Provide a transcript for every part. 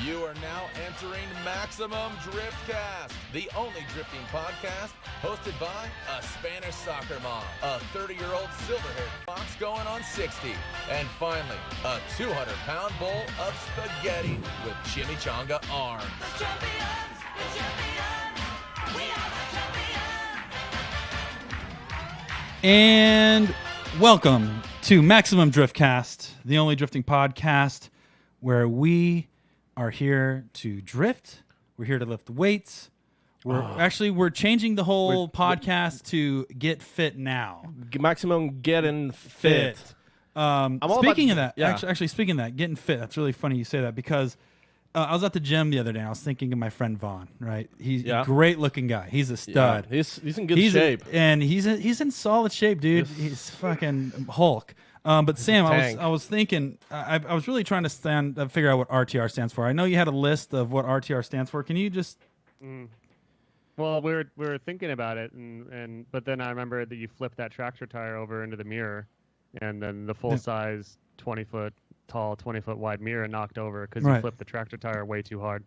You are now entering Maximum Driftcast, the only drifting podcast hosted by a Spanish soccer mom, a 30-year-old silver-haired fox going on 60, and finally, a 200-pound bowl of spaghetti with chimichanga arms. The champions, we are the champions. And welcome to Maximum Driftcast, the only drifting podcast where we are here to drift. We're here to lift weights. We're changing the whole podcast to get fit now. Maximum getting fit. Speaking of that, getting fit. That's really funny you say that because I was at the gym the other day. I was thinking of my friend Vaughn. Right, he's a great looking guy. He's a stud. Yeah. He's in good shape, and he's in solid shape, dude. He's fucking Hulk. But Sam, I was thinking, I was really trying to figure out what RTR stands for. I know you had a list of what RTR stands for. Can you just? Well, we were thinking about it, but then I remember that you flipped that tractor tire over into the mirror, and then the full size 20-foot tall, 20-foot wide mirror knocked over because you flipped the tractor tire way too hard.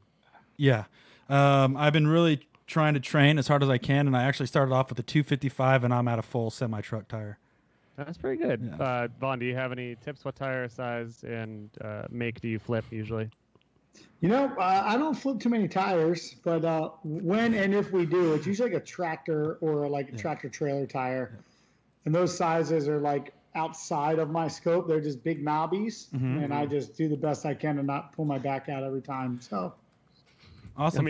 Yeah, I've been really trying to train as hard as I can, and I actually started off with a 255, and I'm at a full semi truck tire. That's pretty good. Yeah. Vaughn, do you have any tips? What tire size and make do you flip usually? You know, I don't flip too many tires, but when and if we do, it's usually like a tractor or like a tractor trailer tire. And those sizes are like outside of my scope. They're just big knobbies. And I just do the best I can to not pull my back out every time. So awesome.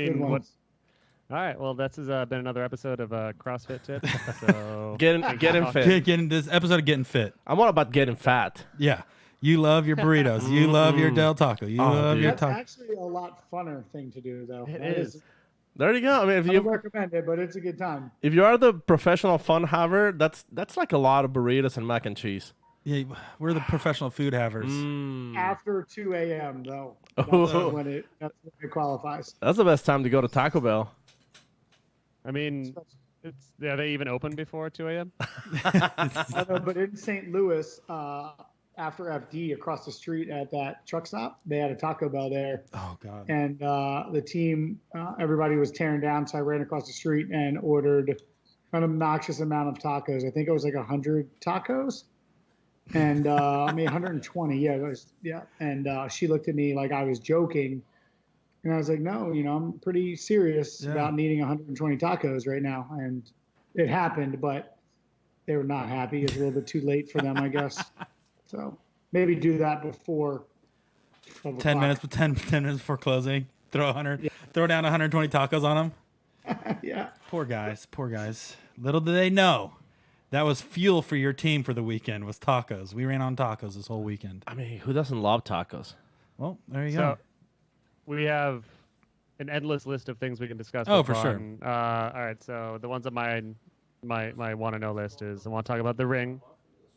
All right, well, this has been another episode of CrossFit Tips. So getting fit. Getting this episode of getting fit. I'm all about getting fat. Yeah. You love your burritos. You love your Del Taco. You love your taco. That's actually a lot funner thing to do, though. It is. There you go. I mean, if I you don't recommend it, but it's a good time. If you are the professional fun haver, that's like a lot of burritos and mac and cheese. Yeah, we're the professional food havers. After 2 a.m., though. That's when it qualifies. That's the best time to go to Taco Bell. I mean, are they even open before 2 a.m.? I know, but in St. Louis, after FD, across the street at that truck stop, they had a Taco Bell there. Oh, God. And the team, everybody was tearing down, so I ran across the street and ordered an obnoxious amount of tacos. I think it was like 100 tacos. And 120, yeah. It was, yeah. And she looked at me like I was joking. And I was like, no, I'm pretty serious about needing 120 tacos right now. And it happened, but they were not happy. It was a little bit too late for them, I guess. So maybe do that before 10 minutes before closing. Throw down 120 tacos on them. Yeah. Poor guys. Little do they know that was fuel for your team for the weekend was tacos. We ran on tacos this whole weekend. I mean, who doesn't love tacos? Well, there you go. We have an endless list of things we can discuss. Oh, for sure. All right, so the ones on my want to know list is I want to talk about the ring,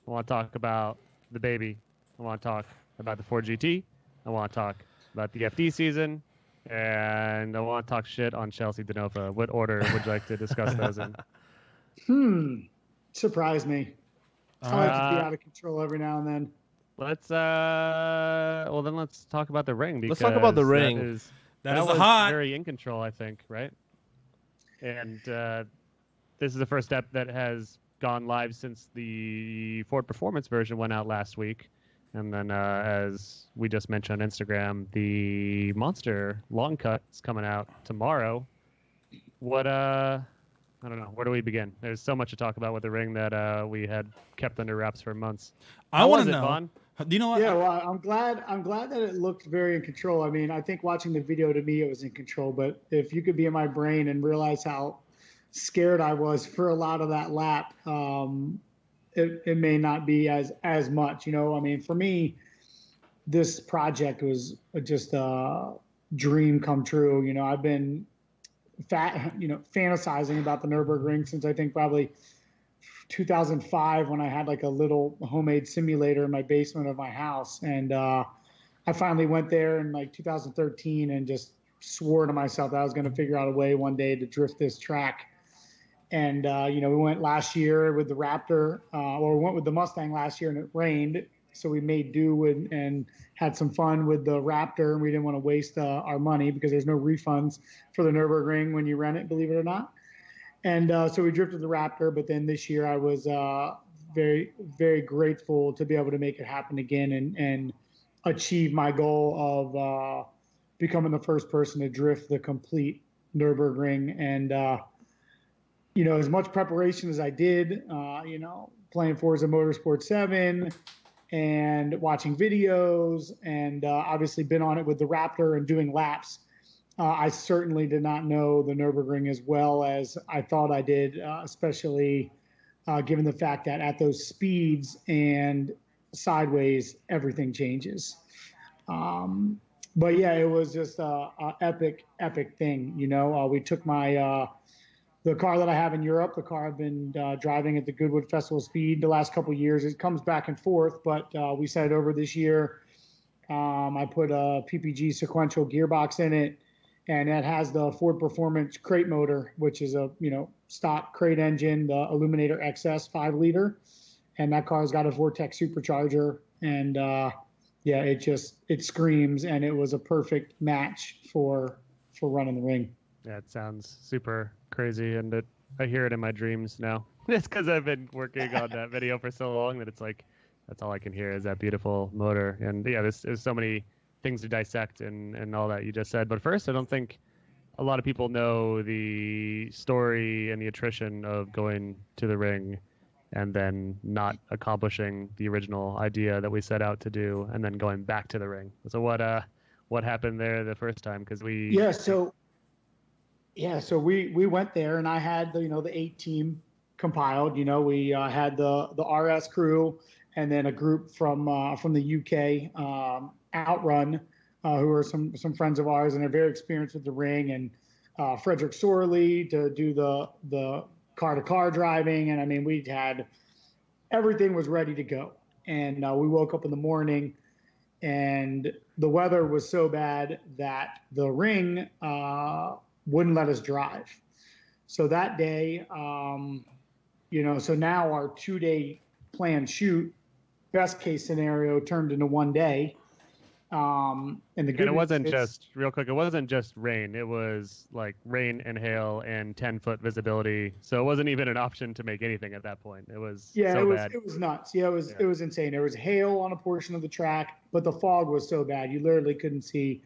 I want to talk about the baby, I want to talk about the Ford GT, I want to talk about the FD season, and I want to talk shit on Chelsea Denofa. What order would you like to discuss those in? Surprise me. I like to be out of control every now and then. Let's talk about the ring. Let's talk about the ring. That was very in control, I think, right? And this is the first step that has gone live since the Ford Performance version went out last week. And then, as we just mentioned on Instagram, the Monster Long Cut is coming out tomorrow. I don't know. Where do we begin? There's so much to talk about with the ring that we had kept under wraps for months. I want to know. Vaughn? Do you know what? Yeah, well, I'm glad that it looked very in control. I mean, I think watching the video to me it was in control, but if you could be in my brain and realize how scared I was for a lot of that lap, it may not be as much. I mean, for me, this project was just a dream come true. I've been fantasizing about the Nurburgring since I think probably 2005 when I had like a little homemade simulator in my basement of my house. And I finally went there in like 2013 and just swore to myself that I was going to figure out a way one day to drift this track. And, we went last year with the Raptor, or we went with the Mustang last year and it rained. so we made do and had some fun with the Raptor. And we didn't want to waste our money because there's no refunds for the Nurburgring when you rent it, believe it or not. And so we drifted the Raptor. But then this year I was very, very grateful to be able to make it happen again and achieve my goal of becoming the first person to drift the complete Nurburgring. And, as much preparation as I did, playing Forza Motorsport 7 and watching videos and obviously been on it with the Raptor and doing laps. I certainly did not know the Nürburgring as well as I thought I did, especially given the fact that at those speeds and sideways, everything changes. But yeah, it was just a epic thing. We took the car that I have in Europe, the car I've been driving at the Goodwood Festival Speed the last couple of years. It comes back and forth, but we sent it over this year. I put a PPG sequential gearbox in it, and it has the Ford Performance crate motor, which is a stock crate engine, the Illuminator XS 5-liter, and that car's got a Vortex supercharger, and it screams, and it was a perfect match for running the ring. Yeah, it sounds super crazy, and I hear it in my dreams now. It's because I've been working on that video for so long that it's like that's all I can hear is that beautiful motor. And yeah, there's so many things to dissect and all that you just said. But first, I don't think a lot of people know the story and the attrition of going to the ring and then not accomplishing the original idea that we set out to do, and then going back to the ring. So what happened there the first time? Because so we went there, and I had the 8 team compiled. We had the RS crew, and then a group from the UK, Outrun, who are some friends of ours, and they're very experienced with the ring, and Frederick Sorley to do the car to car driving, and I mean everything was ready to go, and we woke up in the morning, and the weather was so bad that the ring wouldn't let us drive. So that day, so now our 2-day planned shoot, best case scenario, turned into 1 day. And it wasn't just real quick. It wasn't just rain. It was like rain and hail and 10-foot visibility. So it wasn't even an option to make anything at that point. It was bad. It was nuts. Yeah, it was insane. There was hail on a portion of the track, but the fog was so bad you literally couldn't see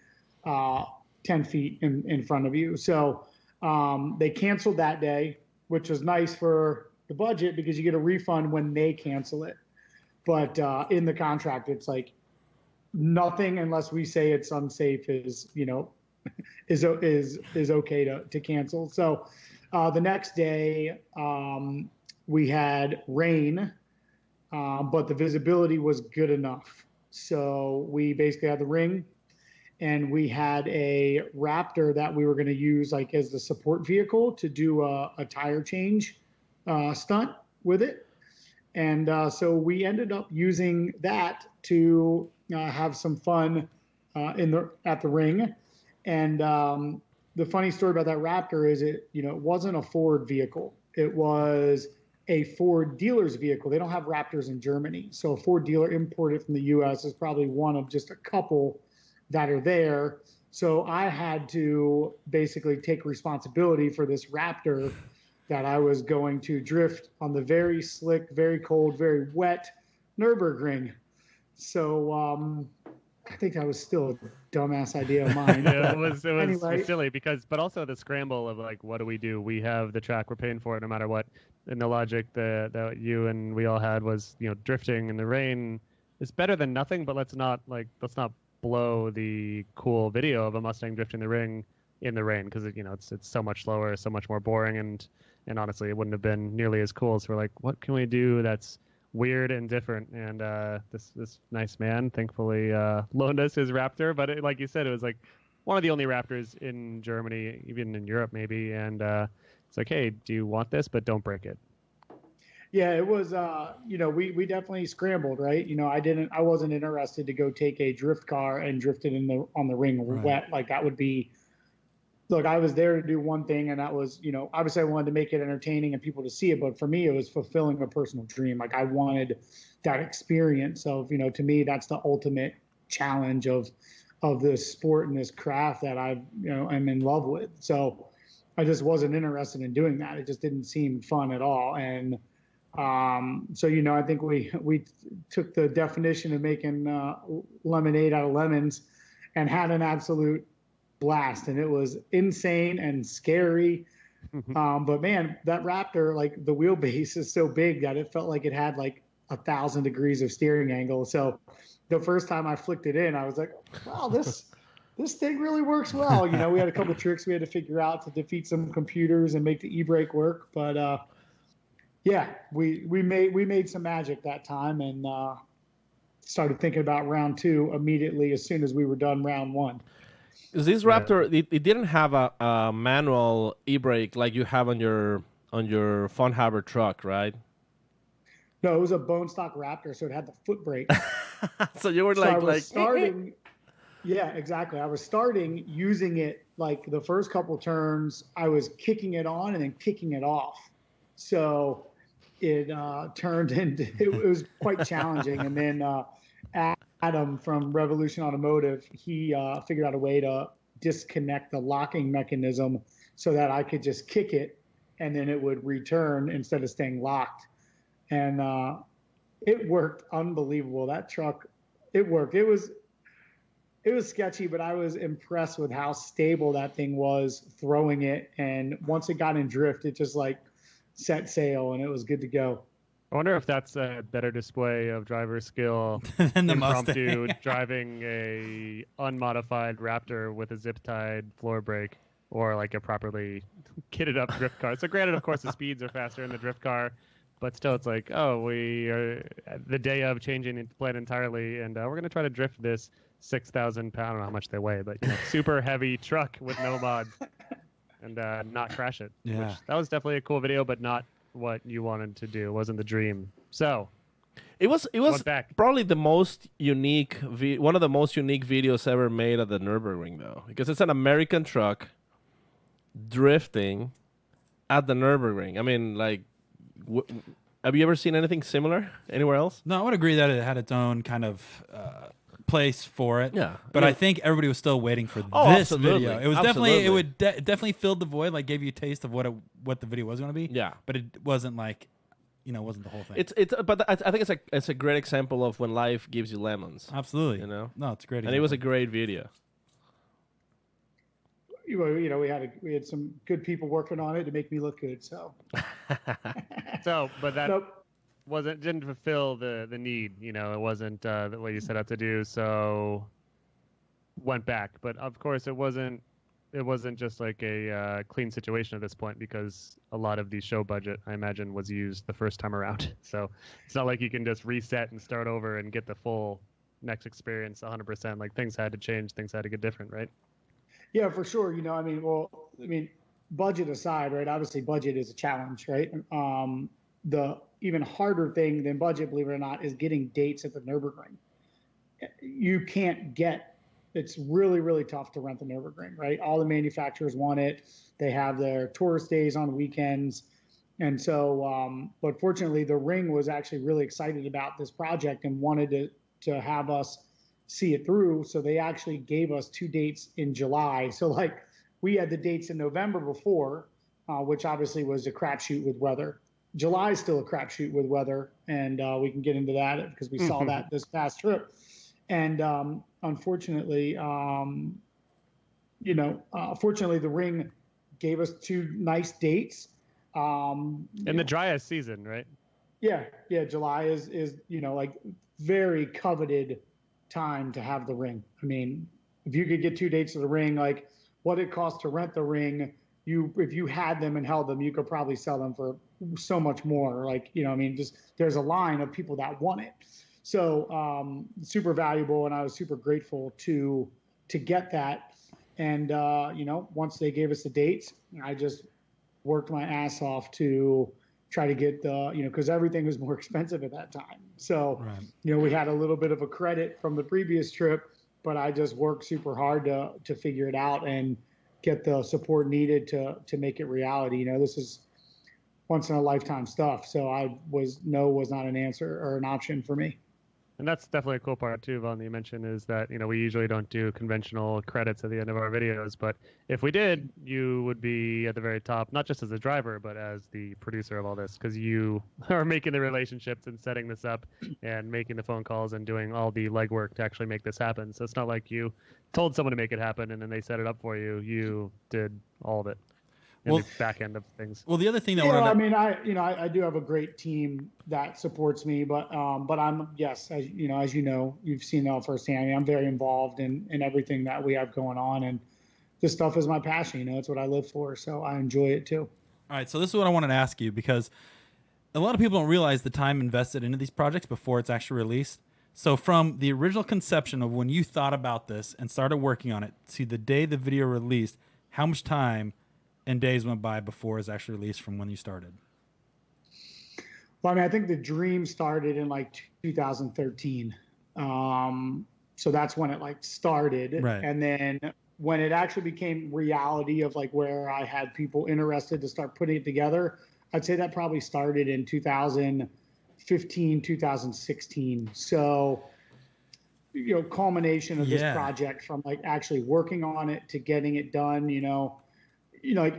10 feet in front of you. So they canceled that day, which was nice for the budget because you get a refund when they cancel it. But in the contract, it's like nothing unless we say it's unsafe is okay to cancel. So the next day we had rain, but the visibility was good enough. So we basically had the ring, and we had a Raptor that we were going to use like as the support vehicle to do a tire change stunt with it. And so we ended up using that to have some fun at the ring. And the funny story about that Raptor is it wasn't a Ford vehicle. It was a Ford dealer's vehicle. They don't have Raptors in Germany. So a Ford dealer imported from the US is probably one of just a couple that are there. So I had to basically take responsibility for this Raptor that I was going to drift on the very slick, very cold, very wet Nürburgring. So I think that was still a dumbass idea of mine. Yeah, it was anyway. Silly but also the scramble of like, what do? We have the track, we're paying for it no matter what. And the logic that you and we all had was, drifting in the rain is better than nothing, but let's not blow the cool video of a Mustang drifting the ring in the rain, because it's so much slower, so much more boring, and honestly it wouldn't have been nearly as cool. So we're like, what can we do that's weird and different? And this nice man thankfully loaned us his Raptor, but like you said, it was like one of the only Raptors in Germany, even in Europe maybe, and it's like, hey, do you want this? But don't break it. Yeah, it was, we definitely scrambled, right? I wasn't interested to go take a drift car and drift it on the ring wet. Like that would be look, I was there to do one thing, and that was, obviously I wanted to make it entertaining and people to see it, but for me, it was fulfilling a personal dream. Like I wanted that experience of, to me, that's the ultimate challenge of this sport and this craft that I'm in love with. So I just wasn't interested in doing that. It just didn't seem fun at all. And so, I think we took the definition of making lemonade out of lemons and had an absolute blast, and it was insane and scary. But man, that Raptor, like the wheelbase is so big that it felt like it had like 1,000 degrees of steering angle. So the first time I flicked it in, I was like, wow, this thing really works well. We had a couple of tricks we had to figure out to defeat some computers and make the e-brake work. But yeah, we made some magic that time, and started thinking about round 2 immediately as soon as we were done round 1. Is this Raptor? It didn't have a manual e-brake like you have on your Fun Harbor truck, right? No, it was a bone stock Raptor, so it had the foot brake. So you were starting. Yeah, exactly. I was starting using it like the first couple turns. I was kicking it on and then kicking it off. So it turned into it was quite challenging. And then Adam from Revolution Automotive, he figured out a way to disconnect the locking mechanism so that I could just kick it and then it would return instead of staying locked. And it worked unbelievable. That truck, it worked. It was sketchy, but I was impressed with how stable that thing was throwing it. And once it got in drift, it just like set sail and it was good to go. I wonder if that's a better display of driver skill than the impromptu Mustang. driving a unmodified Raptor with a zip-tied floor brake, or like a properly kitted up drift car. So granted, of course, the speeds are faster in the drift car, but still, it's like, oh, we are the day of changing the plan entirely, and we're going to try to drift this 6,000 pound, I don't know how much they weigh, but super heavy truck with no mods, and not crash it. Yeah. That was definitely a cool video, but not what you wanted to do. It wasn't the dream. So it was back. probably the most unique, one of the most unique videos ever made at the Nurburgring, though, because it's an American truck drifting at the Nurburgring. I mean, like, have you ever seen anything similar anywhere else? No, I would agree that it had its own kind of place for it. Yeah. But Yeah. I think everybody was still waiting for Oh, this absolutely. video. It was Absolutely. definitely filled the void, like gave you a taste of what the video was going to be. Yeah. But it wasn't like, it wasn't the whole thing. But I think it's a great example of when life gives you lemons. Absolutely. No, it's a great. and it was a great video. We had some good people working on it to make me look good. So, But that nope. didn't fulfill the need. It wasn't what you set out to do. So went back, but of course it wasn't just like a clean situation at this point, because a lot of the show budget, I imagine, was used the first time around. So it's not like you can just reset and start over and get the full next experience 100%. Like things had to change, things had to get different, right? Yeah, for sure. Budget aside, right? Obviously, budget is a challenge, right? The even harder thing than budget, believe it or not, is getting dates at the Nurburgring. It's really, really tough to rent the Nurburgring, right? All the manufacturers want it. They have their tourist days on weekends. And so, but fortunately, the Ring was actually really excited about this project and wanted to have us see it through. So they actually gave us 2 dates in July. So like we had the dates in November before, which obviously was a crapshoot with weather. July is still a crapshoot with weather, and we can get into that because we saw that this past trip. And unfortunately, fortunately, the Ring gave us 2 nice dates. In the driest season, right? Yeah. July is like very coveted time to have the Ring. I mean, if you could get 2 dates to the Ring, like what it costs to rent the Ring, if you had them and held them, you could probably sell them for so much more. Like, just there's a line of people that want it. So super valuable, and I was super grateful to get that. And once they gave us the dates, I just worked my ass off to try to get because everything was more expensive at that time. So, we had a little bit of a credit from the previous trip, but I just worked super hard to figure it out. And get the support needed to make it reality. This is once in a lifetime stuff. So was not an answer or an option for me. And that's definitely a cool part too, Vaughn, that you mentioned, is that, we usually don't do conventional credits at the end of our videos, but if we did, you would be at the very top, not just as a driver, but as the producer of all this, because you are making the relationships and setting this up and making the phone calls and doing all the legwork to actually make this happen. So it's not like you told someone to make it happen and then they set it up for you. You did all of it. The back end of things. Well, the other thing that I do have a great team that supports me, but I'm as you know, you've seen that firsthand. I'm very involved in everything that we have going on, and this stuff is my passion. It's what I live for, so I enjoy it too. All right, so this is what I wanted to ask you, because a lot of people don't realize the time invested into these projects before it's actually released. So from the original conception of when you thought about this and started working on it to the day the video released, how much time and days went by before it's actually released from when you started? Well, I think the dream started in 2013. So that's when it started. Right. And then when it actually became reality of where I had people interested to start putting it together, I'd say that probably started in 2015, 2016. So, culmination of this project from actually working on it to getting it done,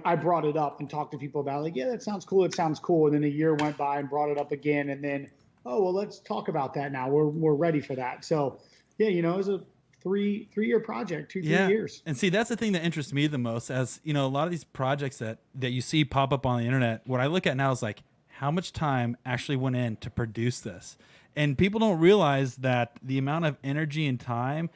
I brought it up and talked to people about that sounds cool. It sounds cool. And then a year went by and brought it up again. And then, let's talk about that now. We're ready for that. So it was a three-year project, 3 years. And see, that's the thing that interests me the most, as a lot of these projects that you see pop up on the internet, what I look at now is how much time actually went in to produce this. And people don't realize that the amount of energy and time,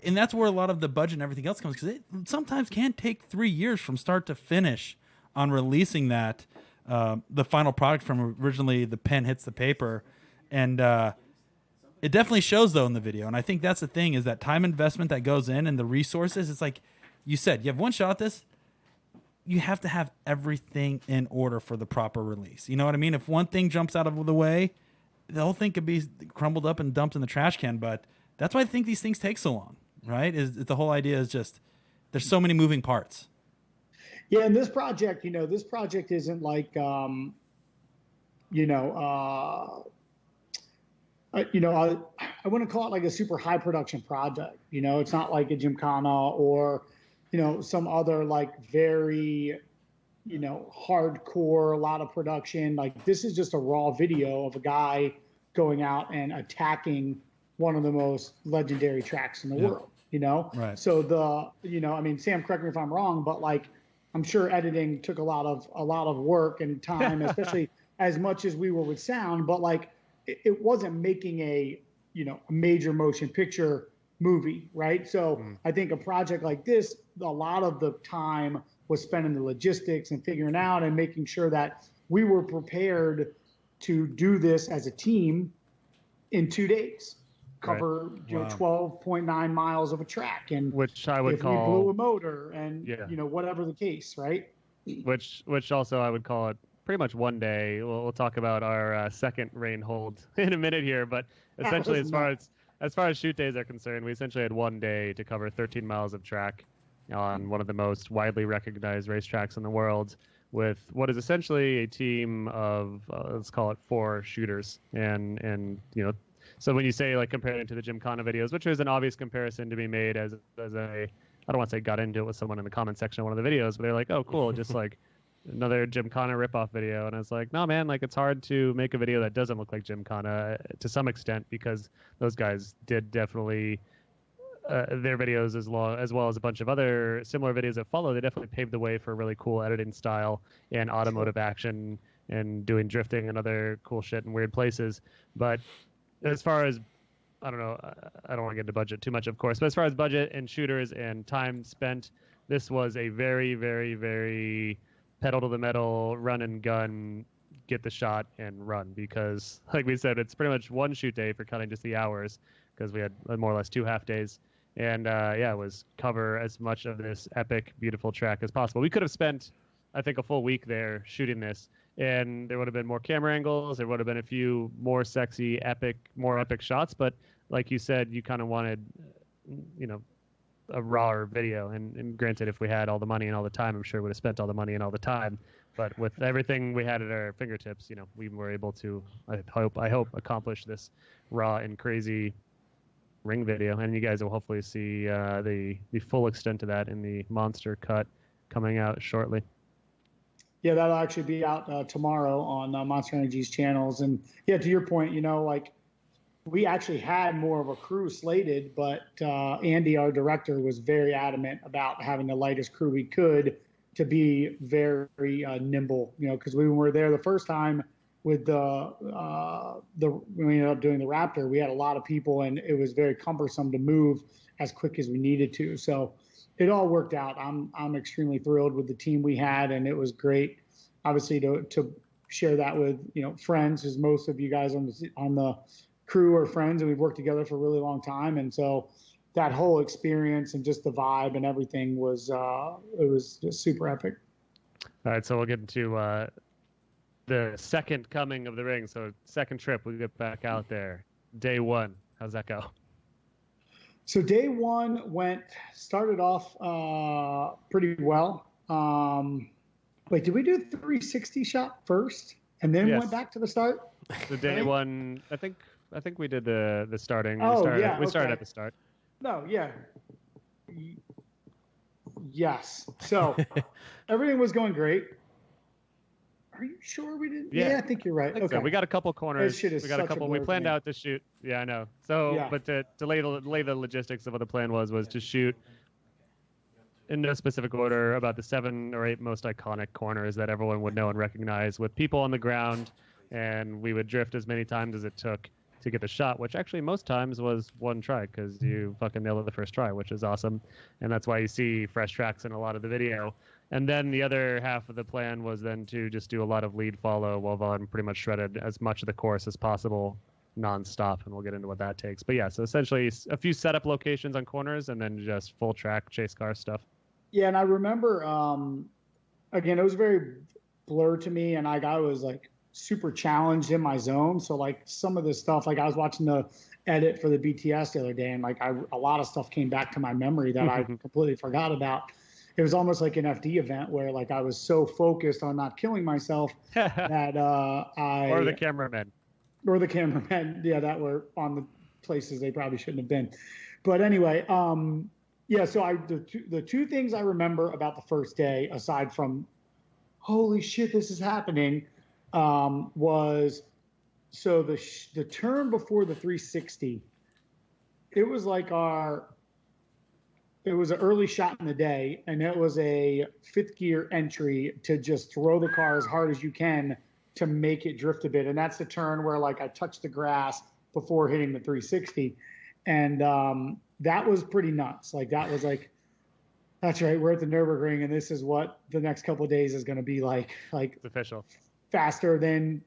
and that's where a lot of the budget and everything else comes, because it sometimes can take 3 years from start to finish on releasing that, the final product from originally the pen hits the paper. And it definitely shows, though, in the video. And I think that's the thing, is that time investment that goes in and the resources. It's like you said, you have one shot at this. You have to have everything in order for the proper release. You know what I mean? If one thing jumps out of the way, the whole thing could be crumbled up and dumped in the trash can. But that's why I think these things take so long, right? Is the whole idea is just there's so many moving parts. Yeah, and this project, isn't I wouldn't call it a super high production project. It's not like a Gymkhana or, some other very, hardcore, a lot of production. This is just a raw video of a guy going out and attacking one of the most legendary tracks in the world, Right. So Sam, correct me if I'm wrong, but I'm sure editing took a lot of work and time, especially as much as we were with sound, but it wasn't making a major motion picture movie, right? So I think a project like this, a lot of the time was spent in the logistics and figuring out and making sure that we were prepared to do this as a team in 2 days, cover 12.9 miles of a track, and which I would if call we blew a motor and whatever the case, right? Which also I would call it pretty much one day. We'll talk about our second rain hold in a minute here, but essentially as far as shoot days are concerned, we essentially had 1 day to cover 13 miles of track on one of the most widely recognized racetracks in the world, with what is essentially a team of let's call it 4 shooters. And so when you say comparing it to the Gymkhana videos, which is an obvious comparison to be made as a, I don't want to say got into it with someone in the comment section of one of the videos, but they're like, oh cool, just another Gymkhana ripoff video. And I was like, no man, it's hard to make a video that doesn't look like Gymkhana to some extent, because those guys did definitely their videos as well as a bunch of other similar videos that follow. They definitely paved the way for a really cool editing style and automotive action and doing drifting and other cool shit in weird places. But as far as, I don't know, I don't want to get into budget too much, of course, but as far as budget and shooters and time spent, this was a very, very, very pedal to the metal, run and gun, get the shot and run, because like we said, it's pretty much one shoot day for counting just the hours, because we had more or less 2 half days. And it was cover as much of this epic, beautiful track as possible. We could have spent, I think, a full week there shooting this, and there would have been more camera angles. There would have been a few more sexy, more epic shots. But like you said, you kind of wanted, a rawer video. And granted, if we had all the money and all the time, I'm sure we would have spent all the money and all the time. But with everything we had at our fingertips, we were able to, I hope, accomplish this raw and crazy ring video. And you guys will hopefully see the full extent of that in the monster cut coming out shortly. Yeah, that'll actually be out tomorrow on Monster Energy's channels. And yeah, to your point, like we actually had more of a crew slated, but Andy, our director, was very adamant about having the lightest crew we could to be very nimble, because when we were there the first time with when we ended up doing the Raptor, we had a lot of people and it was very cumbersome to move as quick as we needed to. So it all worked out. I'm extremely thrilled with the team we had, and it was great, obviously, to share that with friends, as most of you guys on the crew are friends, and we've worked together for a really long time, and so that whole experience and just the vibe and everything was it was just super epic. All right, so we'll get into the second coming of the ring. So second trip, we get back out there. Day one, how's that go? So day one started off pretty well. Wait, did we do 360 shot first and then Yes. went back to the start? The day one, I think we did the starting. Oh, we started okay. at the start. No, yeah. Yes. So everything was going great. Are you sure we didn't? Yeah. I think you're right. I think Okay. so. We got a couple corners. This shit is We got a such a couple. We blur planned to me. out to shoot. Yeah, I know. So, Yeah. but to lay the logistics of what the plan was to in no specific order about the 7 or 8 most iconic corners that everyone would know and recognize, with people on the ground, and we would drift as many times as it took to get the shot, which actually most times was one try, because you fucking nailed it the first try, which is awesome. And that's why you see fresh tracks in a lot of the video. And then the other half of the plan was then to just do a lot of lead follow while Vaughn pretty much shredded as much of the course as possible nonstop, and we'll get into what that takes. But yeah, so essentially a few setup locations on corners and then just full track chase car stuff. Yeah, and I remember, again, it was very blurred to me, and I was like super challenged in my zone. So like some of the stuff, like I was watching the edit for the BTS the other day, and like a lot of stuff came back to my memory that I completely forgot about. It was almost like an FD event where like I was so focused on not killing myself that Or the cameramen. Yeah, that were on the places they probably shouldn't have been. But anyway, yeah, so the two things I remember about the first day, aside from holy shit, this is happening, was so the turn before the 360. It was like it was an early shot in the day, and it was a 5th gear entry to just throw the car as hard as you can to make it drift a bit. And that's the turn where like I touched the grass before hitting the 360. And that was pretty nuts. Like that was like, that's right, we're at the Nurburgring, and this is what the next couple of days is going to be like It's official. faster than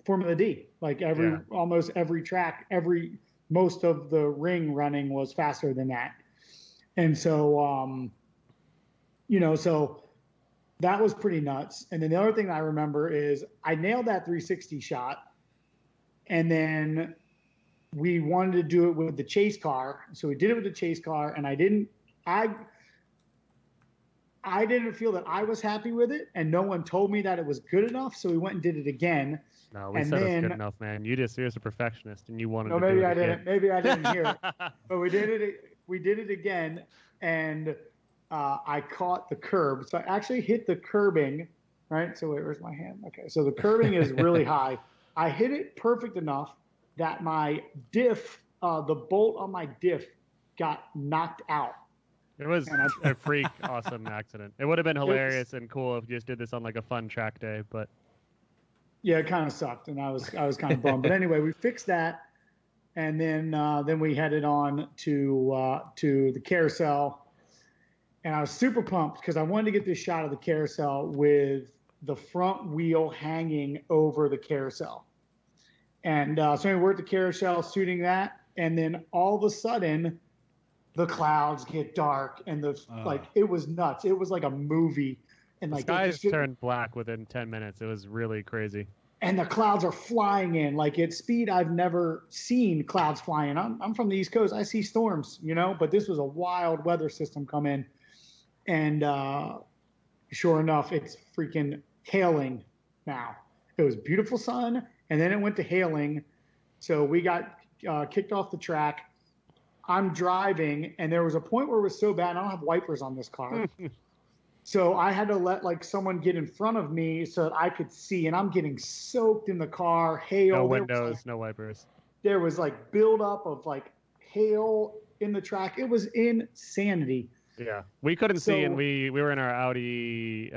Formula D. Like almost every track, most of the ring running was faster than that. And so, so that was pretty nuts. And then the other thing I remember is I nailed that 360 shot, and then we wanted to do it with the chase car. So we did it with the chase car, and I didn't feel that I was happy with it, and no one told me that it was good enough. So we went and did it again. No, we said it's good enough, man. You're just a perfectionist, and you wanted to maybe do it I again. didn't. Maybe I didn't hear it. But we did it again, and I caught the curb. So I actually hit the curbing, right? So wait, where's my hand? Okay, so the curbing is really high. I hit it perfect enough that my diff, the bolt on my diff, got knocked out. It was a freak awesome accident. It would have been hilarious and cool if you just did this on like a fun track day, but yeah, it kind of sucked, and I was kind of bummed. But anyway, we fixed that, and then we headed on to the carousel, and I was super pumped because I wanted to get this shot of the carousel with the front wheel hanging over the carousel. And so we're at the carousel shooting that, and then all of a sudden, the clouds get dark, and like it was nuts. It was like a movie, and the like skies turned black within 10 minutes. It was really crazy. and the clouds are flying in like at speed I've never seen clouds flying. I'm from the East Coast. I see storms, but this was a wild weather system come in, and sure enough, it's freaking hailing now. It was beautiful sun, and then it went to hailing. So we got kicked off the track. I'm driving, and there was a point where it was so bad. I don't have wipers on this car. So I had to let like someone get in front of me so that I could see, and I'm getting soaked in the car, hail. No windows, no wipers. There was like buildup of like hail in the track. It was insanity. Yeah, we couldn't see, and we were in our Audi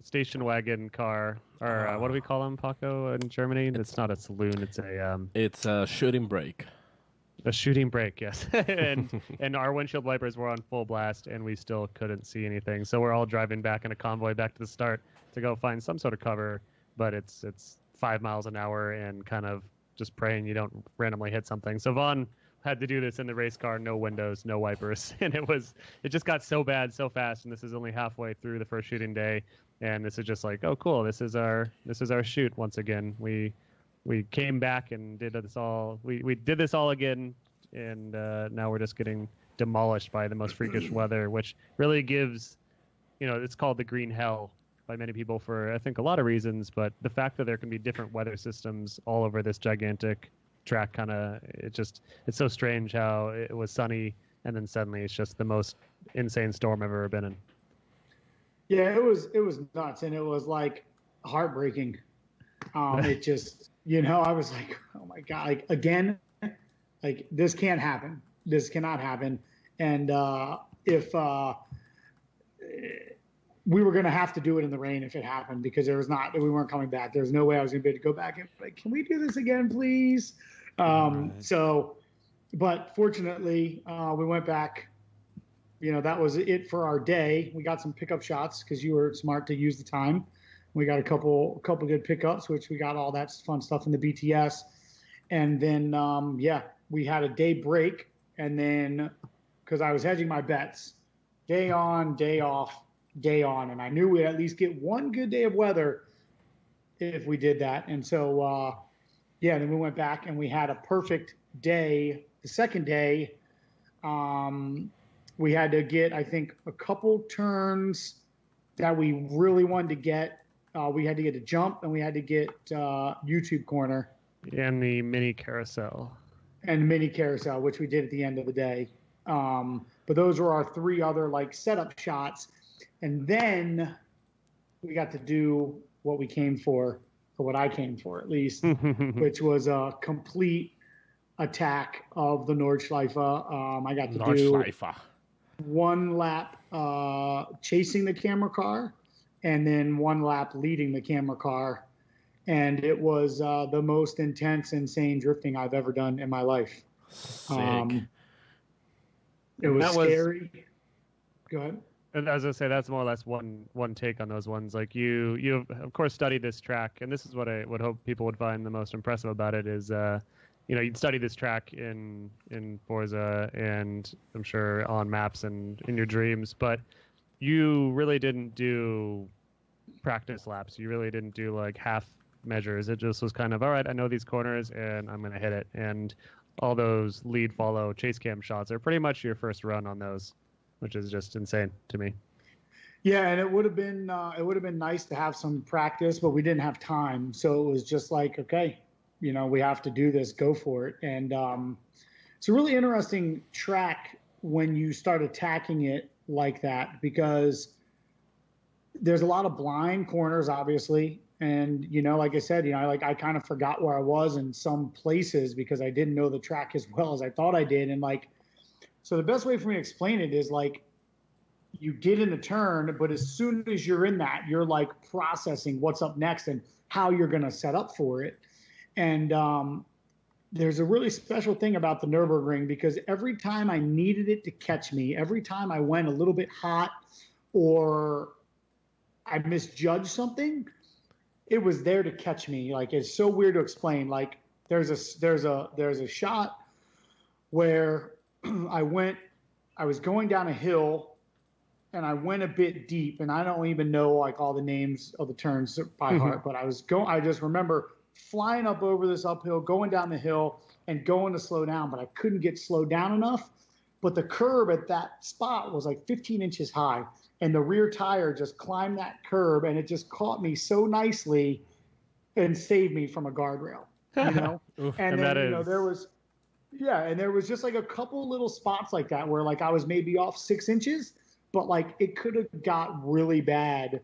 station wagon car, or what do we call them, Paco, in Germany? It's not a saloon. It's a shooting brake. A shooting brake, yes. and our windshield wipers were on full blast, and we still couldn't see anything. So we're all driving back in a convoy back to the start to go find some sort of cover, but it's 5 miles an hour and kind of just praying you don't randomly hit something. So Vaughn had to do this in the race car, no windows, no wipers, and it just got so bad so fast. And this is only halfway through the first shooting day, and this is just like, oh cool, this is our shoot once again. We came back and did this all. We did this all again, and now we're just getting demolished by the most freakish weather, which really gives, it's called the green hell by many people for I think a lot of reasons. But the fact that there can be different weather systems all over this gigantic track, it's so strange how it was sunny and then suddenly it's just the most insane storm I've ever been in. Yeah, it was nuts, and it was like heartbreaking. It just. I was like, oh my God, like again, like this can't happen. This cannot happen. And if we were going to have to do it in the rain if it happened, because we weren't coming back. There's no way I was going to be able to go back and like, can we do this again, please? So, but fortunately, we went back. That was it for our day. We got some pickup shots because you were smart to use the time. We got a couple good pickups, which we got all that fun stuff in the BTS. And then, we had a day break. And then, because I was hedging my bets, day on, day off, day on. And I knew we'd at least get one good day of weather if we did that. And so, then we went back and we had a perfect day. The second day, we had to get, I think, a couple turns that we really wanted to get. We had to get a jump, and we had to get YouTube corner. And the mini carousel. And mini carousel, which we did at the end of the day. But those were our 3 other setup shots. And then we got to do what we came for, or what I came for at least, which was a complete attack of the Nordschleife. I got to do 1 lap chasing the camera car, and then 1 lap leading the camera car. And it was the most intense, insane drifting I've ever done in my life. Sick. It was scary. Go ahead. And as I say, that's more or less one take on those ones. Like you of course studied this track, and this is what I would hope people would find the most impressive about it is, you'd study this track in Forza, and I'm sure on maps and in your dreams, but you really didn't do practice laps. You really didn't do half measures. It just was kind of, all right, I know these corners and I'm going to hit it. And all those lead, follow, chase cam shots are pretty much your first run on those, which is just insane to me. Yeah, and it would have been nice to have some practice, but we didn't have time. So it was just like, okay, we have to do this, go for it. And it's a really interesting track when you start attacking it like that, because there's a lot of blind corners, obviously. And, like I said, I kind of forgot where I was in some places because I didn't know the track as well as I thought I did. And so the best way for me to explain it is you get in the turn, but as soon as you're in that, you're processing what's up next and how you're going to set up for it. And there's a really special thing about the Nurburgring, because every time I needed it to catch me, every time I went a little bit hot or I misjudged something, it was there to catch me. It's so weird to explain. There's a shot where I was going down a hill and I went a bit deep, and I don't even know like all the names of the turns by heart, but I just remember flying up over this uphill, going down the hill, and going to slow down, but I couldn't get slowed down enough. But the curb at that spot was like 15 inches high, and the rear tire just climbed that curb, and it just caught me so nicely and saved me from a guardrail, you know? And then, that you know, is- there was just like a couple little spots like that where like I was maybe off 6 inches, but like it could have got really bad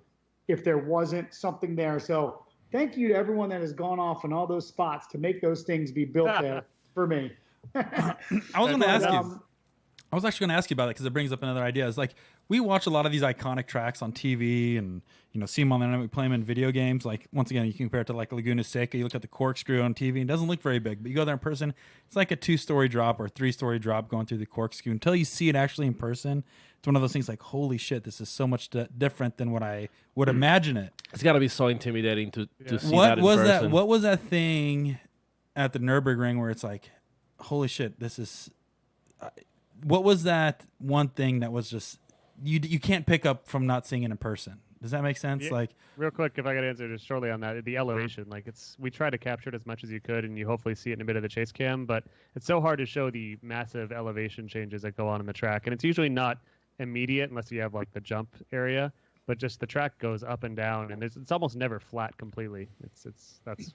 if there wasn't something there. So thank you to everyone that has gone off in all those spots to make those things be built there for me. I was going to ask you. Um, I was actually going to ask you about it because it brings up another idea. It's like we watch a lot of these iconic tracks on TV and, you know, see them on the internet. We play them in video games. Like, once again, you can compare it to like Laguna Seca. You look at the corkscrew on TV, and it doesn't look very big. But you go there in person, it's like a 2-story drop or a 3-story drop going through the corkscrew. Until you see it actually in person, it's one of those things like, holy shit, this is so much different than what I would imagine it. It's got to be so intimidating to see What that in was person. that? What was that thing at the Nurburgring where it's like, holy shit, this is... what was that one thing that was just you can't pick up from not seeing it in person? Does that make sense? Yeah. Like, Real quick, if I could answer just shortly on that, the elevation, like we try to capture it as much as you could, and you hopefully see it in a bit of the chase cam, but it's so hard to show the massive elevation changes that go on in the track, and it's usually not immediate unless you have like the jump area, but just the track goes up and down, and it's almost never flat completely. That's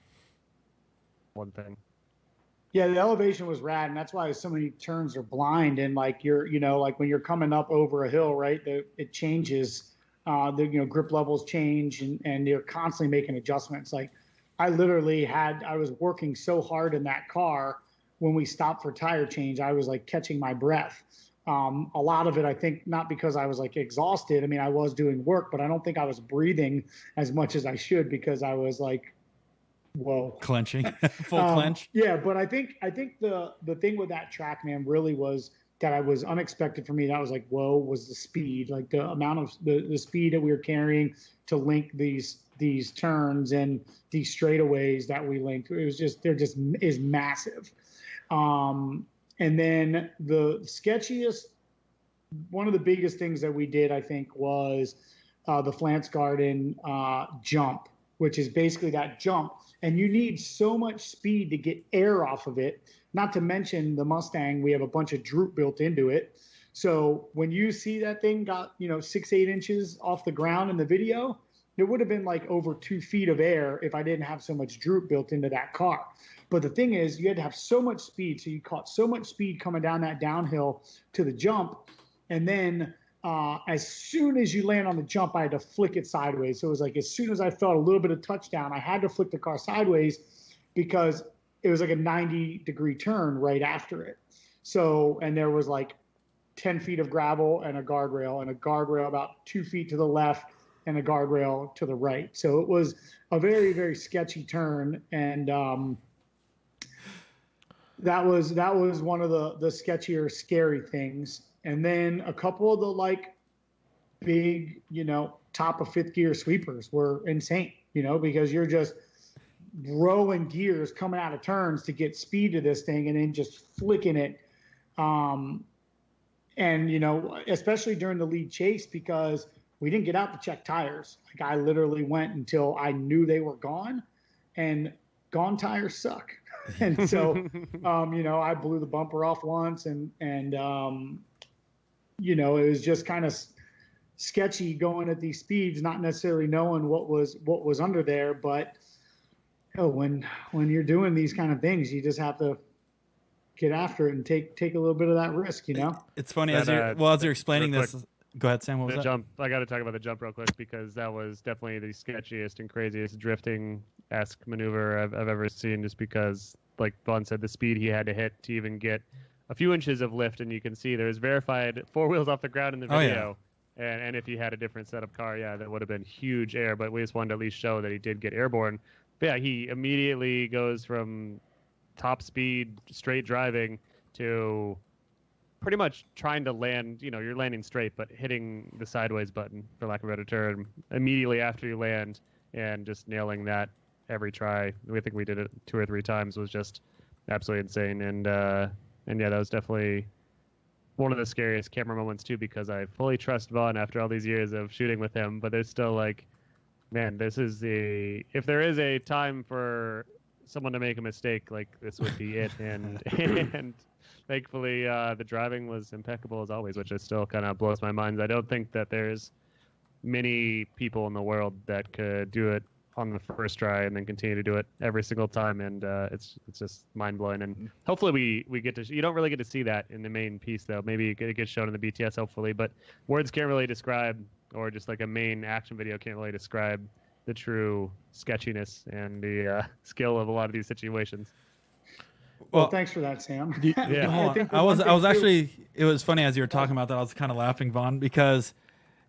one thing. Yeah, the elevation was rad, and that's why so many turns are blind. And like you know, like when you're coming up over a hill, right? It changes. The grip levels change, and you're constantly making adjustments. Like I was working so hard in that car when we stopped for tire change. I was like catching my breath. A lot of it, I think, not because I was like exhausted. I mean, I was doing work, but I don't think I was breathing as much as I should because I was like, whoa. clenching, full clench. Yeah, but I think the thing with that track, man, really was that I was unexpected for me. That was like, whoa, was the speed, like the amount of the speed that we were carrying to link these turns and these straightaways that we linked. It was just is massive. And then the sketchiest, one of the biggest things that we did, I think, was the Flance Garden jump, which is basically that jump. And you need so much speed to get air off of it. Not to mention the Mustang, we have a bunch of droop built into it. So when you see that thing got, 6-8 inches off the ground in the video, it would have been like over 2 feet of air if I didn't have so much droop built into that car. But the thing is, you had to have so much speed. So you caught so much speed coming down that downhill to the jump. And then as soon as you land on the jump, I had to flick it sideways. So it was like as soon as I felt a little bit of touchdown, I had to flick the car sideways because it was like a 90-degree turn right after it. So, and there was like 10 feet of gravel and a guardrail about 2 feet to the left and a guardrail to the right. So it was a very, very sketchy turn. And that was one of the sketchier, scary things. And then a couple of the like big, top of fifth gear sweepers were insane, because you're just rolling gears coming out of turns to get speed to this thing and then just flicking it. And, especially during the lead chase, because we didn't get out to check tires. Like I literally went until I knew they were gone, and gone tires suck. And so, I blew the bumper off once and it was just kind of sketchy going at these speeds, not necessarily knowing what was under there. But when you're doing these kind of things, you just have to get after it and take a little bit of that risk, It's funny That, as you're explaining real this. Go ahead, Sam. What was The that? jump. I got to talk about the jump real quick because that was definitely the sketchiest and craziest drifting-esque maneuver I've ever seen. Just because, like Vaughn said, the speed he had to hit to even get a few inches of lift, and you can see there's verified 4 wheels off the ground in the Oh, yeah. video. And if he had a different setup car, that would have been huge air. But we just wanted to at least show that he did get airborne. But yeah, he immediately goes from top speed, straight driving to pretty much trying to land, you're landing straight, but hitting the sideways button, for lack of a better term, immediately after you land and just nailing that every try. I think we did it 2 or 3 times, was just absolutely insane. And yeah, that was definitely one of the scariest camera moments too, because I fully trust Vaughn after all these years of shooting with him. But there's still like, man, this is if there is a time for someone to make a mistake, like this would be it. And and thankfully, the driving was impeccable as always, which just still kind of blows my mind. I don't think that there's many people in the world that could do it on the first try and then continue to do it every single time, and it's just mind blowing. And hopefully we get to. You don't really get to see that in the main piece though. Maybe it gets shown in the BTS, hopefully, but words can't really describe, or just like a main action video can't really describe the true sketchiness and the skill of a lot of these situations. Well, thanks for that, Sam. Yeah, hold think on. the one I was thing, too- actually. It was funny as you were talking about that. I was kind of laughing, Vaughn, because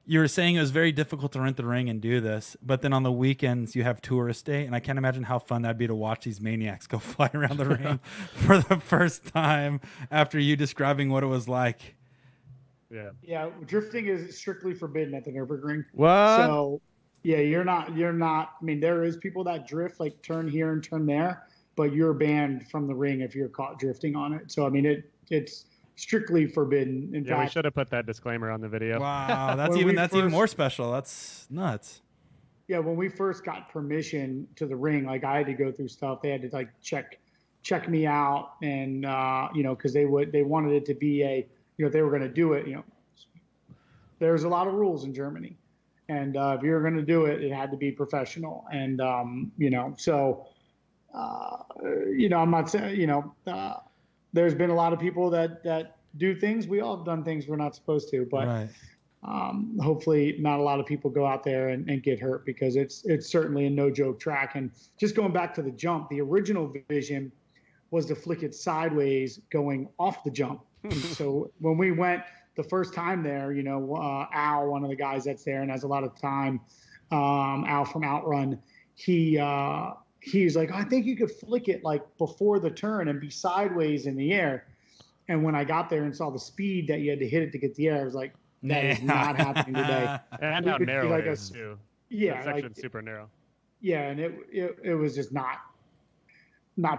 you were saying it was very difficult to rent the ring and do this, but then on the weekends you have tourist day, and I can't imagine how fun that'd be to watch these maniacs go fly around the ring for the first time after you describing what it was like. Yeah. Yeah, drifting is strictly forbidden at the Nurburgring. What? So, yeah, you're not. I mean, there is people that drift, like turn here and turn there, but you're banned from the ring if you're caught drifting on it. So, I mean, it's strictly forbidden. In Yeah, we fact, should have put that disclaimer on the video. Wow, that's When even we even first- more special. That's nuts. yeah, when we first got permission to the ring, like I had to go through stuff. They had to like check me out, and because they wanted it to be if they were going to do it, there's a lot of rules in Germany, and if you were going to do it, it had to be professional, and so I'm not saying there's been a lot of people that do things. We all have done things we're not supposed to, but Right. hopefully not a lot of people go out there and get hurt, because it's certainly a no joke track. And just going back to the jump, the original vision was to flick it sideways going off the jump. So when we went the first time there, Al, one of the guys that's there and has a lot of time, Al from Outrun, he's like, I think you could flick it like before the turn and be sideways in the air. And when I got there and saw the speed that you had to hit it to get the air, I was like, that is not happening today. And We how could be narrow like it a is too. Yeah, That section's super narrow. yeah, and it was just not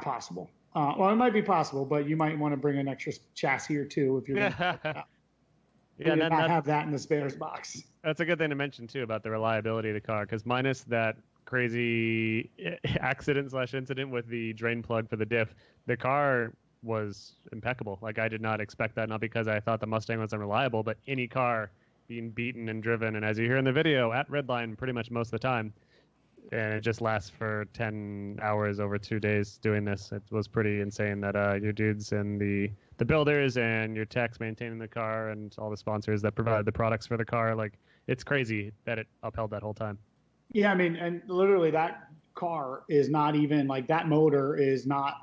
possible. Well, it might be possible, but you might want to bring an extra chassis or two if you're going to Yeah, and not have that in the spares box. that's a good thing to mention too about the reliability of the car, because minus that crazy accident/incident with the drain plug for the diff, the car was impeccable. Like, I did not expect that, not because I thought the Mustang was unreliable, but any car being beaten and driven, and as you hear in the video, at redline pretty much most of the time, and it just lasts for 10 hours over 2 days doing this. It was pretty insane that your dudes and the builders and your techs maintaining the car and all the sponsors that provided the products for the car, like, it's crazy that it upheld that whole time. Yeah, I mean, and literally that car is not even like, that motor is not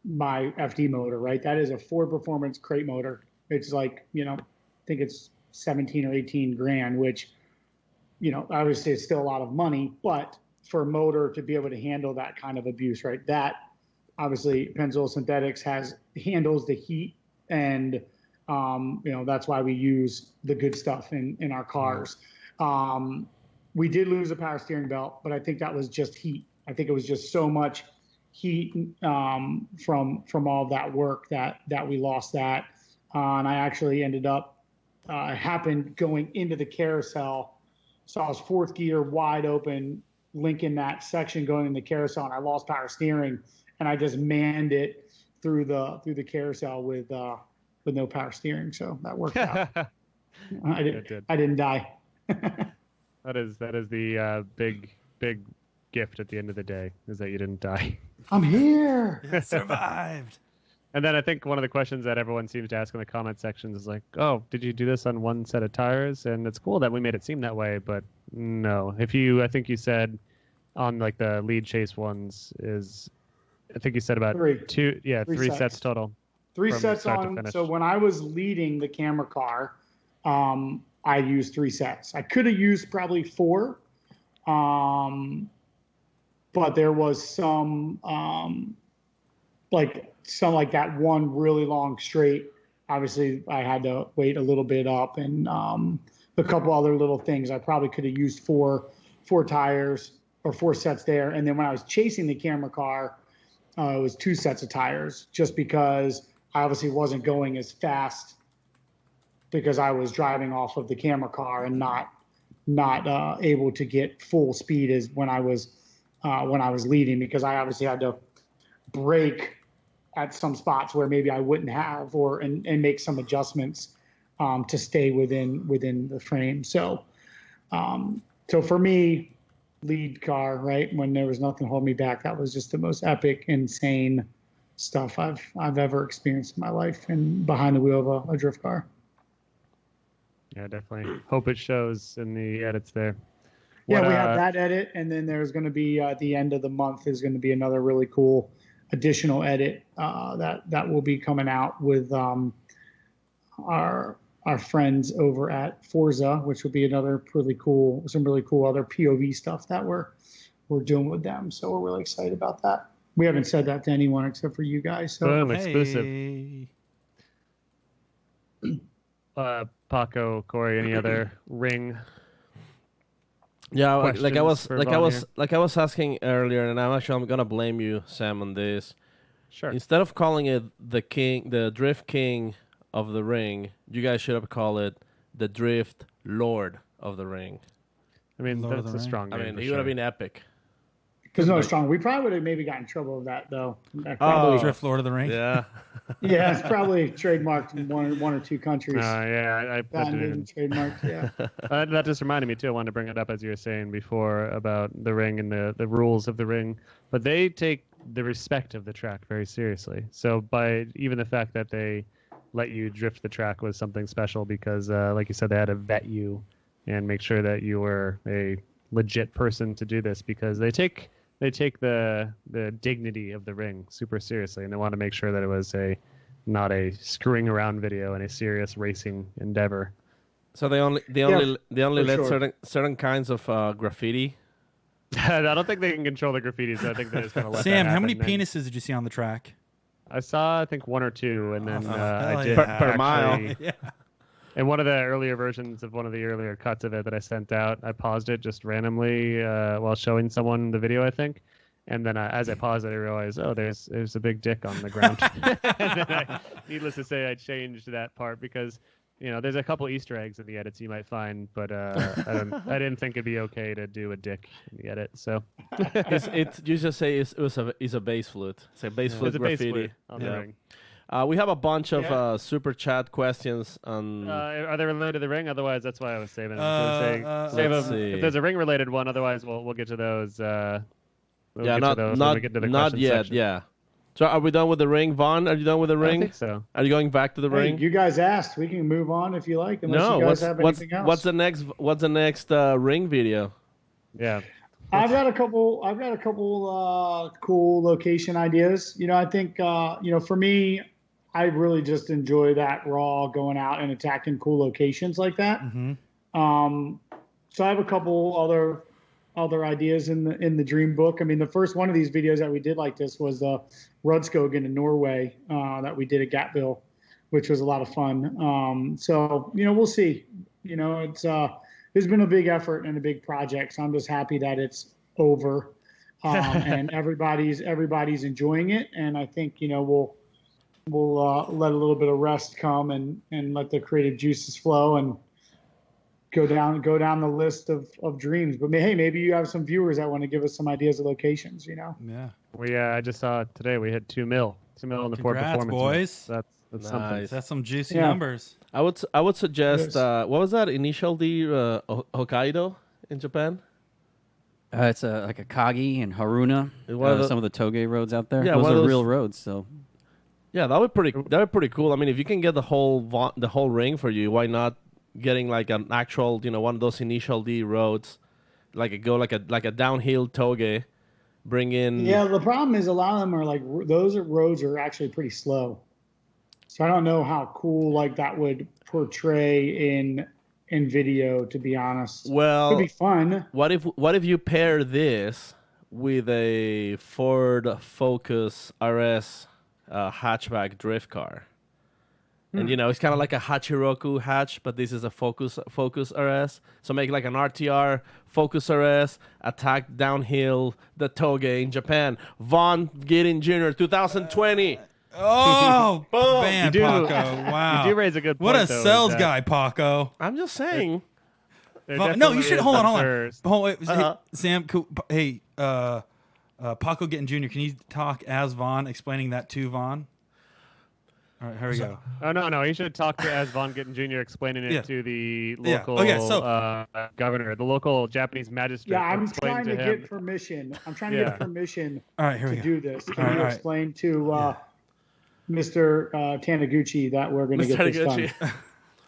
my FD motor, right? That is a Ford Performance crate motor. It's like, I think it's 17 or 18 grand, which, obviously it's still a lot of money, but for a motor to be able to handle that kind of abuse, right? That obviously Pennzoil Synthetics handles the heat, and that's why we use the good stuff in our cars. We did lose a power steering belt, but I think that was just heat. I think it was just so much heat from all of that work that we lost that. And I actually ended up happened going into the carousel. So I was fourth gear wide open, linking that section going in the carousel, and I lost power steering, and I just manned it through the carousel with no power steering. So that worked out. I didn't die. That is the big gift at the end of the day, is that you didn't die. I'm here. Survived. And then I think one of the questions that everyone seems to ask in the comment sections is like, oh, did you do this on one set of tires? And it's cool that we made it seem that way, but no. I think you said on like the lead chase ones I think you said about Three. three sets total. Three from sets start to on. finish. So when I was leading the camera car, I used 3 sets. I could have used probably 4, but there was some like that one really long straight. Obviously, I had to wait a little bit up, and a couple other little things. I probably could have used 4 tires or 4 sets there. And then when I was chasing the camera car, it was 2 sets of tires, just because I obviously wasn't going as fast because I was driving off of the camera car and not able to get full speed as when I was leading, because I obviously had to brake at some spots where maybe I wouldn't have, and make some adjustments to stay within the frame. So for me, lead car, right, when there was nothing holding me back, that was just the most epic, insane stuff I've ever experienced in my life, and behind the wheel of a drift car. Yeah, definitely. Hope it shows in the edits there. Yeah, What, we have that edit, and then there's going to be at the end of the month is going to be another really cool additional edit that will be coming out with our friends over at Forza, which will be another some really cool other POV stuff that we're doing with them. So we're really excited about that. We haven't said that to anyone except for you guys. So Boom, exclusive. Hey. Paco, Corey, any other ring? Yeah, like I questions for was asking earlier, and I'm gonna blame you, Sam, on this. Sure. Instead of calling it the Drift King of the Ring, you guys should have called it the Drift Lord of the Ring. I mean, Lord of that's the a Ring. strong I name. mean, for he would have sure. been epic. because no strong. We probably would have maybe gotten in trouble with that though. Oh. Drift Lord of the Ring. Yeah. Yeah, it's probably trademarked in one or two countries. Yeah, I put it Patented in. and trademarked. Yeah. That just reminded me too. I wanted to bring it up as you were saying before about the ring and the rules of the ring. But they take the respect of the track very seriously. So by even the fact that they let you drift the track was something special because, like you said, they had to vet you and make sure that you were a legit person to do this because they take the dignity of the ring super seriously, and they want to make sure that it was not a screwing around video and a serious racing endeavor. So they only let sure. certain kinds of graffiti. I don't think they can control the graffiti, so I think they're just going to let Sam, that how many happen. And penises did you see on the track? I saw, I think, one or two, and then hell I did yeah. Per mile. actually- Yeah. In one of the earlier versions of one of the earlier cuts of it that I sent out, I paused it just randomly while showing someone the video, I think. And then as I paused it, I realized, oh, there's a big dick on the ground. And then needless to say, I changed that part because, there's a couple Easter eggs in the edits you might find, but I didn't think it'd be okay to do a dick in the edit. So You just say it's a bass flute. It's a bass flute it's a bass graffiti. flute on the ring. We have a bunch of super chat questions on. Are they related to the ring? Otherwise, that's why I was saving them. Save let's them. see. If there's a ring related one, otherwise we'll get to those. We'll Yeah, get to those when we get to the not question yet. section. Yeah. So are we done with the ring, Vaughn? Are you done with the I ring? think so. Are you going back to the Hey, ring? you guys asked. We can move on if you like, unless No. you guys have anything else. What's the next ring video? Yeah. I've got a couple cool location ideas. I think for me, I really just enjoy that raw going out and attacking cool locations like that. Mm-hmm. So I have a couple other ideas in the dream book. I mean, the first one of these videos that we did like this was the Rudskogen in Norway that we did at Gatville, which was a lot of fun. So we'll see. It's been a big effort and a big project. So I'm just happy that it's over and everybody's enjoying it. And I think we'll let a little bit of rest come and let the creative juices flow and go down the list of dreams. But hey, maybe you have some viewers that want to give us some ideas of locations. Yeah. I just saw today we hit 2 mil in the Ford Congrats, Performance. boys. That's something. Nice. That's some juicy Yeah. numbers. I would suggest. Yes. What was that initial D? Hokkaido in Japan. It's like a Kagi and Haruna. One of the- Some of the Toge roads out there. Yeah, those one are of those- real roads. So Yeah, that would pretty cool. I mean, if you can get the whole ring for you, why not getting like an actual, one of those initial D roads, like a downhill toge, bring in. Yeah, the problem is a lot of them are like those roads are actually pretty slow. So I don't know how cool like that would portray in video. To be honest, Well, it'd be fun. what if you pair this with a Ford Focus RS hatchback drift car? And it's kind of like a Hachiroku hatch, but this is a Focus RS. So make like an RTR Focus RS, attack downhill the Toge in Japan. Vaughn Gittin Jr. 2020. Oh, Boom. bam, You do- Paco. Wow. You do raise a good What point. a though, is sales that guy, Paco. I'm just saying. there No, you definitely should is, hold on. I'm sure- Hold wait, Uh-huh. hey, Sam. Hey, Paco Gittin Jr. Can you talk as Vaughn, explaining that to Vaughn? All right, here we go. Oh no, he should talk to as Vaughn Gittin Jr. explaining it Yeah. to the Yeah. local Okay, so- governor, the local Japanese magistrate. Yeah, I'm Explain trying to him. get permission. I'm trying to Yeah. get permission All right, here we to go. do this. Can All right, you all right. explain to Mr. Taniguchi that we're going to Mr. get this done? Taniguchi.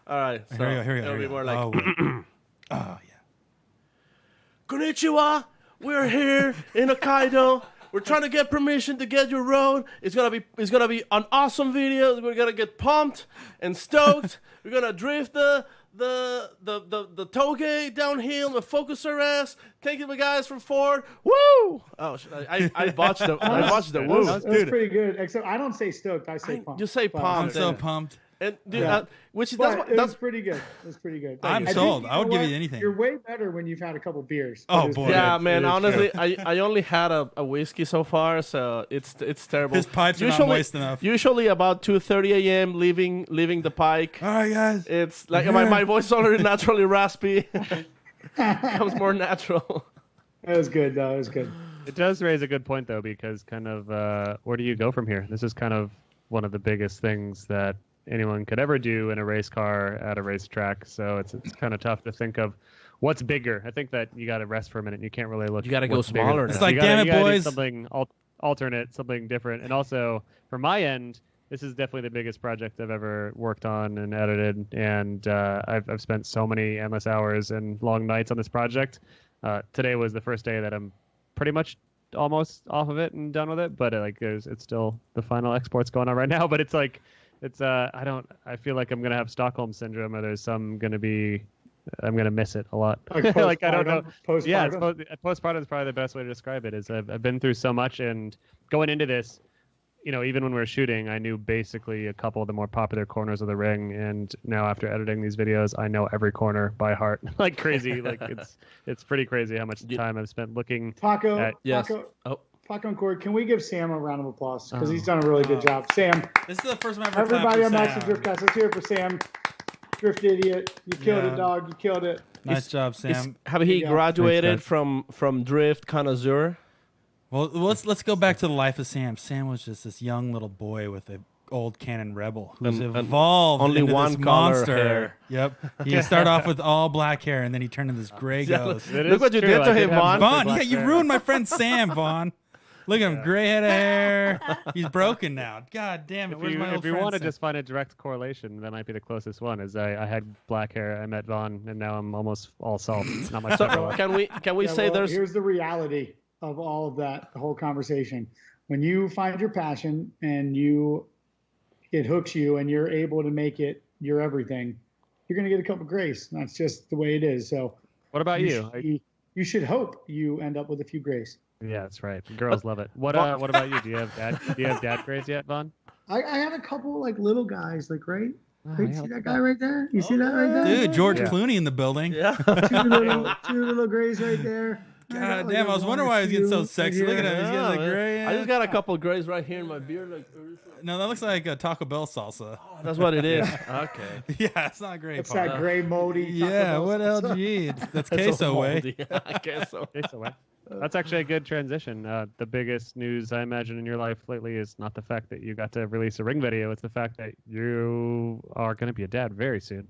All right. So Here we go. Here we go. It'll Here we be go. more like, Oh, wait. Oh, yeah. Konnichiwa. We're here in Hokkaido. We're trying to get permission to get your road. It's gonna be an awesome video. We're gonna get pumped and stoked. We're gonna drift the toge downhill, the focuser ass. Thank you, the guys from Ford. Woo! Oh, shit, I botched the woo. That was pretty good. Except I don't say stoked. I say pumped. You say But- I'm pumped. so pumped. And dude, Yeah. which is But it was that's pretty good. It was pretty good. I'm I think, sold. you I would know give what? you anything. You're way better when you've had a couple beers. Oh, It was boy. pretty yeah, good. man. It is Honestly, I only had a whiskey so far, so it's terrible. His pipes are not moist enough. Usually about 2:30 a.m. leaving the pike. All right, guys. It's like my voice is already naturally raspy. Comes more natural. It was good, though. It was good. It does raise a good point though, because kind of where do you go from here? This is kind of one of the biggest things that anyone could ever do in a race car at a racetrack. So it's kind of tough to think of what's bigger. I think that you got to rest for a minute. You can't really look. You gotta go what's bigger smaller than now. It's that. like, You gotta- damn it, you gotta do boys. something alternate, something different. And also for my end, this is definitely the biggest project I've ever worked on and edited. And I've spent so many endless hours and long nights on this project. Today was the first day that I'm pretty much almost off of it and done with it, but it's still the final exports going on right now. But it's like I feel like I'm gonna have Stockholm syndrome, or I'm gonna miss it a lot. Like I don't know. Postpartum? Yeah, postpartum is probably the best way to describe it. Is I've been through so much, and going into this, even when we were shooting, I knew basically a couple of the more popular corners of the ring, and now after editing these videos, I know every corner by heart, like crazy. Like it's pretty crazy how much time I've spent looking. Paco, Yes. Paco, Oh, Paco and Corey, can we give Sam a round of applause? Because he's done a really good job. Sam, This is the first time I've ever everybody on clapped Max for and Sam. Driftcast, let's hear it for Sam. Drift idiot. You killed Yeah. it, dog. You killed it. Nice job, Sam. have he Yeah. graduated Thanks, from drift connoisseur? Well, let's go back to the life of Sam. Sam was just this young little boy with a old Canon Rebel who's And evolved only into one this color monster. hair. Yep. He started off with all black hair, and then he turned into this gray ghost. It Look is what you true, did to I him, have Vaughn. Vaughn, black yeah, you hair. ruined my friend Sam, Vaughn. Look at him, gray head of hair. He's broken now. God damn it. If Where's you, my old if you friend want to Sam? just find a direct correlation, that might be the closest one. Is I had black hair, I met Vaughn, and now I'm almost all salt. Not much pepper So left. can we Yeah, say well, there's here's the reality of all of that, the whole conversation. When you find your passion and it hooks you and you're able to make it your everything, you're going to get a cup of grace. That's just the way it is. So What about you? you should hope you end up with a few grace. Yeah, that's right. Girls love it. What about you? Do you have dad craze yet, Vaughn? I have a couple like little guys, like right. Oh, Right, yeah, see look that at guy right there? You see that right there? Dude, George Yeah. Clooney in the building. yeah. Two little grays right there. God damn, I was wondering why he was getting so sexy. Look at him. He's got the gray. I just got a couple of grays right here in my beard. Like, No, that looks like a Taco Bell salsa. that's what it is. Okay. Yeah, it's not great. It's that gray moldy. Taco Yeah, Bell what salsa. LG? That's So queso way. moldy. Queso. Okay, so that's actually a good transition. The biggest news I imagine in your life lately is not the fact that you got to release a ring video. It's the fact that you are going to be a dad very soon.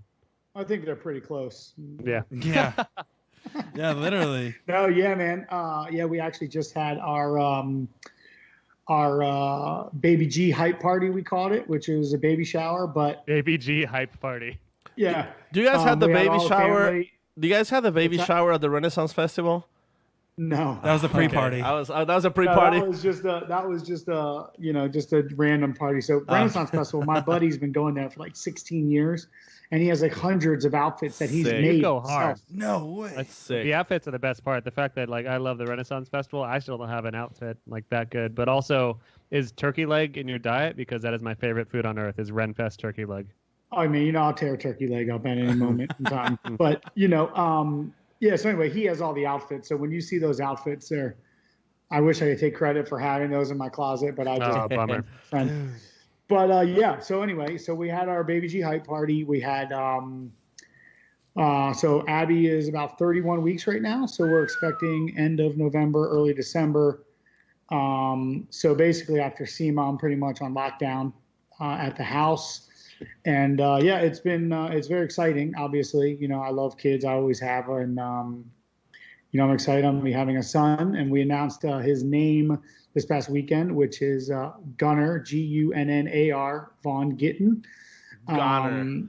I think they're pretty close. Yeah. Yeah. Yeah, literally. No, yeah, man. Yeah, we actually just had our baby G hype party, we called it, which is a baby shower. But Baby G hype party. yeah, Do you guys have the we had baby all the shower? family. Do you guys have the baby What's that? shower at the Renaissance Festival? No, That was the pre-party. That was a No, pre-party. that was just a random party. So Renaissance Festival, my buddy's been going there for like 16 years, and he has like hundreds of outfits that he's Sick. made. You go hard. himself. No way. That's Sick. The outfits are the best part. The fact that I love the Renaissance Festival, I still don't have an outfit like that good. But also, is turkey leg in your diet? Because that is my favorite food on earth. Is Renfest turkey leg. I mean, I'll tear a turkey leg up at any moment in time. But yeah. So anyway, he has all the outfits. So when you see those outfits there, I wish I could take credit for having those in my closet, but I just Oh, bummer. friend. But yeah, so anyway, so we had our Baby G hype party. We had so Abby is about 31 weeks right now, so we're expecting end of November, early December. So basically after SEMA, I'm pretty much on lockdown at the house. And yeah, it's very exciting. Obviously, you know, I love kids. I always have. And, you know, I'm excited. I'm going to be having a son. And we announced his name this past weekend, which is Gunnar, Gunnar, Vaughn Gittin. Gunnar.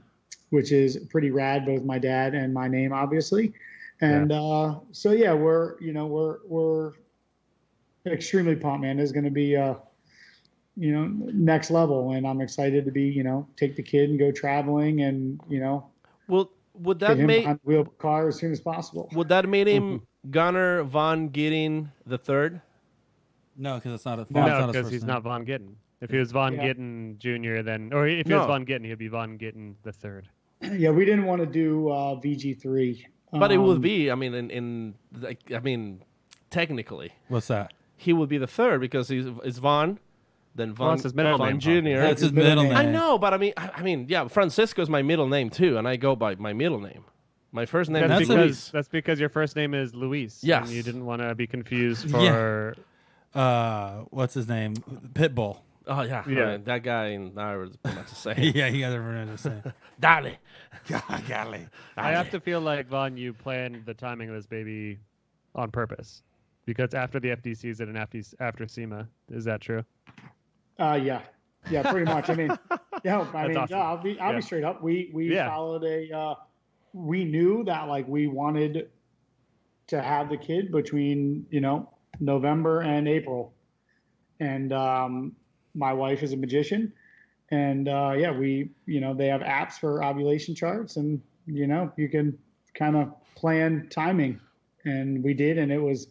Which is pretty rad, both my dad and my name, obviously. And so, yeah, we're extremely pumped, man. It's going to be, you know, next level. And I'm excited to be, you know, take the kid and go traveling and, you know, would get that him make behind the wheel of a car as soon as possible. would that make him Gunnar Vaughn Gittin the third? No, because it's not a. No, it's not his because first he's name. not Vaughn Gittin. If he was Vaughn Gittin Jr., then, or if he was Vaughn Gittin, he'd be Vaughn Gittin the third. Yeah, we didn't want to do VG3. But it would be, I mean, technically, What's that? he would be the third because it's Vaughn, then Vaughn, that's his middle Vaughn name, Jr. That's his middle name. I know, but I mean, yeah, Francisco's my middle name too, and I go by my middle name. My first name That's is because Luis. that's because your first name is Luis. Yes. And you didn't want to be confused for. What's his name? Pitbull. Oh yeah, Yeah. right, that guy in Irish is pretty much the same. Yeah, you guys ever know to say. Dale. Golly. I have to feel like, Vaughn, you planned the timing of this baby on purpose. Because after the FD season and after SEMA. Is that true? Yeah, pretty much. I mean, yeah, I mean, awesome. I'll be straight up. We followed we knew that like we wanted to have the kid between, you know, November and April. And my wife is a magician. And yeah, you know, they have apps for ovulation charts and, you know, you can kind of plan timing. And we did, and it was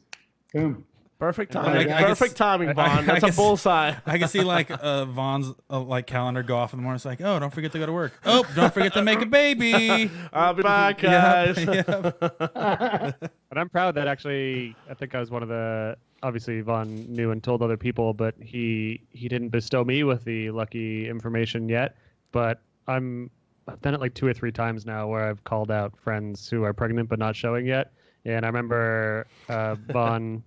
boom. Perfect timing. I Perfect timing, Vaughn. That's a bullseye. I can see like Vaughn's like calendar go off in the morning. It's like, oh, don't forget to go to work. Oh, don't forget to make a baby. I'll be back, guys. But I'm proud that actually, I think I was one of the, obviously Vaughn knew and told other people, but he didn't bestow me with the lucky information yet. But I've done it like 2 or 3 times now where I've called out friends who are pregnant but not showing yet. And I remember Vaughn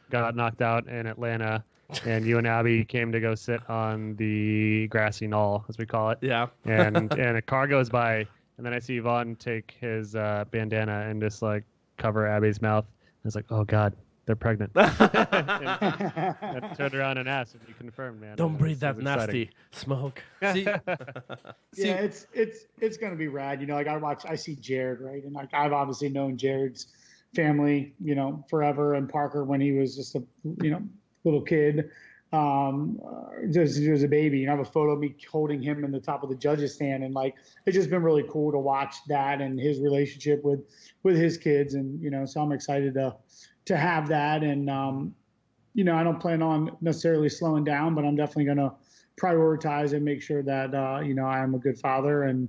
got knocked out in Atlanta, and you and Abby came to go sit on the grassy knoll, as we call it. Yeah. And a car goes by, and then I see Vaughn take his bandana and just like cover Abby's mouth. I was like, oh God, they're pregnant. and turned around and asked if you confirmed, man. Don't And breathe it was that nasty exciting. smoke. See, Yeah, it's gonna be rad. You know, like I see Jared, right? And like I've obviously known Jared's family, you know, forever, and Parker when he was just a, you know, little kid, just a baby. You know, I have a photo of me holding him in the top of the judges stand, and like it's just been really cool to watch that and his relationship with his kids, and you know, so I'm excited to have that, and you know, I don't plan on necessarily slowing down, but I'm definitely gonna prioritize and make sure that you know, I am a good father, and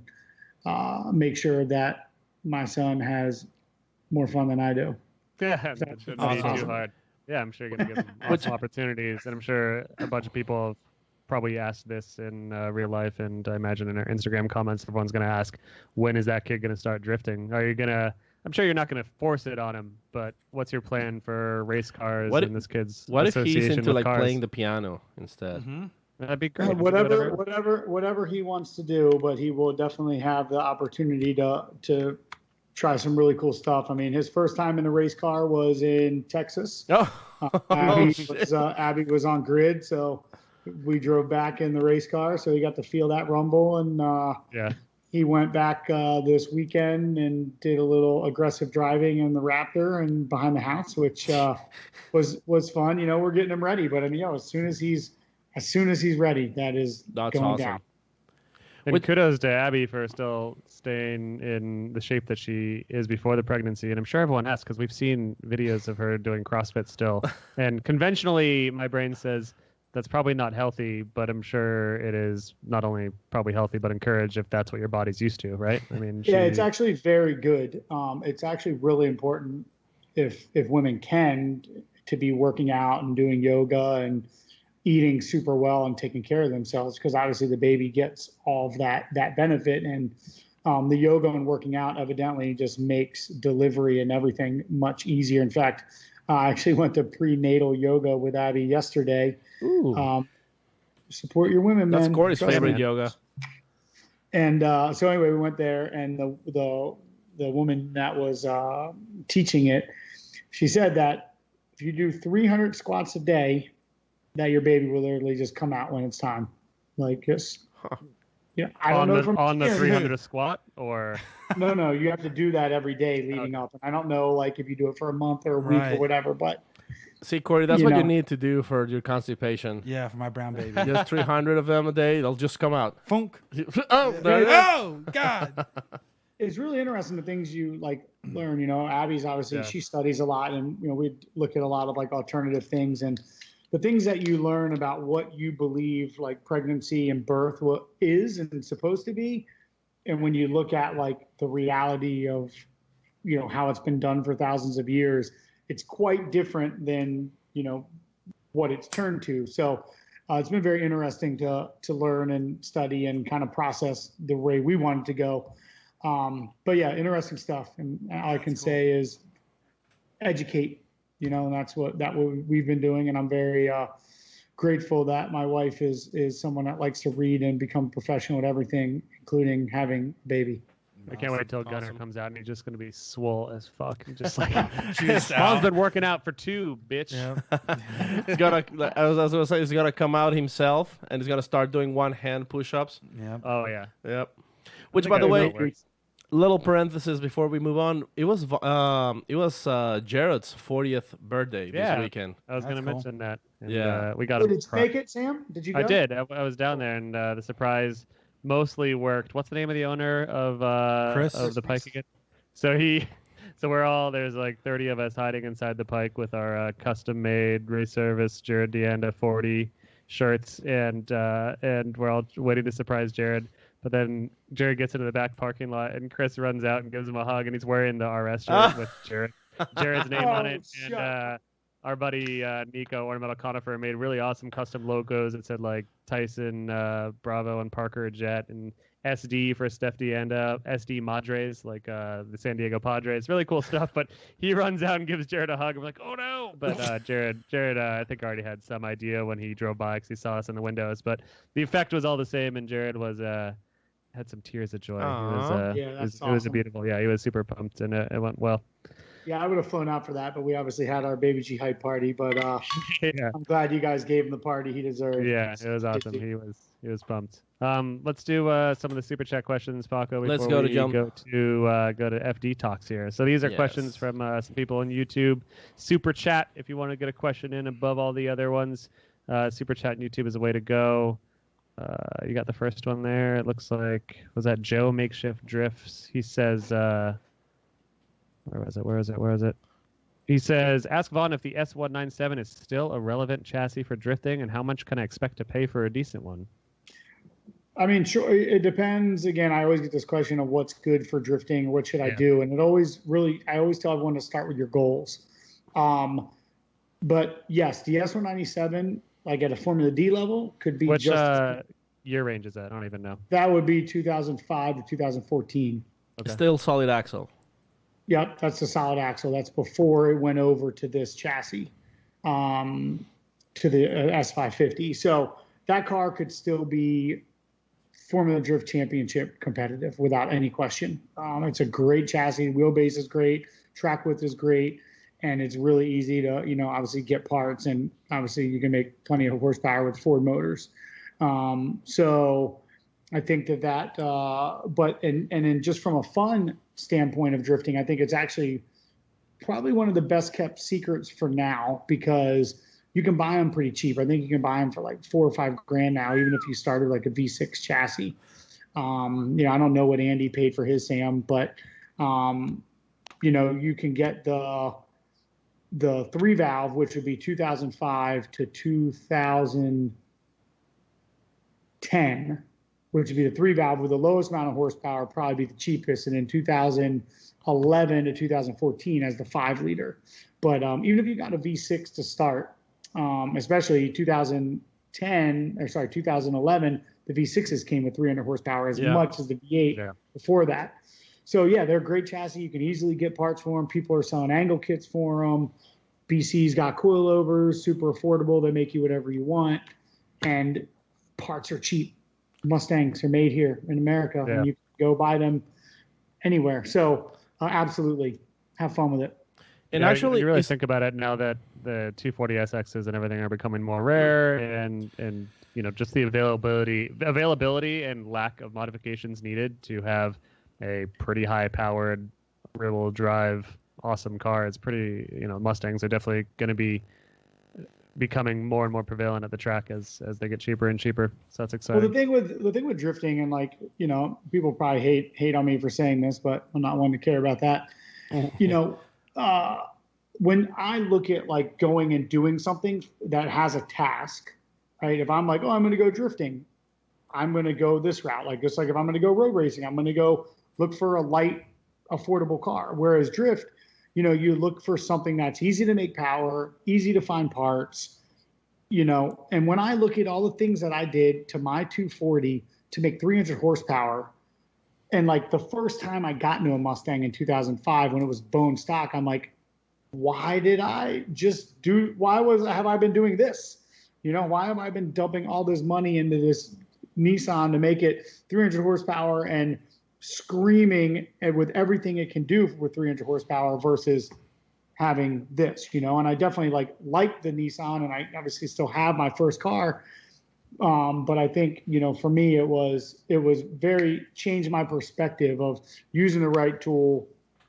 make sure that my son has more fun than I do. Yeah, that shouldn't be too awesome. hard. Yeah, I'm sure you're going to give them awesome opportunities. And I'm sure a bunch of people have probably asked this in real life. And I imagine in our Instagram comments, everyone's going to ask, when is that kid going to start drifting? Are you going to, I'm sure you're not going to force it on him, but what's your plan for race cars and this kid's What if he's association into with like cars? playing the piano instead? That'd be great. Whatever he wants to do, but he will definitely have the opportunity to try some really cool stuff. I mean, his first time in a race car was in Texas. Abby was on grid, so we drove back in the race car, so he got to feel that rumble. And he went back this weekend and did a little aggressive driving in the Raptor and behind the house, which was fun. You know, we're getting him ready, but I mean, as soon as he's ready, that's going awesome. down. And kudos to Abby for still staying in the shape that she is before the pregnancy. And I'm sure everyone asks because we've seen videos of her doing CrossFit still. And conventionally, my brain says that's probably not healthy, but I'm sure it is not only probably healthy, but encouraged if that's what your body's used to, right? I mean, it's actually very good. It's actually really important if women can to be working out and doing yoga and eating super well and taking care of themselves, because obviously the baby gets all of that benefit. And the yoga and working out evidently just makes delivery and everything much easier. In fact, I actually went to prenatal yoga with Abby yesterday. Ooh. Support your women, man. That's Corey's Trust favorite me. yoga. And so anyway, we went there, and the woman that was teaching it, she said that if you do 300 squats a day, that your baby will literally just come out when it's time. Like, just, yeah. I don't know from on the here. 300 squat, or No, you have to do that every day leading up. And I don't know, like, if you do it for a month or a week or Right. whatever, but See, Corey, that's You what you know. need to do for your constipation. Yeah, for my brown baby. Just 300 of them a day, they'll just come out. Funk. Oh, there it is. Oh, God. it's really interesting the things you like learn. You know, Abby's obviously Yeah. she studies a lot, and you know we look at a lot of like alternative things, and the things that you learn about what you believe like pregnancy and birth what is and supposed to be, and when you look at like the reality of you know how it's been done for thousands of years, it's quite different than you know what it's turned to. So it's been very interesting to learn and study and kind of process the way we wanted to go. But yeah, interesting stuff. And all I can say is educate, you know, and that's what we've been doing. And I'm very grateful that my wife is someone that likes to read and become professional at everything, including having a baby. I can't wait till Gunner comes out and he's just gonna be swole as fuck. He's just like, Juiced Mom's out. been working out for 2, bitch. Yeah. He's gonna, I was gonna say, he's gonna come out himself and he's gonna start doing one-hand push-ups. Yeah. Oh yeah. Yep. Which, think by the I know way, it works. little parenthesis before we move on. It was Jared's 40th birthday Yeah. this weekend. I was That's gonna cool. mention that. And, Yeah. we got Did a you make it, Sam? Did you go? I did. I was down there, and the surprise mostly worked. What's the name of the owner of Chris? of the Pike again? So we're all there's like 30 of us hiding inside the Pike with our custom-made reservice Jared Deanda 40 shirts, and we're all waiting to surprise Jared. But then Jared gets into the back parking lot, and Chris runs out and gives him a hug, and he's wearing the RS shirt with Jared's name on it. Oh, And our buddy Nico, Ornamental Conifer, made really awesome custom logos that said like Tyson, Bravo, and Parker Jet, and SD for Steph Deanda, SD Madres, like the San Diego Padres. Really cool stuff. But he runs out and gives Jared a hug. I'm like, oh no! But Jared, I think already had some idea when he drove by because he saw us in the windows. But the effect was all the same, and Jared was had some tears of joy. Aw. Yeah, It was that's a awesome. beautiful. Yeah, he was super pumped, and it went well. Yeah, I would have flown out for that, but we obviously had our Baby G hype party. But Yeah. I'm glad you guys gave him the party he deserved. Yeah, it was awesome. He was pumped. Let's do some of the super chat questions, Paco. Before Let's go to we jump. go to FD talks here. So these are questions Yes. from some people on YouTube. Super chat, if you want to get a question in above all the other ones, super chat on YouTube is a way to go. You got the first one there. It looks like was that Joe Makeshift Drifts. He says, where was it? He says, ask Vaughn if the S197 is still a relevant chassis for drifting, and how much can I expect to pay for a decent one? I mean, sure. It depends. Again, I always get this question of what's good for drifting. What should I Yeah. do? And I always tell everyone to start with your goals. But yes, the S197, like at a Formula D level, could be Which just year range is that? I don't even know. that would be 2005 to 2014. Okay. Still solid axle. Yep, that's the solid axle. That's before it went over to this chassis, to the S550. So that car could still be Formula Drift Championship competitive without any question. It's a great chassis. Wheelbase is great. Track width is great. And it's really easy to, obviously get parts. And obviously you can make plenty of horsepower with Ford motors. So I think that, but then just from a fun standpoint of drifting, I think it's actually probably one of the best kept secrets for now, because you can buy them pretty cheap. I think you can buy them for like $4 or $5 now, even if you started like a V6 chassis. I don't know what Andy paid for his Sam, but you can get the 3-valve, which would be 2005 to 2010, which would be the 3-valve with the lowest amount of horsepower, probably be the cheapest, and in 2011 to 2014 as the 5-liter. But even if you got a V6 to start, especially 2000, 2011, the V6s came with 300 horsepower as Yeah. much as the V8 before that. So yeah, they're a great chassis. You can easily get parts for them. People are selling angle kits for them. BC's got coilovers, super affordable. They make you whatever you want, and parts are cheap. Mustangs are made here in America, and you can go buy them anywhere. So absolutely, have fun with it. And Yeah, actually, you really think about it now that the 240 SXs and everything are becoming more rare, and you know, just the availability and lack of modifications needed to have a pretty high powered rear-wheel drive awesome car. It's pretty, you know, Mustangs are definitely going to be becoming more and more prevalent at the track as they get cheaper and cheaper. So that's exciting. Well, the thing with drifting, and like, you know, people probably hate on me for saying this, but I'm not one to care about that. You know, when I look at like going and doing something that has a task, right? If I'm like, oh, I'm going to go drifting, I'm going to go this route. Like, just like if I'm going to go road racing, I'm going to go look for a light, affordable car. Whereas drift, you know, you look for something that's easy to make power, easy to find parts, you know. And when I look at all the things that I did to my 240 to make 300 horsepower, and like the first time I got into a Mustang in 2005 when it was bone stock, I'm like, why have I been doing this? You know, why have I been dumping all this money into this Nissan to make it 300 horsepower and screaming with everything it can do with 300 horsepower versus having this, you know? And I definitely like the Nissan, and I obviously still have my first car. But I think, you know, for me, it was very changed my perspective of using the right tool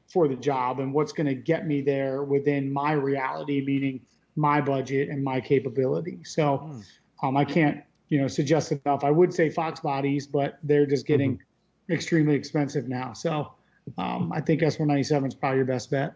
for the job and what's going to get me there within my reality, meaning my budget and my capability. So I can't, you know, suggest enough. I would say Fox bodies, but they're just getting extremely expensive now. So I think S197 is probably your best bet.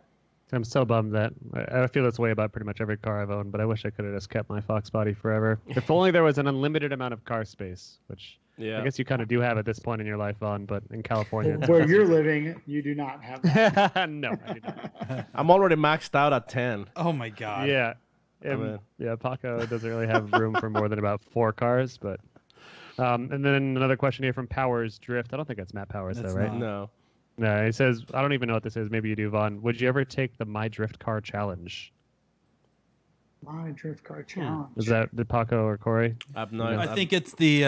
I'm so bummed that I feel this way about pretty much every car I've owned, but I wish I could have just kept my Fox body forever. If only there was an unlimited amount of car space, which I guess you kind of do have at this point in your life, Vaughn, but in California. Where you're living, you do not have that. No, I do not. I'm already maxed out at 10. Oh my god. Yeah. mean- Yeah, Paco doesn't really have room for more than about 4 cars, but and then another question here from Powers Drift. I don't think that's Matt Powers, That's though, right? not. No. No, he says, I don't even know what this is. Maybe you do, Vaughn. Would you ever take the My Drift Car Challenge? My drift car challenge. Is that the Paco or Corey? I've no I think it's the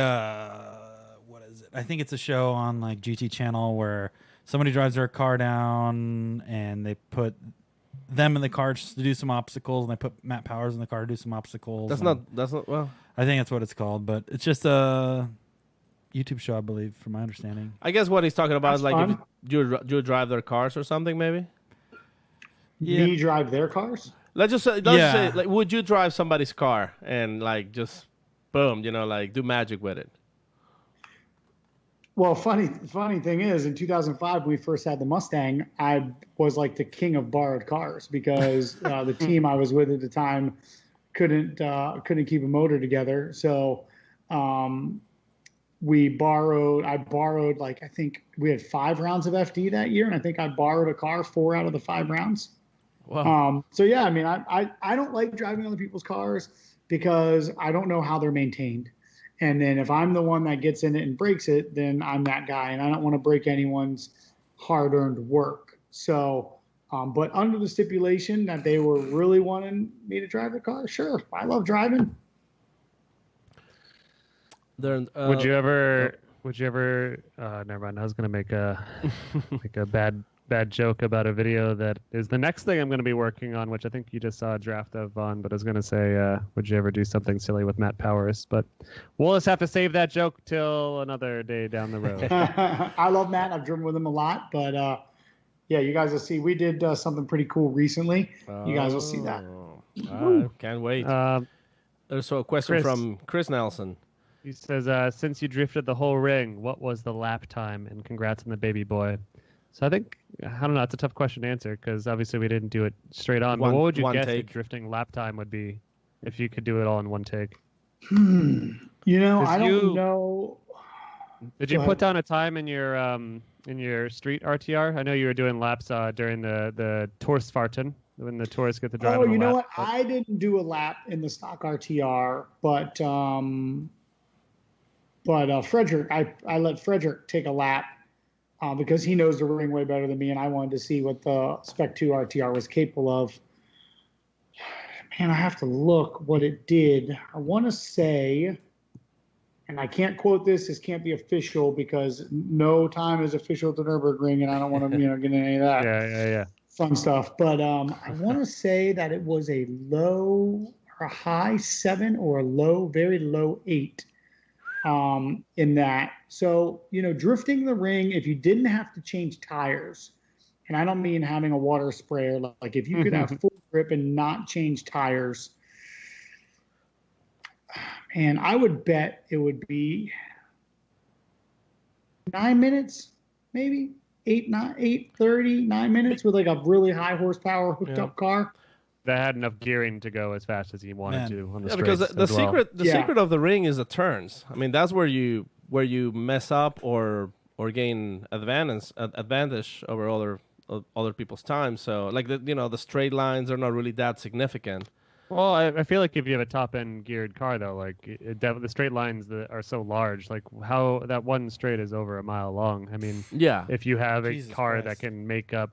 what is it? I think it's a show on like GT Channel where somebody drives their car down and they put them in the car just to do some obstacles, and they put Matt Powers in the car to do some obstacles. That's and not, well, I think that's what it's called, but it's just a YouTube show, I believe, from my understanding. I guess what he's talking about is That's like if fun. you drive their cars or something, maybe? Yeah. Me drive their cars? Let's just say, Yeah. like, would you drive somebody's car and like just boom, you know, like do magic with it? Well, funny thing is, in 2005, we first had the Mustang. I was like the king of borrowed cars because the team I was with at the time couldn't keep a motor together. So I borrowed like, I think we had 5 rounds of FD that year, and I think I borrowed a car 4 out of the 5 rounds. Wow. So yeah, I mean, I don't like driving other people's cars because I don't know how they're maintained. And then if I'm the one that gets in it and breaks it, then I'm that guy, and I don't want to break anyone's hard-earned work. So, but under the stipulation that they were really wanting me to drive the car, sure, I love driving. Would you ever? Never mind. I was gonna make a bad joke about a video that is the next thing I'm gonna be working on, which I think you just saw a draft of, Vaughn. But I was gonna say, would you ever do something silly with Matt Powers? But we'll just have to save that joke till another day down the road. I love Matt. I've driven with him a lot, but yeah, you guys will see. We did something pretty cool recently. You guys will see that. Can't wait. There's a question Chris. from Chris Nelson. He says, since you drifted the whole ring, what was the lap time? And congrats on the baby boy. So I think, I don't know, it's a tough question to answer because obviously we didn't do it straight on. But what would you one guess the take. drifting lap time would be if you could do it all in one take? You know, I don't you- know. Did you Go put ahead. down a time in your street RTR? I know you were doing laps during the Torsfarten, when the tourists get to drive. Oh, on a you know lap, what? I didn't do a lap in the stock RTR, but Frederick, I let Frederick take a lap because he knows the ring way better than me, and I wanted to see what the Spec 2 RTR was capable of. Man, I have to look what it did. I want to say, and I can't quote this. This can't be official because no time is official at the Nurburgring, and I don't want to, get into any of that yeah. fun stuff. But I want to say that it was a low or a high 7 or a low, very low 8 in that. So, drifting the ring, if you didn't have to change tires, and I don't mean having a water sprayer, like if you could have full grip and not change tires, and I would bet it would be 9 minutes, maybe 9 minutes with like a really high horsepower hooked up car. That had enough gearing to go as fast as he wanted to on the straights. Because the as well. secret of the ring is the turns. I mean, that's where you mess up or gain advantage over other people's time. So like the straight lines are not really that significant. Well, I feel like if you have a top end geared car though, like the straight lines that are so large, like how that one straight is over a mile long. I mean, if you have a car that can make up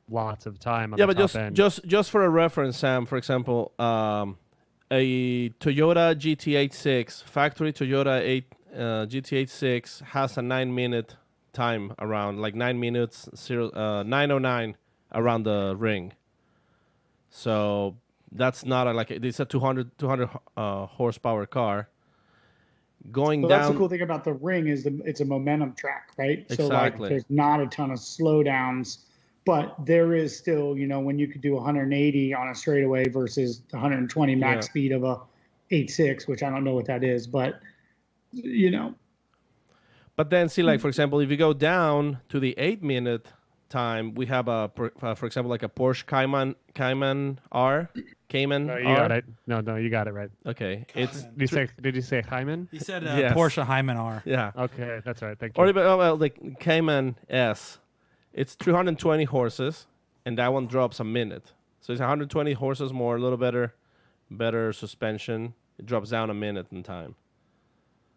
lots of time on the top end. just for a reference, Sam, for example, a Toyota GT86 factory Toyota GT86 has a 9-minute time around, like 9 minutes 9:09 around the ring. So that's not it's a 200 horsepower car. Going down. That's the cool thing about the ring is it's a momentum track, right? Exactly. So like there's not a ton of slowdowns. But there is still, when you could do 180 on a straightaway versus 120 max speed of a 8.6, which I don't know what that is, but But then see, like for example, if you go down to the 8-minute time, we have for example, like a Porsche Cayman R. No, you got it. No, you got it right. Okay, it's Did you say Hyman? He said Yes. Porsche Hyman R. yeah. Okay, that's right. Thank you. Or even like Cayman S. It's 320 horses, and that one drops a minute. So it's 120 horses more, a little better suspension. It drops down a minute in time.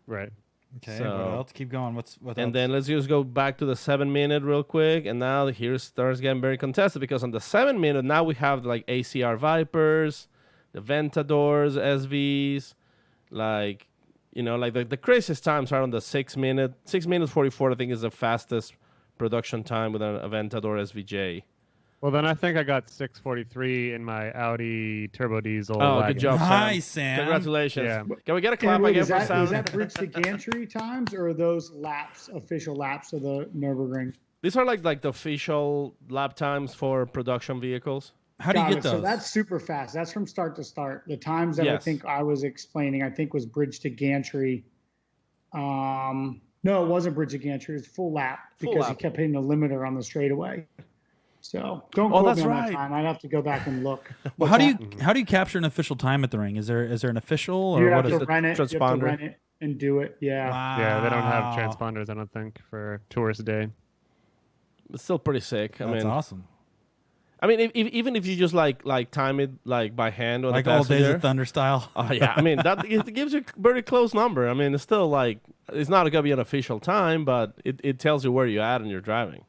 Right. Okay, So- what else? Keep going. What And else? then let's just go back to the 7-minute real quick. And now here starts getting very contested because on the 7-minute, now we have like ACR Vipers, the Ventadors, SVs, like the craziest times are on the 6-minute. 6 minutes 44, I think, is the fastest production time with an Aventador SVJ. Well, then I think I got 6:43 in my Audi turbo diesel. Oh, wagon. good job, Nice, Sam. Congratulations. Yeah. Can we get a clap Wait, again is for that Sam? bridge to gantry times or are those official laps of the Nurburgring? These are like the official lap times for production vehicles. How do you Got get it. those? So that's super fast. That's from start to start. The times that I Yes. think I was explaining, I think was bridge to gantry. No, it wasn't bridge to gantry. It was full lap because he lap. kept hitting the limiter on the straightaway. So don't Oh, quote that's me on right. that time. I'd have to go back and look. well, how do you capture an official time at the ring? Is there an official or You what have is to it? rent it. You have to transponder? rent it and do it. Yeah. Wow. Yeah, they don't have transponders, I don't think, for tourist day. It's still pretty sick. That's awesome. I mean, even if you just like time it like by hand on Like the All Days passenger. of Thunder style. Oh yeah, I mean that it gives you a very close number. I mean, it's still like it's not gonna be an official time, but it tells you where you're at and you're driving.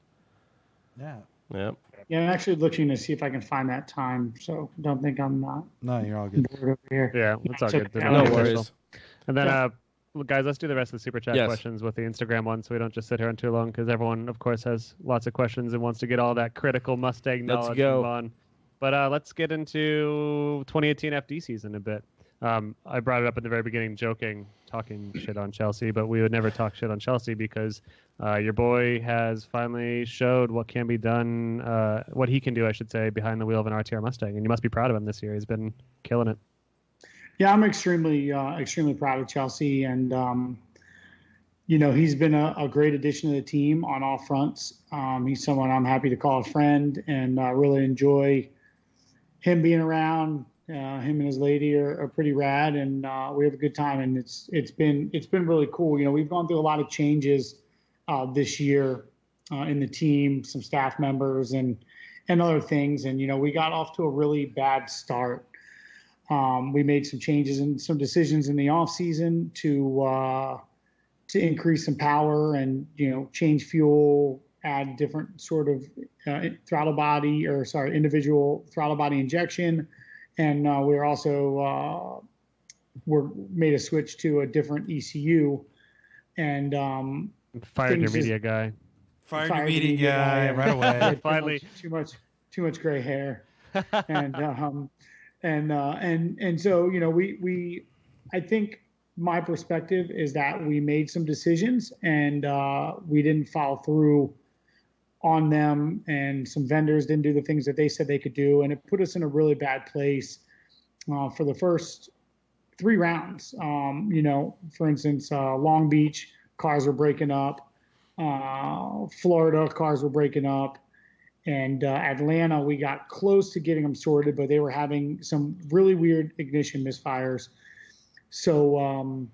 Yeah. Yeah. Yeah, I'm actually looking to see if I can find that time. So don't think I'm not No, you're all good. bored over here. Yeah, it's all it's good. okay. They're No not worries. official. And then, look, guys, let's do the rest of the super chat Yes. questions with the Instagram one, so we don't just sit here on too long, because everyone, of course, has lots of questions and wants to get all that critical Mustang Let's knowledge go. from on. But let's get into 2018 FD season a bit. I brought it up in the very beginning, talking shit on Chelsea, but we would never talk shit on Chelsea because your boy has finally showed what can be done, what he can do, I should say, behind the wheel of an RTR Mustang, and you must be proud of him this year. He's been killing it. Yeah, I'm extremely proud of Chelsea, and he's been a great addition to the team on all fronts. He's someone I'm happy to call a friend, and really enjoy him being around. Him and his lady are pretty rad, and we have a good time. And it's been really cool. We've gone through a lot of changes this year in the team, some staff members, and other things. And, we got off to a really bad start. We made some changes and some decisions in the off season to increase some power and, change fuel, add different sort of individual throttle body injection. And we're also made a switch to a different ECU. And Fired your things media guy. Fired your media guy right away. had Finally. too much gray hair. And so, I think my perspective is that we made some decisions and we didn't follow through on them, and some vendors didn't do the things that they said they could do, and it put us in a really bad place for the first 3 rounds. For instance, Long Beach, cars were breaking up. Florida, cars were breaking up. And Atlanta, we got close to getting them sorted, but they were having some really weird ignition misfires. So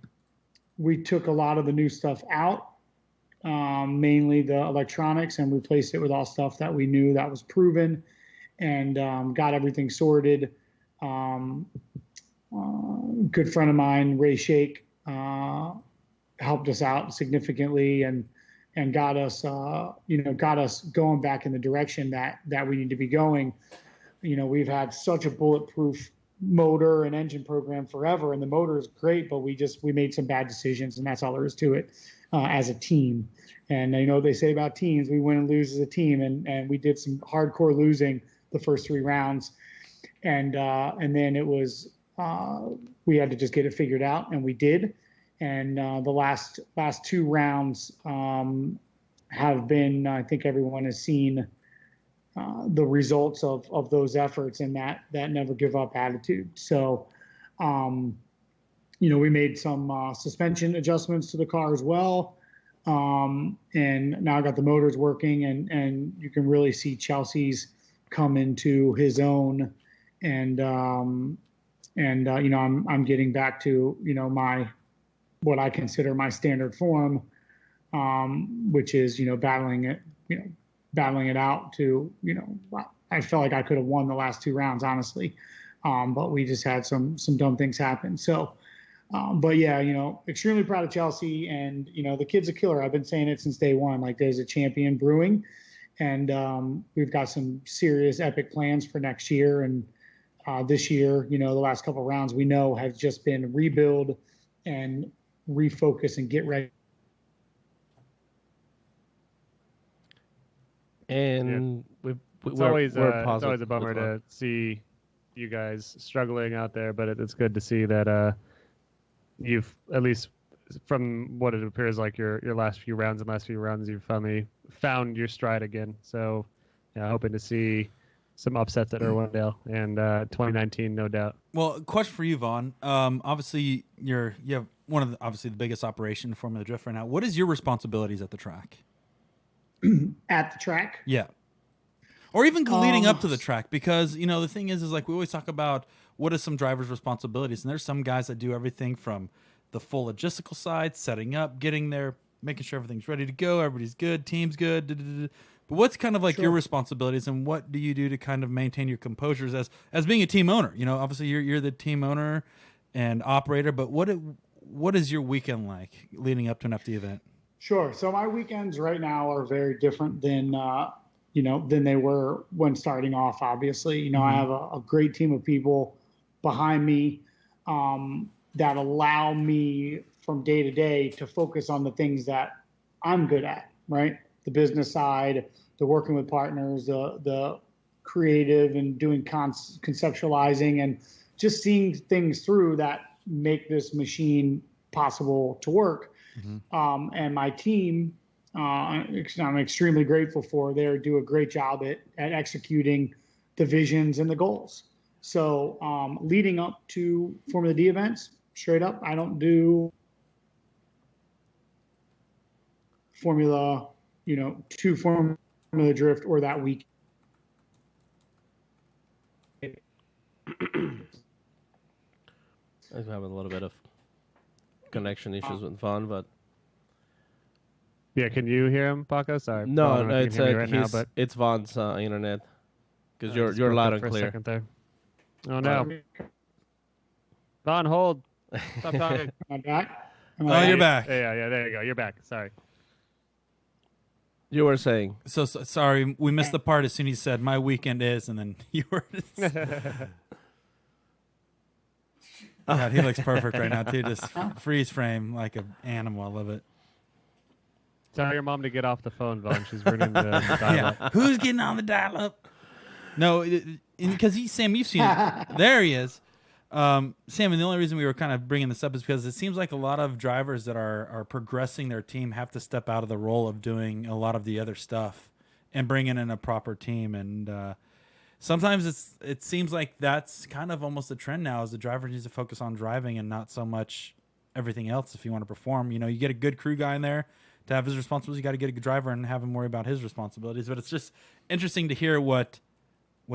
we took a lot of the new stuff out, mainly the electronics, and replaced it with all stuff that we knew that was proven, and got everything sorted. Good friend of mine, Ray Shake, helped us out significantly and got us going back in the direction that we need to be going. We've had such a bulletproof motor and engine program forever, and the motor is great, but we made some bad decisions, and that's all there is to it as a team. And they say about teams, we win and lose as a team, and we did some hardcore losing the first 3 rounds, and then it was we had to just get it figured out, and we did. And the last 2 rounds have been, I think everyone has seen the results of those efforts and that never give up attitude. So, we made some suspension adjustments to the car as well. And now I got the motors working, and you can really see Chelsea's come into his own. And I'm getting back to, what I consider my standard form, which is, battling it out to, I felt like I could have won the last 2 rounds, honestly. But we just had some dumb things happen. So, but yeah, extremely proud of Chelsea, and, the kid's a killer. I've been saying it since day one, like there's a champion brewing, and we've got some serious epic plans for next year. And this year, the last couple of rounds we know have just been rebuild and refocus and get ready. And It's always a bummer to see you guys struggling out there, but it's good to see that you've, at least from what it appears like your last few rounds, you've finally found your stride again. So, hoping to see some upsets at Irwindale and 2019, no doubt. Well, question for you, Vaughn. Obviously, you have one of the biggest operation in Formula Drift right now. What is your responsibilities at the track? At the track? Yeah. Or even leading up to the track, because, the thing is like we always talk about what is some drivers' responsibilities, and there's some guys that do everything from the full logistical side, setting up, getting there, making sure everything's ready to go, everybody's good, team's good, But what's kind of like your responsibilities, and what do you do to kind of maintain your composures as being a team owner? Obviously you're the team owner and operator, but what is your weekend like leading up to an FD event? Sure. So my weekends right now are very different than they were when starting off. Obviously, I have a great team of people behind me that allow me from day to day to focus on the things that I'm good at, right? The business side, the working with partners, the creative and doing conceptualizing and just seeing things through that make this machine possible to work. And my team, I'm extremely grateful for. They do a great job at executing the visions and the goals. So leading up to Formula D events, straight up, I don't do Formula 2 Formula Drift or that week. I'm having a little bit of connection issues with Vaughn, but Yeah, can you hear him, Paco? Sorry. no, I don't know if you it's can hear me right now, but it's Vaughn's internet. because Just you're broke loud up and for a clear. second there. Oh no. Vaughn, hold. Stop talking. Am I back? Oh, you're back. Yeah, there you go. You're back. Sorry. You were saying. So sorry, we missed the part as soon as you said my weekend is, and then you were. God, he looks perfect right now too. Just freeze frame like an animal. I love it. Tell your mom to get off the phone, Vaughn. She's ruining the dial-up. Yeah. Who's getting on the dial up? No, because Sam, you've seen it. There he is. Sam, and the only reason we were kind of bringing this up is because it seems like a lot of drivers that are progressing their team have to step out of the role of doing a lot of the other stuff and bringing in a proper team. And sometimes it seems like that's kind of almost a trend now, is the driver needs to focus on driving and not so much everything else. If you want to perform, you get a good crew guy in there to have his responsibilities. You got to get a good driver and have him worry about his responsibilities. But it's just interesting to hear what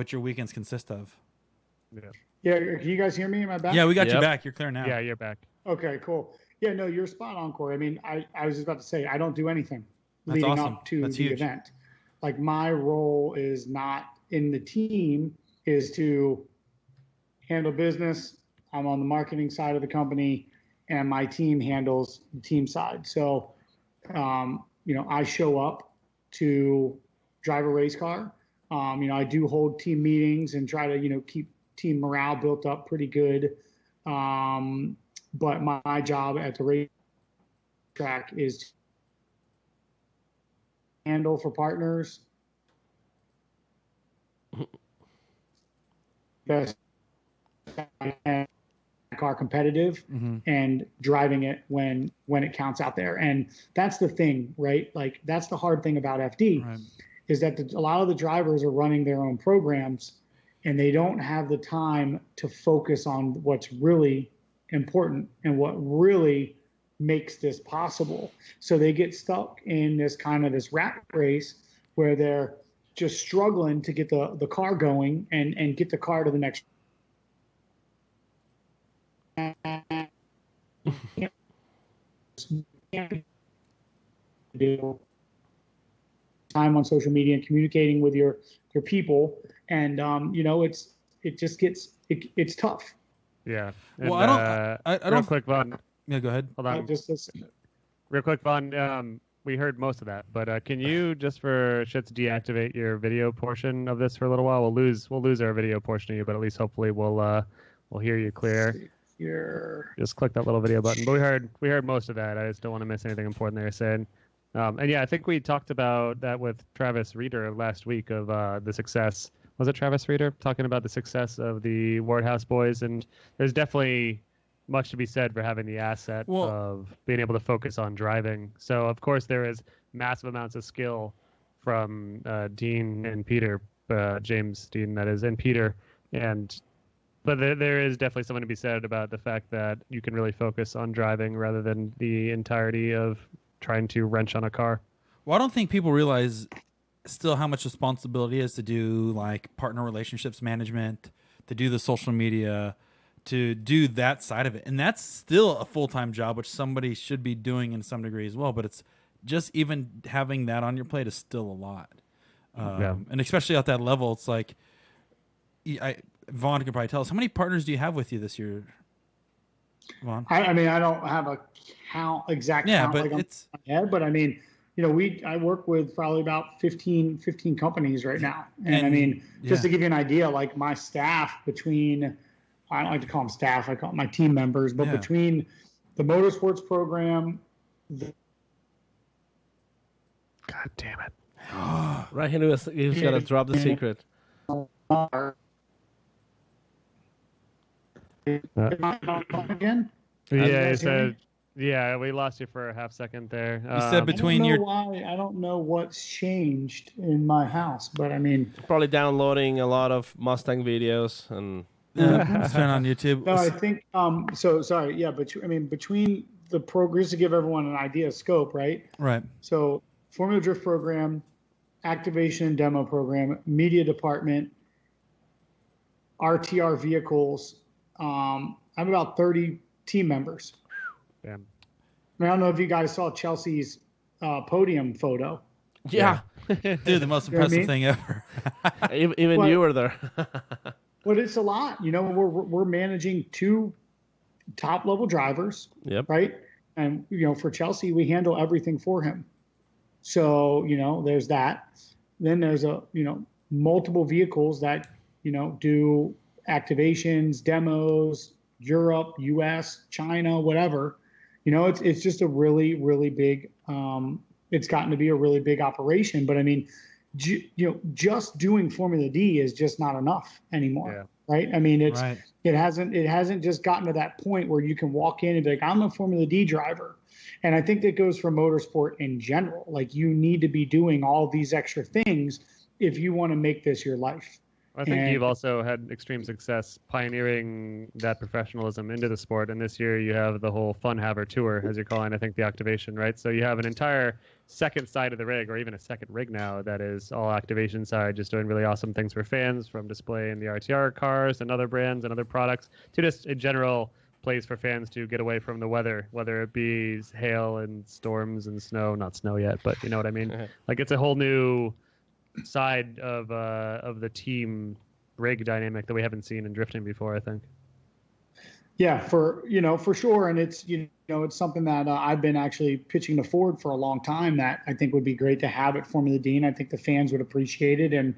your weekends consist of. Yeah, can you guys hear me? Am I back? Yeah, we got you Yep. back. You're clear now. Yeah, you're back. Okay, cool. Yeah, no, you're spot on, Corey. I mean, I was just about to say, I don't do anything That's leading awesome. up to That's the huge. event. Like, my role is not in the team, is to handle business. I'm on the marketing side of the company, and my team handles the team side. So, I show up to drive a race car. I do hold team meetings and try to, keep team morale built up pretty good. But my job at the race track is to handle for partners. Best car competitive and driving it when it counts out there. And that's the thing, right? Like, that's the hard thing about FD, Right. is that a lot of the drivers are running their own programs and they don't have the time to focus on what's really important and what really makes this possible. So they get stuck in this rat race where they're just struggling to get the car going and get the car to the next. Time on social media and communicating with your people, and it's tough. Yeah. Well, And, I real don't. quick, Vaughn. Yeah, go ahead. Hold on. Just listen. Real quick, Vaughn. We heard most of that, but can you, just for shits, deactivate your video portion of this for a little while? We'll lose our video portion of you, but at least hopefully we'll hear you clear. Here. Just click that little video button. But we heard most of that. I just don't want to miss anything important they were saying. And yeah, I think we talked about that with Travis Reeder last week of the success. Was it Travis Reeder talking about the success of the Wardhouse boys? And there's definitely much to be said for having the asset of being able to focus on driving. So of course there is massive amounts of skill from Dean and Peter, James Dean that is, and Peter, but there is definitely something to be said about the fact that you can really focus on driving rather than the entirety of trying to wrench on a car. Well, I don't think people realize still how much responsibility it is to do like partner relationships management, to do the social media, to do that side of it. And that's still a full-time job, which somebody should be doing in some degree as well. But it's just even having that on your plate is still a lot. And especially at that level, it's like, Vaughn can probably tell us, how many partners do you have with you this year, Vaughn? I mean, I don't have a exact count but on it's my head, but I mean, I work with probably about 15 companies right now. And I mean, just to give you an idea, like my staff between, I don't like to call them staff, I call them my team members, but between the motorsports program, God damn it. Right, he was going to drop the secret. again? Yeah, he said, yeah, we lost you for a half second there. You said between your. I don't know what's changed in my house, but I mean, Probably downloading a lot of Mustang videos and It's been on YouTube. no, I think so. Sorry, yeah, but I mean, between the programs, to give everyone an idea of scope, right? Right. So, Formula Drift program, activation and demo program, media department, RTR vehicles. I have about 30 team members. Damn. I don't know if you guys saw Chelsea's podium photo. Yeah. Dude, the most You know what I impressive mean? thing ever. Even Well- you were there. But it's a lot. We're managing two top level drivers, Yep. right? And for Chelsea, we handle everything for him. So there's that. Then there's multiple vehicles that do activations, demos, Europe, U.S., China, whatever. It's just a really, really big. It's gotten to be a really big operation. But I mean, just doing Formula D is just not enough anymore. Yeah. Right? I mean, Right. it hasn't just gotten to that point where you can walk in and be like, I'm a Formula D driver. And I think that goes for motorsport in general. Like, you need to be doing all these extra things if you want to make this your life. I think And- you've also had extreme success pioneering that professionalism into the sport. And this year you have the whole Fun Haver Tour, as you're calling, I think, the activation, right? So you have an entire second side of the rig, or even a second rig now, that is all activation side, just doing really awesome things for fans, from displaying the RTR cars and other brands and other products to just a general place for fans to get away from the weather, whether it be hail and storms and snow. Not snow yet, but you know what I mean? Like, it's a whole new side of the team rig dynamic that we haven't seen in drifting before, I think. Yeah, for sure, and it's it's something that I've been actually pitching to Ford for a long time that I think would be great to have at Formula D, and I think the fans would appreciate it. And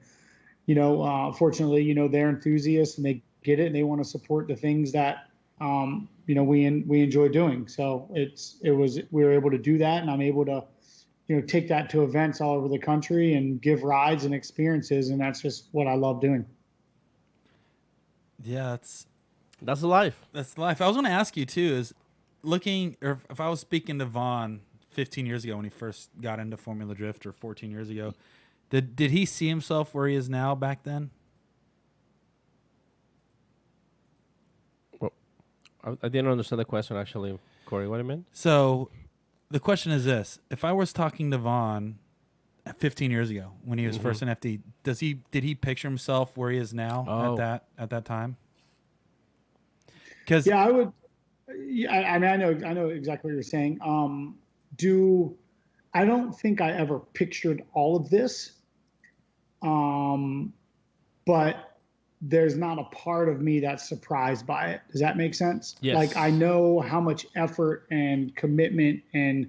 fortunately, they're enthusiasts and they get it, and they want to support the things that we enjoy doing. So we were able to do that, and I'm able to take that to events all over the country and give rides and experiences, and that's just what I love doing. Yeah, That's the life. that's life. I was going to ask you too, is looking, or if I was speaking to Vaughn 15 years ago when he first got into Formula Drift, or 14 years ago, did he see himself where he is now back then? I didn't understand the question, actually, Corey. What do you mean? So the question is this: if I was talking to Vaughn 15 years ago when he was first in FD, did he picture himself where he is now at that time? Because Yeah, I would. Yeah, I mean, I know exactly what you're saying. I don't think I ever pictured all of this, but there's not a part of me that's surprised by it. Does that make sense? Yes. Like, I know how much effort and commitment and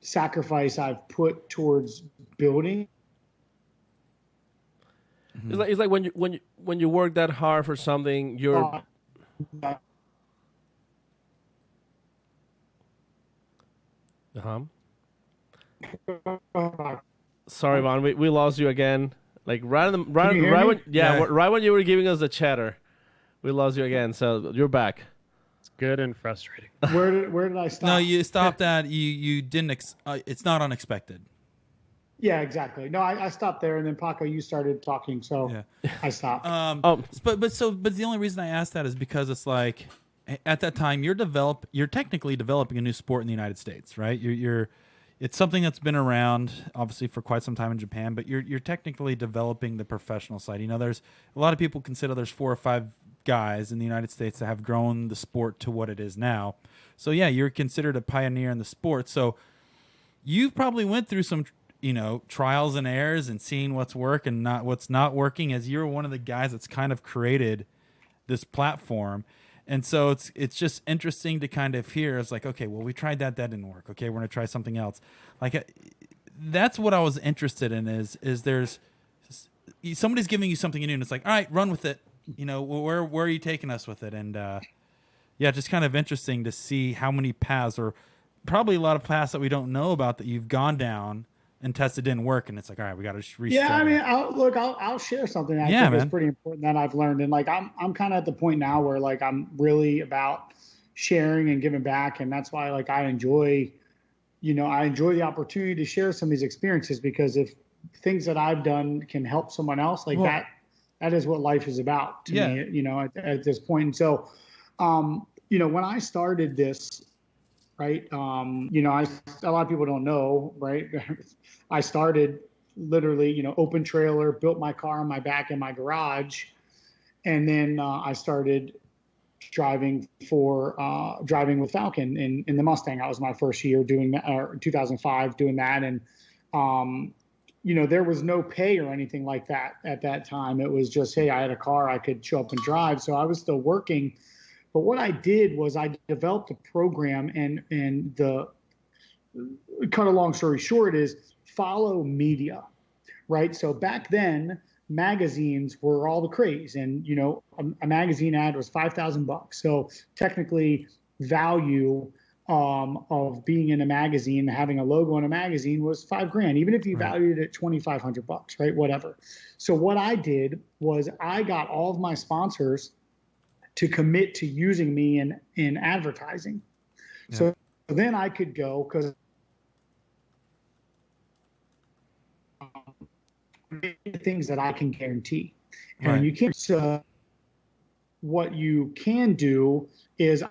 sacrifice I've put towards building. It's like when you work that hard for something, you're Sorry, Vaughn, we lost you again. Like right you hear me? when Yeah. right when you were giving us the chatter, we lost you again. So you're back. It's good and frustrating. Where did I stop? no, you stopped that. You didn't. It's not unexpected. Yeah, exactly. No, I stopped there, and then Paco, you started talking, so Yeah. I stopped. But the only reason I asked that is because it's like at that time you're technically developing a new sport in the United States, right? It's something that's been around obviously for quite some time in Japan, but you're technically developing the professional side. There's a lot of people consider there's 4 or 5 guys in the United States that have grown the sport to what it is now. So yeah, you're considered a pioneer in the sport. So you've probably went through some trials and errors and seeing what's what's not working, as you're one of the guys that's kind of created this platform. And so it's just interesting to kind of hear. It's like, okay, well, we tried that didn't work. Okay, we're gonna try something else. Like, that's what I was interested in. Is there's somebody's giving you something new, and it's like, all right, run with it. Where are you taking us with it? And yeah, just kind of interesting to see how many paths, or probably a lot of paths that we don't know about, that you've gone down and tested didn't work, and it's like, all right, we got to restart. Yeah, I mean, I'll share something I think is pretty important that I've learned, and like I'm kind of at the point now where like I'm really about sharing and giving back, and that's why like I enjoy the opportunity to share some of these experiences, because if things that I've done can help someone else, like that is what life is about to me, at this point. And so, when I started this, right, a lot of people don't know, right? I started literally, open trailer, built my car on my back in my garage. And then I started driving with Falcon in the Mustang. That was my first year doing that, or 2005 doing that. And there was no pay or anything like that at that time. It was just, hey, I had a car, I could show up and drive. So I was still working. But what I did was I developed a program, and the cut a long story short is follow media, right? So back then, magazines were all the craze, and a magazine ad was $5,000. So technically, value of being in a magazine, having a logo in a magazine was $5,000, even if you valued it at $2,500, right? Whatever. So what I did was I got all of my sponsors to commit to using me in advertising. Yeah. So then I could go, because things that I can guarantee. And you can't. So what you can do is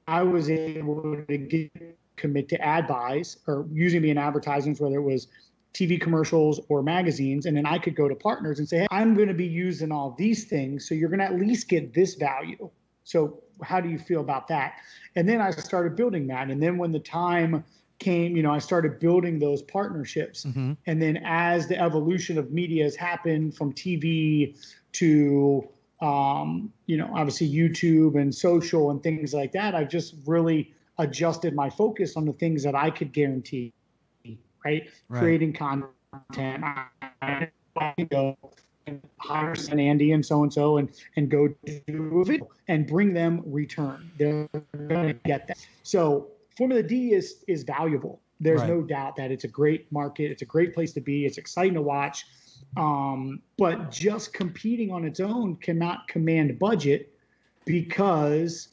I was able to commit to ad buys or using me in advertisements, whether it was TV commercials or magazines. And then I could go to partners and say, hey, I'm going to be using all these things, so you're going to at least get this value. So how do you feel about that? And then I started building that. And then when the time came, I started building those partnerships. Mm-hmm. And then as the evolution of media has happened from TV to obviously YouTube and social and things like that, I've just really adjusted my focus on the things that I could guarantee, right? Creating content. I can go and hire San Andy and so and go do a video and bring them return. They're going to get that. So Formula D is valuable. There's no doubt that it's a great market. It's a great place to be. It's exciting to watch. But just competing on its own cannot command budget, because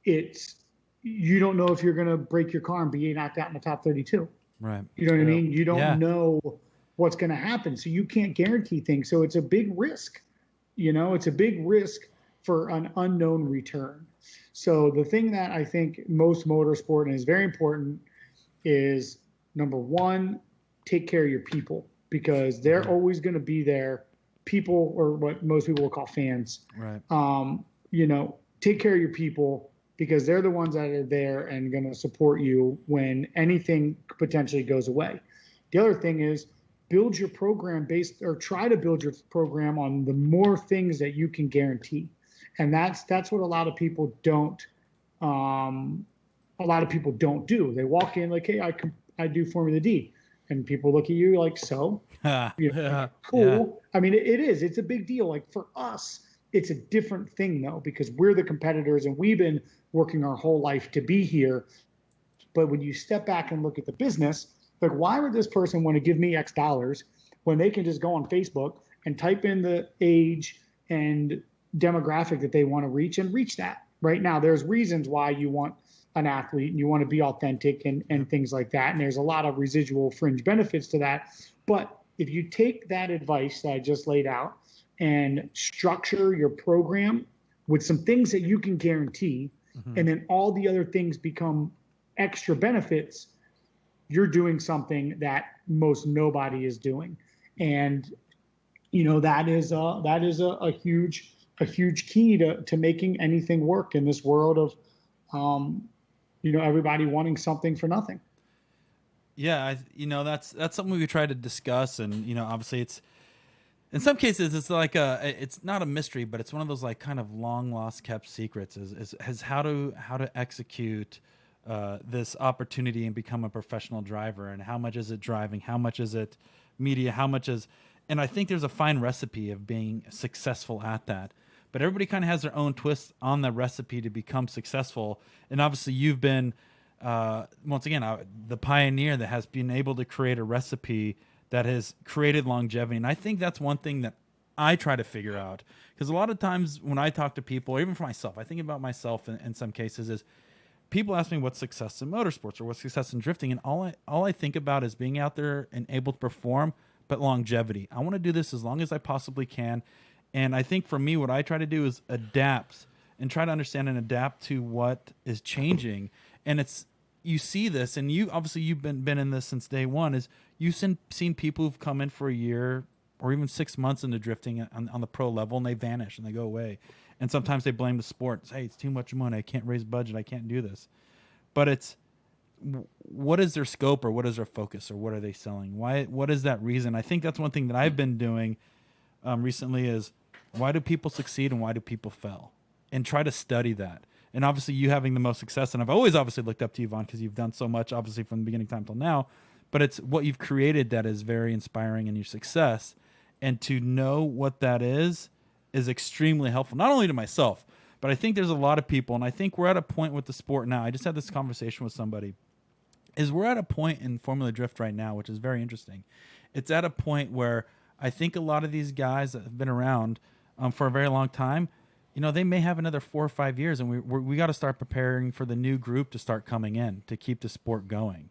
you don't know if you're going to break your car and be knocked out in the top 32. Right. You know what I mean? You don't know what's going to happen. So you can't guarantee things. So it's a big risk. It's a big risk for an unknown return. So the thing that I think most motorsport, and is very important, is number one, take care of your people, because they're always going to be there. People, or what most people will call fans. Right. Take care of your people, because they're the ones that are there and going to support you when anything potentially goes away. The other thing is build your program try to build your program on the more things that you can guarantee. And that's what a lot of people don't do. They walk in like, hey, I do Formula D. And people look at you like, so? Cool. Yeah. I mean, it's a big deal. Like for us, it's a different thing though, because we're the competitors and we've been working our whole life to be here. But when you step back and look at the business, like, why would this person want to give me X dollars when they can just go on Facebook and type in the age and demographic that they want to reach and reach that? Right now, there's reasons why you want an athlete and you want to be authentic and things like that. And there's a lot of residual fringe benefits to that. But if you take that advice that I just laid out and structure your program with some things that you can guarantee, and then all the other things become extra benefits, you're doing something that most nobody is doing. And, that is a huge key to making anything work in this world of, everybody wanting something for nothing. Yeah, that's something we try to discuss, and obviously it's in some cases it's like it's not a mystery, but it's one of those like kind of long lost kept secrets is how to execute this opportunity and become a professional driver, and how much is it driving, how much is it media, and I think there's a fine recipe of being successful at that. But everybody kind of has their own twist on the recipe to become successful. And obviously you've been, once again, the pioneer that has been able to create a recipe that has created longevity. And I think that's one thing that I try to figure out. Because a lot of times when I talk to people, or even for myself, I think about myself in some cases, is people ask me what's success in motorsports or what's success in drifting. And all I think about is being out there and able to perform, but longevity. I want to do this as long as I possibly can. And I think for me, what I try to do is adapt and try to understand and adapt to what is changing. And you see this, and you've been in this since day one, is you've seen people who've come in for a year or even 6 months into drifting on the pro level, and they vanish and they go away. And sometimes they blame the sport. Hey, it's too much money. I can't raise budget. I can't do this. But what is their scope or what is their focus or what are they selling? What is that reason? I think that's one thing that I've been doing recently is why do people succeed and why do people fail? And try to study that. And obviously you having the most success, and I've always obviously looked up to you, Vaughn, because you've done so much, obviously from the beginning time till now, but it's what you've created that is very inspiring in your success. And to know what that is extremely helpful, not only to myself, but I think there's a lot of people, and I think we're at a point with the sport now. I just had this conversation with somebody, is we're at a point in Formula Drift right now, which is very interesting. It's at a point where I think a lot of these guys that have been around for a very long time, you know, they may have another 4 or 5 years, and we got to start preparing for the new group to start coming in to keep the sport going.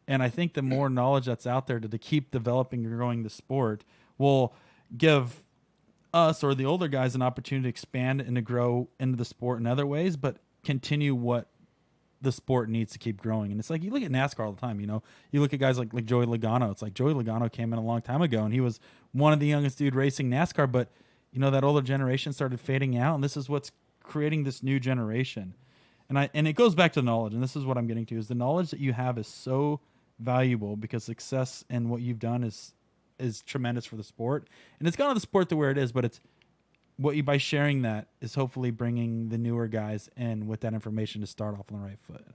And I think the more knowledge that's out there to keep developing and growing the sport will give us or the older guys an opportunity to expand and to grow into the sport in other ways, but continue what the sport needs to keep growing. And it's like you look at NASCAR all the time, you know, you look at guys like Joey Logano. It's like Joey Logano came in a long time ago and he was one of the youngest dude racing NASCAR, but you know, that older generation started fading out, and this is what's creating this new generation. And it goes back to knowledge, and this is what I'm getting to, is the knowledge that you have is so valuable because success and what you've done is tremendous for the sport. And it's gotten the sport to where it is, but it's what you, by sharing that, is hopefully bringing the newer guys in with that information to start off on the right foot.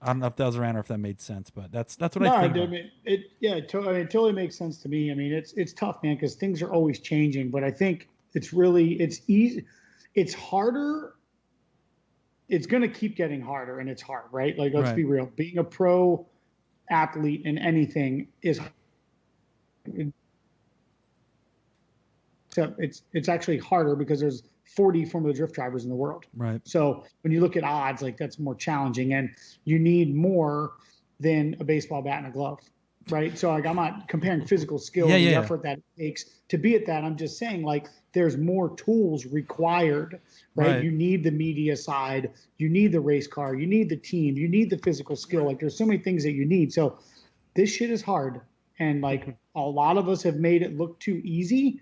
I don't know if that was around or if that made sense, but that's what I think. No, I mean, it totally makes sense to me. I mean, it's tough, man, because things are always changing. But I think it's easy. It's harder. It's going to keep getting harder, and it's hard, right? Like, let's be real. Being a pro athlete in anything is hard. Except it's actually harder because there's 40 Formula Drift drivers in the world. Right. So when you look at odds, like that's more challenging, and you need more than a baseball bat and a glove, right? So like I'm not comparing physical skill and the effort that it takes to be at that. I'm just saying like there's more tools required, right? You need the media side, you need the race car, you need the team, you need the physical skill. Like there's so many things that you need. So this shit is hard, and like a lot of us have made it look too easy,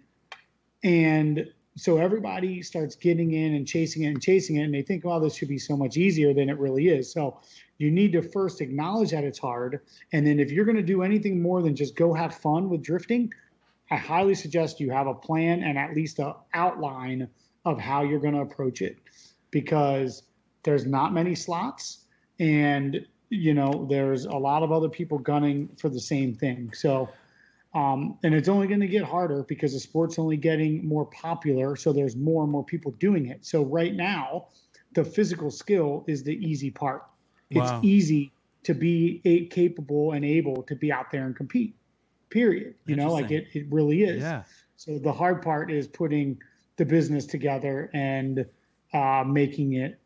and so everybody starts getting in and chasing it, and they think, well, this should be so much easier than it really is. So you need to first acknowledge that it's hard. And then if you're going to do anything more than just go have fun with drifting, I highly suggest you have a plan and at least an outline of how you're going to approach it, because there's not many slots, and, you know, there's a lot of other people gunning for the same thing. So, and it's only going to get harder because the sport's only getting more popular. So there's more and more people doing it. So right now, the physical skill is the easy part. It's easy to be capable and able to be out there and compete, period. You know, like it really is. Yeah. So the hard part is putting the business together and making it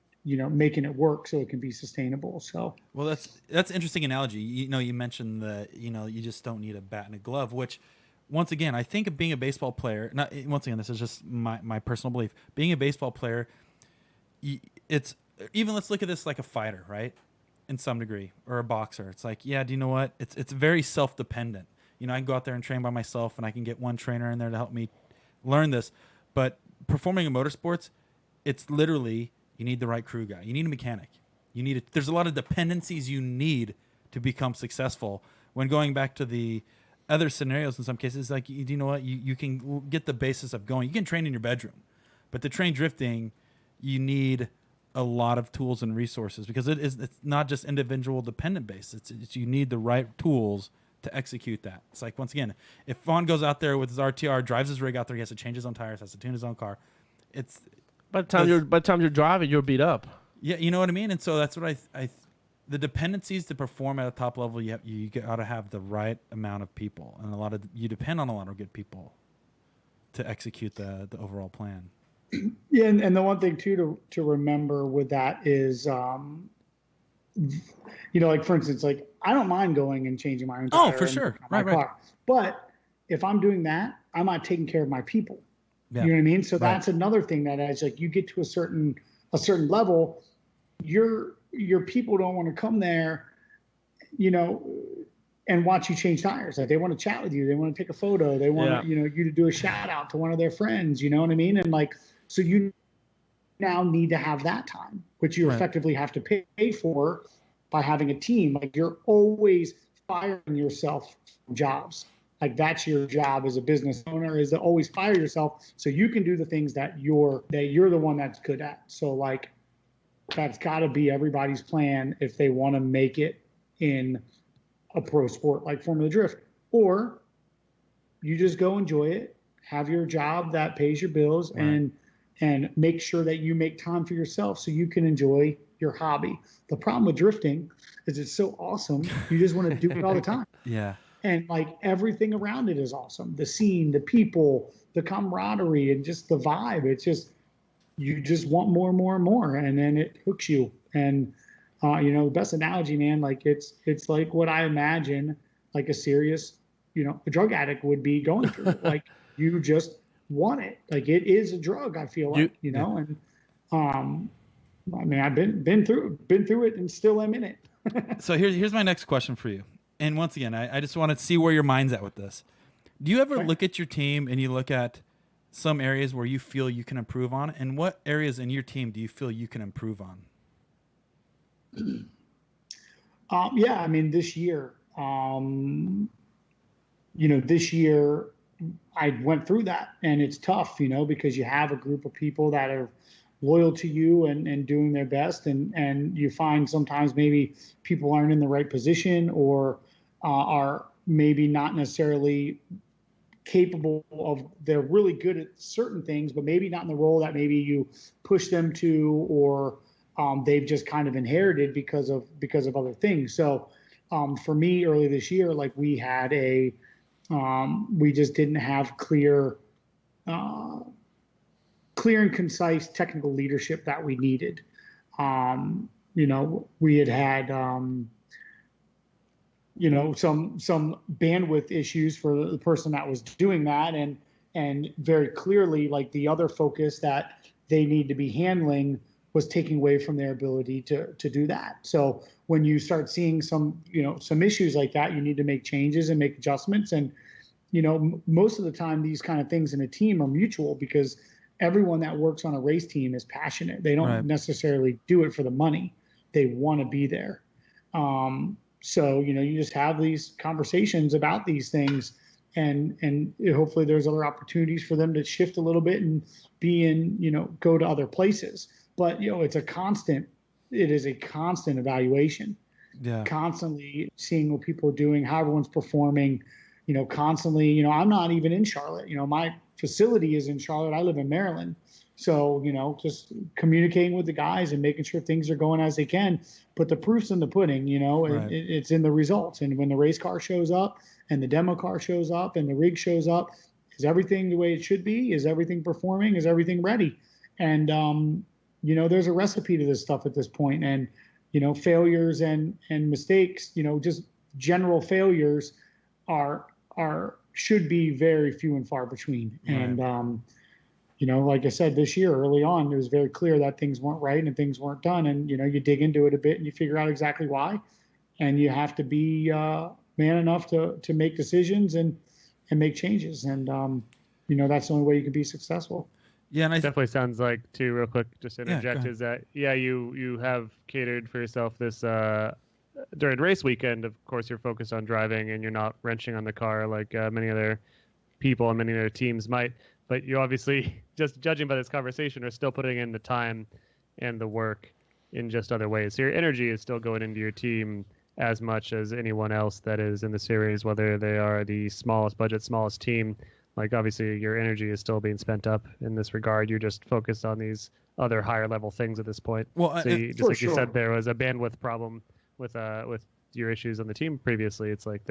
work so it can be sustainable. So, well, that's an interesting analogy. You know, you mentioned that, you know, you just don't need a bat and a glove, which once again, I think of being a baseball player, once again, this is just my personal belief. Being a baseball player, it's even, let's look at this like a fighter, right? In some degree, or a boxer. It's like, yeah, do you know what? It's very self-dependent. You know, I can go out there and train by myself, and I can get one trainer in there to help me learn this. But performing in motorsports, it's literally, you need the right crew guy. You need a mechanic. There's a lot of dependencies you need to become successful. When going back to the other scenarios, in some cases, like, you know what? You can get the basis of going. You can train in your bedroom. But to train drifting, you need a lot of tools and resources, because it's not just individual dependent based. It's you need the right tools to execute that. It's like, once again, if Vaughn goes out there with his RTR, drives his rig out there, he has to change his own tires, has to tune his own car. It's by the time you're driving, you're beat up. Yeah, you know what I mean. And so that's what the dependencies to perform at a top level. You got to have the right amount of people, and you depend on a lot of good people to execute the overall plan. Yeah, and the one thing too to remember with that is, you know, like for instance, like I don't mind going and changing my own tire. Oh, for sure, right. Car. But if I'm doing that, I'm not taking care of my people. Yeah. You know what I mean? So that's another thing that is like, you get to a certain level, your people don't want to come there, you know, and watch you change tires. Like they want to chat with you, they want to take a photo, they want you to do a shout out to one of their friends. You know what I mean? And like, so you now need to have that time, which you effectively have to pay for by having a team. Like you're always firing yourself from jobs. Like that's your job as a business owner, is to always fire yourself so you can do the things that you're the one that's good at. So like that's got to be everybody's plan if they want to make it in a pro sport like Formula Drift. Or you just go enjoy it, have your job that pays your bills, Right. and make sure that you make time for yourself so you can enjoy your hobby. The problem with drifting is it's so awesome, you just want to do it all the time. Yeah. And like everything around it is awesome. The scene, the people, the camaraderie, and just the vibe. It's just, you just want more and more and more. And then it hooks you. And, the best analogy, man, like it's like what I imagine like a serious, a drug addict would be going through. Like you just want it. Like it is a drug, I feel like, and, I mean, I've been through it and still am in it. So here's my next question for you. And once again, I just want to see where your mind's at with this. Do you ever look at your team and you look at some areas where you feel you can improve on? And what areas in your team do you feel you can improve on? Yeah, I mean, this year, this year I went through that, and it's tough, because you have a group of people that are loyal to you and doing their best. And you find sometimes maybe people aren't in the right position or are maybe not necessarily capable of, they're really good at certain things, but maybe not in the role that maybe you push them to, or they've just kind of inherited because of other things. So for me early this year, like we had we just didn't have clear and concise technical leadership that we needed. We had some bandwidth issues for the person that was doing that, and very clearly, like the other focus that they need to be handling was taking away from their ability to do that. So when you start seeing some issues like that, you need to make changes and make adjustments. And most of the time, these kind of things in a team are mutual, because everyone that works on a race team is passionate. They don't necessarily do it for the money. They want to be there. So, you just have these conversations about these things, and hopefully there's other opportunities for them to shift a little bit and go to other places. But, it is a constant evaluation. Yeah. Constantly seeing what people are doing, how everyone's performing, constantly, I'm not even in Charlotte. My facility is in Charlotte. I live in Maryland. So, just communicating with the guys and making sure things are going as they can. But the proof's in the pudding, it's in the results. And when the race car shows up and the demo car shows up and the rig shows up, is everything the way it should be? Is everything performing? Is everything ready? And, there's a recipe to this stuff at this point. And, failures and mistakes, just general failures should be very few and far between. Right. And, like I said, this year early on, it was very clear that things weren't right and things weren't done. And, you dig into it a bit and you figure out exactly why. And you have to be man enough to make decisions and make changes. And, that's the only way you can be successful. Yeah, and definitely sounds like, too, real quick, just to interject, is that, you have catered for yourself this during race weekend. Of course, you're focused on driving and you're not wrenching on the car like many other people and many other teams might. But you obviously, just judging by this conversation, are still putting in the time and the work in just other ways. So your energy is still going into your team as much as anyone else that is in the series, whether they are the smallest budget, smallest team. Like, obviously, your energy is still being spent up in this regard. You're just focused on these other higher level things at this point. Well, so you said, there was a bandwidth problem with your issues on the team previously. It's like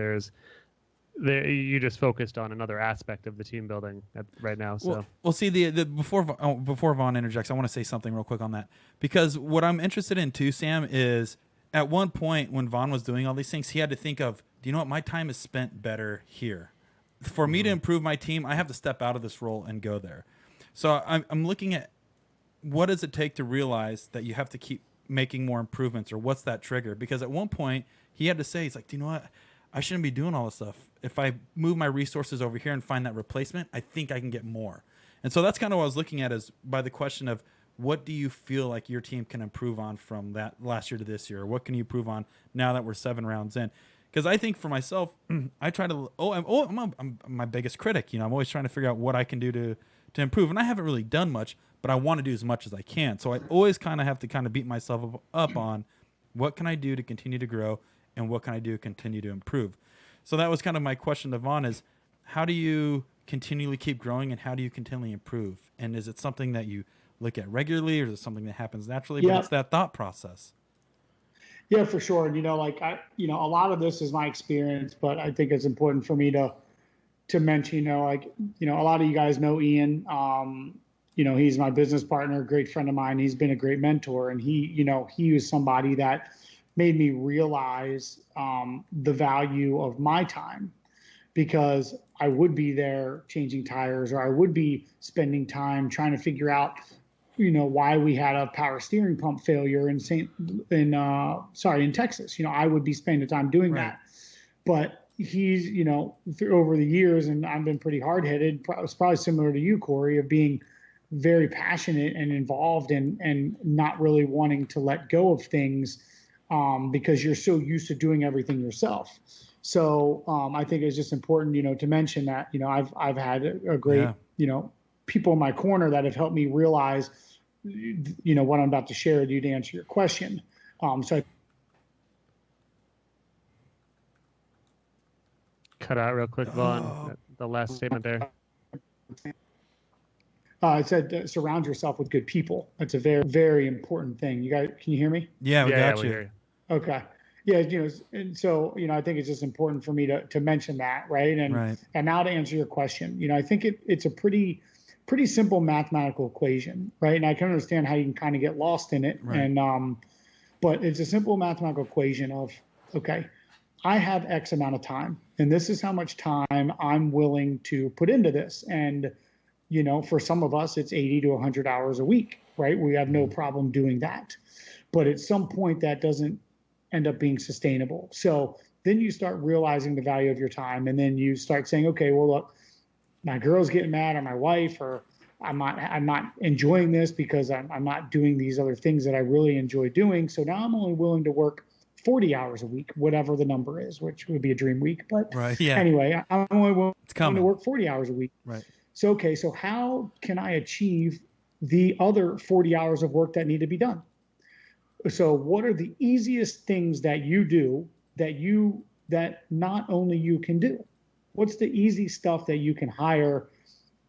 you just focused on another aspect of the team building right now. So see, before Vaughn interjects, I want to say something real quick on that, because what I'm interested in too, Sam, is at one point when Vaughn was doing all these things, he had to think of, do you know what, my time is spent better here. For me to improve my team, I have to step out of this role and go there. So I'm looking at what does it take to realize that you have to keep making more improvements, or what's that trigger? Because at one point he had to say, he's like, do you know what? I shouldn't be doing all this stuff. If I move my resources over here and find that replacement, I think I can get more. And so that's kind of what I was looking at, is by the question of what do you feel like your team can improve on from that last year to this year? What can you improve on now that we're 7 rounds in? Because I think for myself, I try to. I'm my biggest critic. I'm always trying to figure out what I can do to improve, and I haven't really done much, but I want to do as much as I can. So I always kind of have to beat myself up on what can I do to continue to grow, and what can I do to continue to improve. So that was kind of my question to Vaughn: is how do you continually keep growing, and how do you continually improve? And is it something that you look at regularly, or is it something that happens naturally? Yeah. But it's that thought process. Yeah, for sure. And, a lot of this is my experience, but I think it's important for me to mention, a lot of you guys know Ian. He's my business partner, a great friend of mine. He's been a great mentor, and he was somebody that made me realize the value of my time, because I would be there changing tires, or I would be spending time trying to figure out, why we had a power steering pump failure in Texas. I would be spending the time doing that. But he's, over the years, and I've been pretty hard-headed, it's probably similar to you, Corey, of being very passionate and involved and not really wanting to let go of things because you're so used to doing everything yourself. So I think it's just important, to mention that, I've had a great, people in my corner that have helped me realize, what I'm about to share with you to answer your question. Cut out real quick, Vaughn. The last statement there. I said surround yourself with good people. That's a very, very important thing. You guys, can you hear me? Yeah, we got we you. hear you. Okay. Yeah, and so, I think it's just important for me to mention that, right? And now to answer your question, I think it's a pretty simple mathematical equation, right? And I can understand how you can kind of get lost in it. Right. And but it's a simple mathematical equation of, okay, I have X amount of time, and this is how much time I'm willing to put into this. And, for some of us, it's 80 to 100 hours a week, right? We have no problem doing that. But at some point, that doesn't end up being sustainable. So then you start realizing the value of your time, and then you start saying, okay, well, look, my girl's getting mad, or my wife, or I'm not enjoying this because I'm not doing these other things that I really enjoy doing. So now I'm only willing to work 40 hours a week, whatever the number is, which would be a dream week. But anyway, I'm only willing to work 40 hours a week. Right. So, okay, so how can I achieve the other 40 hours of work that need to be done? So what are the easiest things that you do that not only you can do? What's the easy stuff that you can hire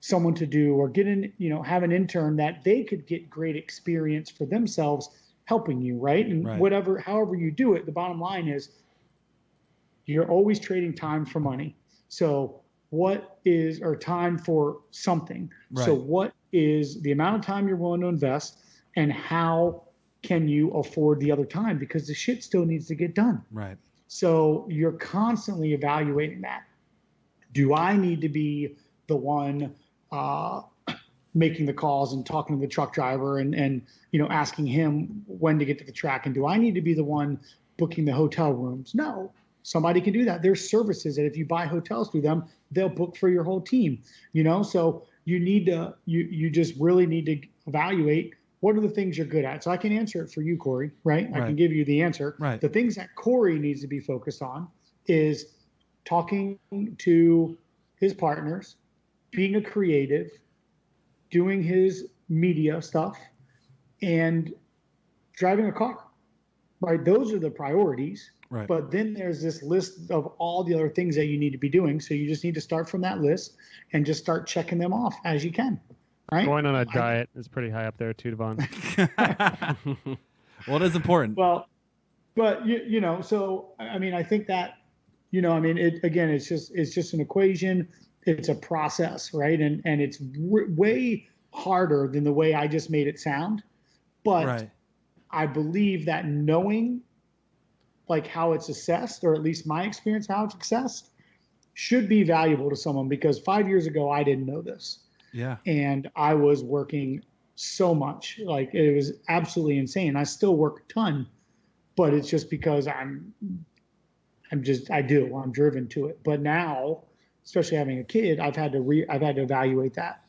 someone to do, or get in, have an intern that they could get great experience for themselves helping you, right? And however you do it, the bottom line is you're always trading time for money. So or time for something. Right. So what is the amount of time you're willing to invest, and how can you afford the other time? Because the shit still needs to get done. Right. So you're constantly evaluating that. Do I need to be the one making the calls and talking to the truck driver and asking him when to get to the track? And do I need to be the one booking the hotel rooms? No, somebody can do that. There's services that if you buy hotels through them, they'll book for your whole team. So you just really need to evaluate what are the things you're good at. So I can answer it for you, Corey, right? I can give you the answer. Right. The things that Corey needs to be focused on is talking to his partners, being a creative, doing his media stuff, and driving a car, right? Those are the priorities. Right. But then there's this list of all the other things that you need to be doing. So you just need to start from that list and just start checking them off as you can, right? Going on a diet is pretty high up there too, Devon. Well, it is important. Well, but so I think that, it's just an equation. It's a process, right? And it's way harder than the way I just made it sound. But I believe that knowing like how it's assessed, or at least my experience, how it's assessed, should be valuable to someone, because 5 years ago, I didn't know this. Yeah. And I was working so much, like it was absolutely insane. I still work a ton, but it's just because I'm driven to it. But now, especially having a kid, I've had to evaluate that.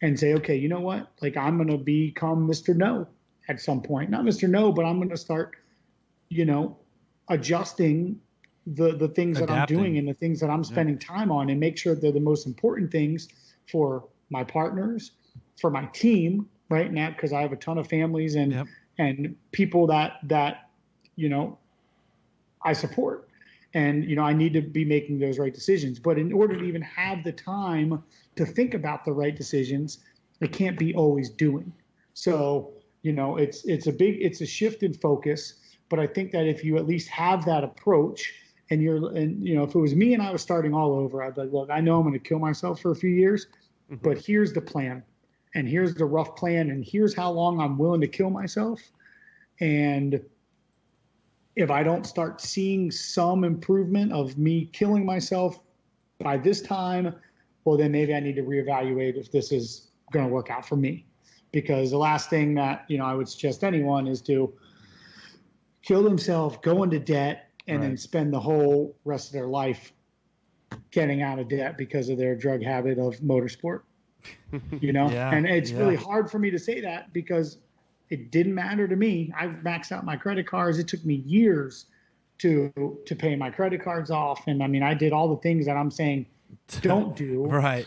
and say, okay, you know what? Like, I'm going to become Mr. No at some point. Not Mr. No, but I'm going to start, adjusting the things that I'm Adapting. doing and the things that I'm spending time on, and make sure they're the most important things for my partners, for my team right now, because I have a ton of families and people that I support. And, I need to be making those right decisions. But in order to even have the time to think about the right decisions, it can't be always doing. So, it's a shift in focus. But I think that if you at least have that approach, and if it was me and I was starting all over, I'd be like, look, I know I'm going to kill myself for a few years, but here's the plan, and here's the rough plan, and here's how long I'm willing to kill myself. And if I don't start seeing some improvement of me killing myself by this time, well, then maybe I need to reevaluate if this is going to work out for me. Because the last thing that, I would suggest anyone is to kill themselves, go into debt, and then spend the whole rest of their life getting out of debt because of their drug habit of motorsport. And it's really hard for me to say that, because it didn't matter to me. I maxed out my credit cards. It took me years to pay my credit cards off. And I mean, I did all the things that I'm saying don't do. Right.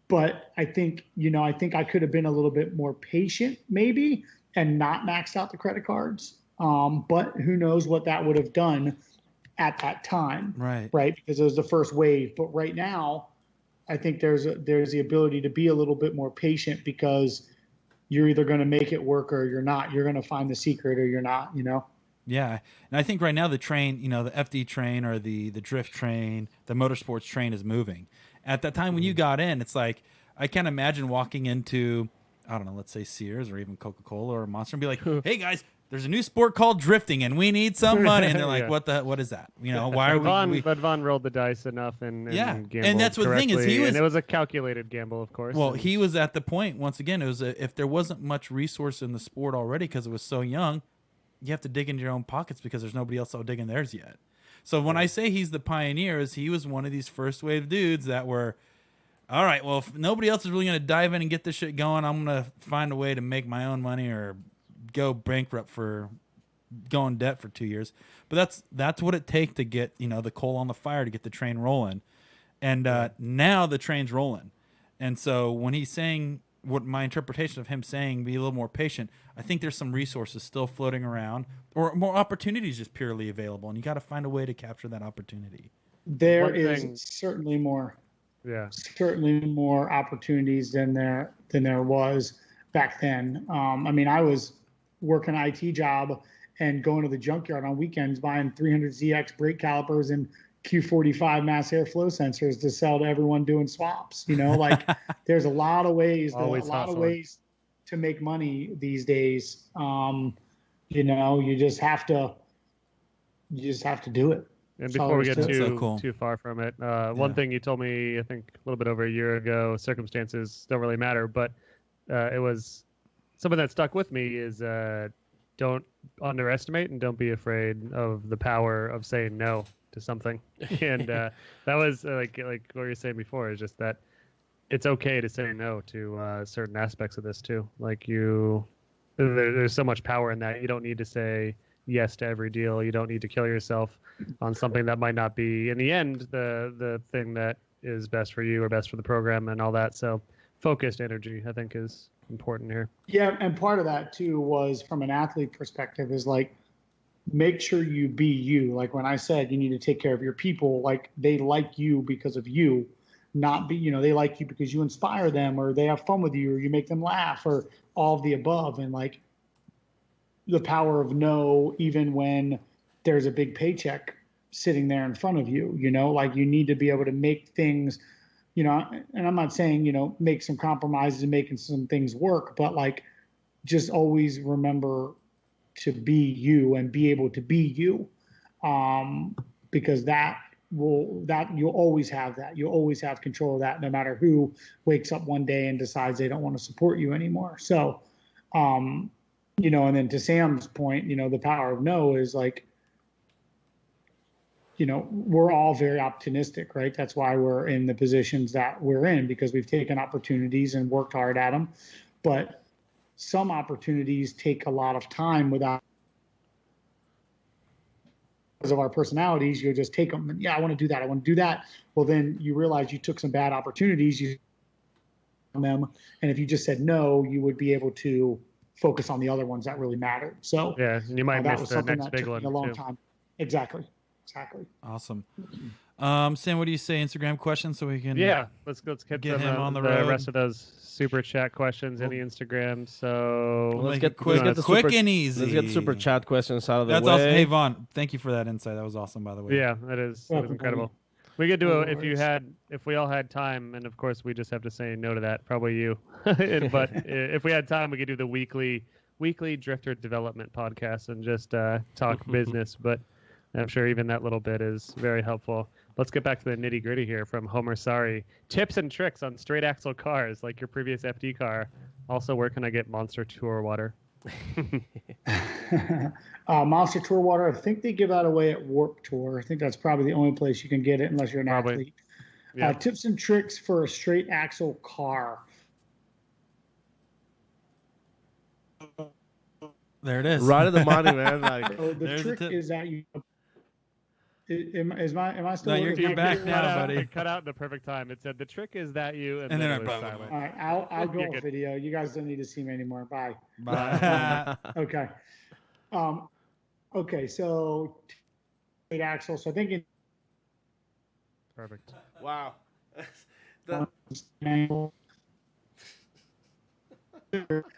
But I think, I could have been a little bit more patient maybe, and not maxed out the credit cards. But who knows what that would have done at that time. Right. Because it was the first wave. But right now, I think there's the ability to be a little bit more patient, because you're either going to make it work or you're not. You're going to find the secret or you're not, Yeah. And I think right now the train, the FD train or the drift train, the motorsports train is moving. At that time when you got in, it's like, I can't imagine walking into, I don't know, let's say Sears or even Coca-Cola or Monster and be like, hey guys, there's a new sport called drifting and we need some money. And they're like, what is that? Why are we? But Vaughn rolled the dice enough and gambled and that's what the thing is. And it was a calculated gamble, of course. Well, he was at the point, once again, it was if there wasn't much resource in the sport already because it was so young, you have to dig into your own pockets because there's nobody else out digging theirs yet. So when I say he's the pioneer, is he was one of these first wave dudes that were, all right, well, if nobody else is really going to dive in and get this shit going, I'm going to find a way to make my own money or go bankrupt for going debt for 2 years. But that's what it takes to get, the coal on the fire to get the train rolling. And now the train's rolling. And so when he's saying, what my interpretation of him saying, be a little more patient, I think there's some resources still floating around, or more opportunities just purely available, and you got to find a way to capture that opportunity. There is certainly more opportunities than there was back then. I mean, I was working an IT job and going to the junkyard on weekends, buying 300ZX brake calipers and Q45 mass airflow sensors to sell to everyone doing swaps. There's a lot of ways, ways to make money these days. You just have to do it. And before we get too far from it, one thing you told me, I think a little bit over a year ago, circumstances don't really matter, but it was something that stuck with me is don't underestimate and don't be afraid of the power of saying no to something. And that was like what you were saying before, is just that it's okay to say no to certain aspects of this too. Like there's so much power in that. You don't need to say yes to every deal. You don't need to kill yourself on something that might not be in the end the thing that is best for you or best for the program and all that. So focused energy, I think, is important here. Yeah, and part of that too was, from an athlete perspective, is like, make sure you be you. Like when I said you need to take care of your people, like they like you because of you, not be, they like you because you inspire them, or they have fun with you, or you make them laugh, or all of the above. And like the power of no, even when there's a big paycheck sitting there in front of you, like you need to be able to make things, and I'm not saying, make some compromises and making some things work, but like, just always remember to be you and be able to be you. Because you'll always have that. You'll always have control of that, no matter who wakes up one day and decides they don't want to support you anymore. So, and then to Sam's point, the power of no is like, we're all very optimistic, right? That's why we're in the positions that we're in, because we've taken opportunities and worked hard at them. But some opportunities take a lot of time without, because of our personalities, you just take them and I want to do that. I want to do that. Well, then you realize you took some bad opportunities, you on them. And if you just said no, you would be able to focus on the other ones that really mattered. So Yeah, and you might that miss was the something next that big took one me a long too. time. Exactly. Awesome. Sam, what do you say? Instagram questions so we can Yeah, let's get get some, him on the the road. rest of those super chat questions in the Instagram. So We'll Let's make get it quick, let's get the quick super, and easy. Let's get super chat questions out of the That's way. awesome. Hey Vaughn, thank you for that insight. That was awesome, by the way. yeah, that is Welcome, incredible. buddy. We could do No it worries. if we all had time, and of course we just have to say no to that. Probably you, but if we had time, we could do the weekly drifter development podcast and just talk business. But I'm sure even that little bit is very helpful. Let's get back to the nitty gritty here from Homer. Sorry, tips and tricks on straight axle cars like your previous FD car. Also, where can I get Monster Tour water? Monster Tour water, I think they give that away at Warp Tour. I think that's probably the only place you can get it unless you're an Probably. athlete. Yeah. Tips and tricks for a straight axle car. There it is. Right at the money, man. Like, So the There's a trick tip. is that you. Am I still? No, you're is my back video now, on? buddy. It cut out in the perfect time. It said the trick is that you, and And then then it was I- silent. All right, I'll go You're off good. video. You guys don't need to see me anymore. Bye. Bye. Okay. Okay. So, straight axle. So I think Perfect. wow.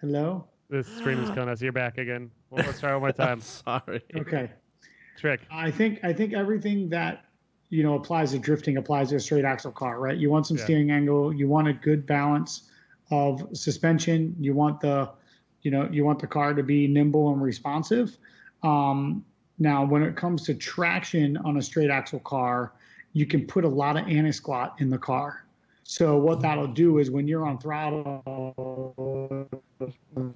Hello. This stream is killing us. You're back again. Well, let's try one more time. Sorry. Okay. Trick. I think everything that applies to drifting applies to a straight axle car, right? You want some Yeah. steering angle, you want a good balance of suspension, you want the car to be nimble and responsive. Now, when it comes to traction on a straight axle car, you can put a lot of anti-squat in the car. So what that'll do is when you're on throttle,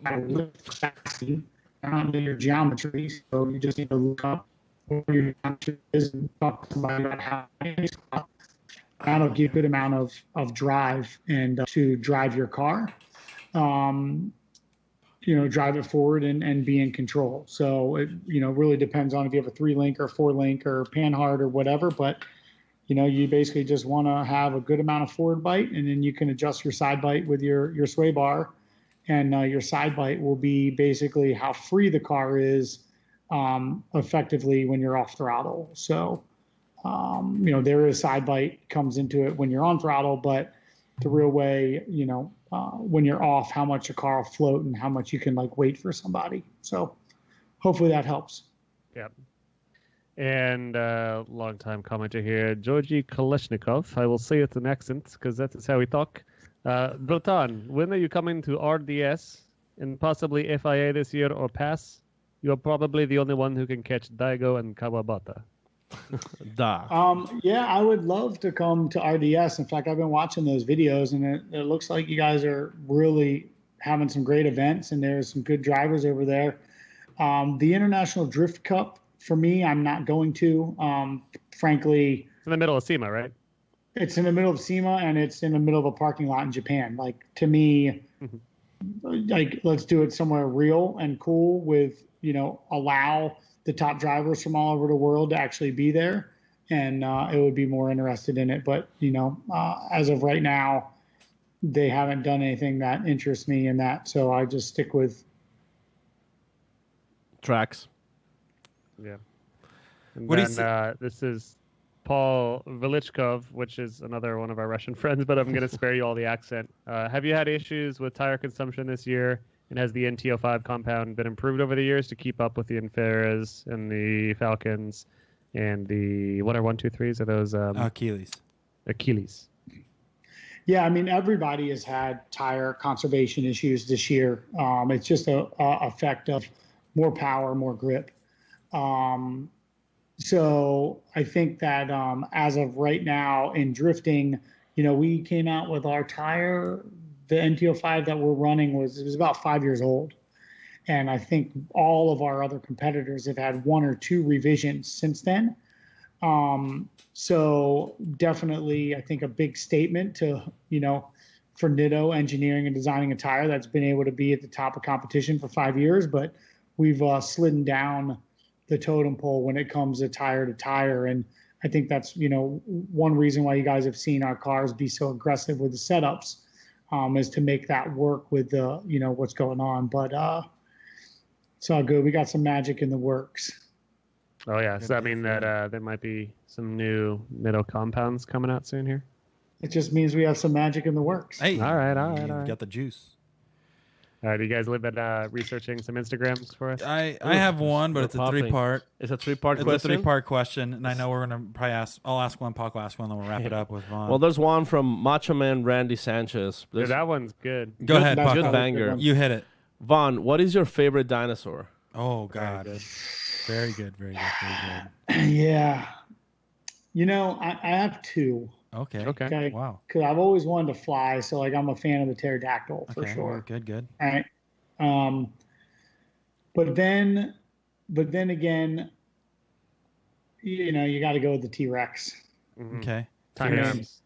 that'll lift faster down to your geometry. So you just need to look up where your geometry is and talk to somebody about how anti-squat. That'll give a good amount of drive and to drive your car. Drive it forward and be in control. So it, really depends on if you have a 3-link or 4-link or panhard or whatever, but you basically just want to have a good amount of forward bite, and then you can adjust your side bite with your sway bar, and your side bite will be basically how free the car is effectively when you're off throttle. So, there is side bite comes into it when you're on throttle, but the real way, when you're off, how much a car will float and how much you can wait for somebody. So hopefully that helps. Yep. And long-time commenter here, Georgi Koleshnikov. I will say it in accent because that is how we talk. Bhutan, when are you coming to RDS and possibly FIA this year or pass? You are probably the only one who can catch Daigo and Kawabata. Yeah, I would love to come to RDS. In fact, I've been watching those videos, and it looks like you guys are really having some great events, and there's some good drivers over there. The International Drift Cup, for me, I'm not going to. Frankly, It's in the middle of SEMA, right? it's in the middle of SEMA, and it's in the middle of a parking lot in Japan. To me, let's do it somewhere real and cool with, allow the top drivers from all over the world to actually be there, and it would be more interested in it. But as of right now, they haven't done anything that interests me in that, so I just stick with Tracks. Yeah. And What do you then this is Paul Velichkov, which is another one of our Russian friends, but I'm going to spare you all the accent. Have you had issues with tire consumption this year? And has the NT05 compound been improved over the years to keep up with the Inferas and the Falcons and the, what are 123s? Are those Achilles. Achilles? Yeah, I mean, everybody has had tire conservation issues this year. It's just a effect of more power, more grip. So I think that as of right now in drifting, we came out with our tire. The NT05 that we're running was about 5 years old. And I think all of our other competitors have had 1 or 2 revisions since then. So definitely, I think a big statement to, for Nitto engineering and designing a tire that's been able to be at the top of competition for 5 years, but we've slidden down the totem pole when it comes to tire. And I think that's, one reason why you guys have seen our cars be so aggressive with the setups, is to make that work with the, what's going on. But it's all good. We got some magic in the works. Oh yeah, does that mean that there might be some new Nitto compounds coming out soon here? It just means we have some magic in the works. Hey, All right. you got the juice. All right, you guys live at researching some Instagrams for us? I have one, but it's a popping. 3-part. It's a 3-part It's question. a 3-part question, and I know we're gonna probably ask. I'll ask one, Paco ask one, then we'll wrap it up with Vaughn. Well, there's one from Macho Man Randy Sanchez. Dude, that one's good. Go ahead, That's Paco. good probably a banger. one. You hit it. Vaughn, what is your favorite dinosaur? Oh God, good. very good, very good, very good. Yeah. I have two. Okay. Okay. Okay. Wow. Because I've always wanted to fly, so I'm a fan of the pterodactyl for Okay. sure. Good. All right. But then again, you got to go with the T-Rex. Mhm. Okay. Tiny Yeah. arms,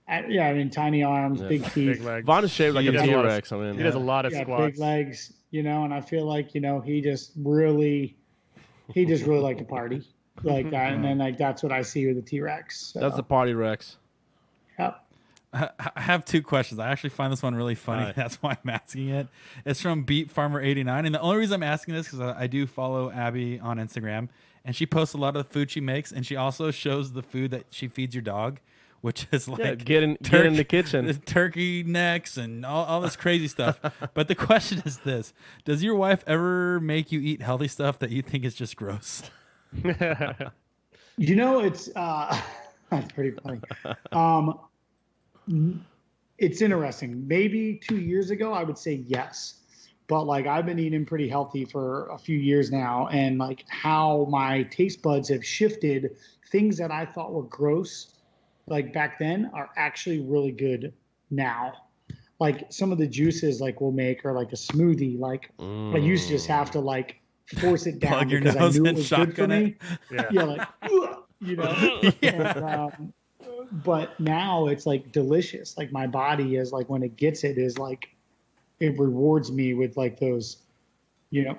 Tiny arms, Yeah. big big teeth, legs. Vaughn is shaped like He a does a lot of- T-Rex. I mean, He does a lot of big squats. legs, and I feel like, he just really liked to party like that. And then that's what I see with the T-Rex. So, that's the party Rex. yep. I have two questions. I actually find this one really funny. All right. That's why I'm asking it. It's from Beat Farmer 89, and the only reason I'm asking this is because I do follow Abby on Instagram, and she posts a lot of the food she makes, and she also shows the food that she feeds your dog, which is like Yeah, get in the kitchen. turkey necks and all this crazy stuff. But the question is this: does your wife ever make you eat healthy stuff that you think is just gross? It's that's pretty funny. It's interesting. Maybe 2 years ago, I would say yes, but I've been eating pretty healthy for a few years now, and how my taste buds have shifted. Things that I thought were gross, back then, are actually really good now. Some of the juices we'll make, or a smoothie. I used to just have to force it down Plug your because I nose knew and it was good for shotgun it. me. Yeah. Yeah. But now it's delicious. My body is when it gets it is it rewards me with those,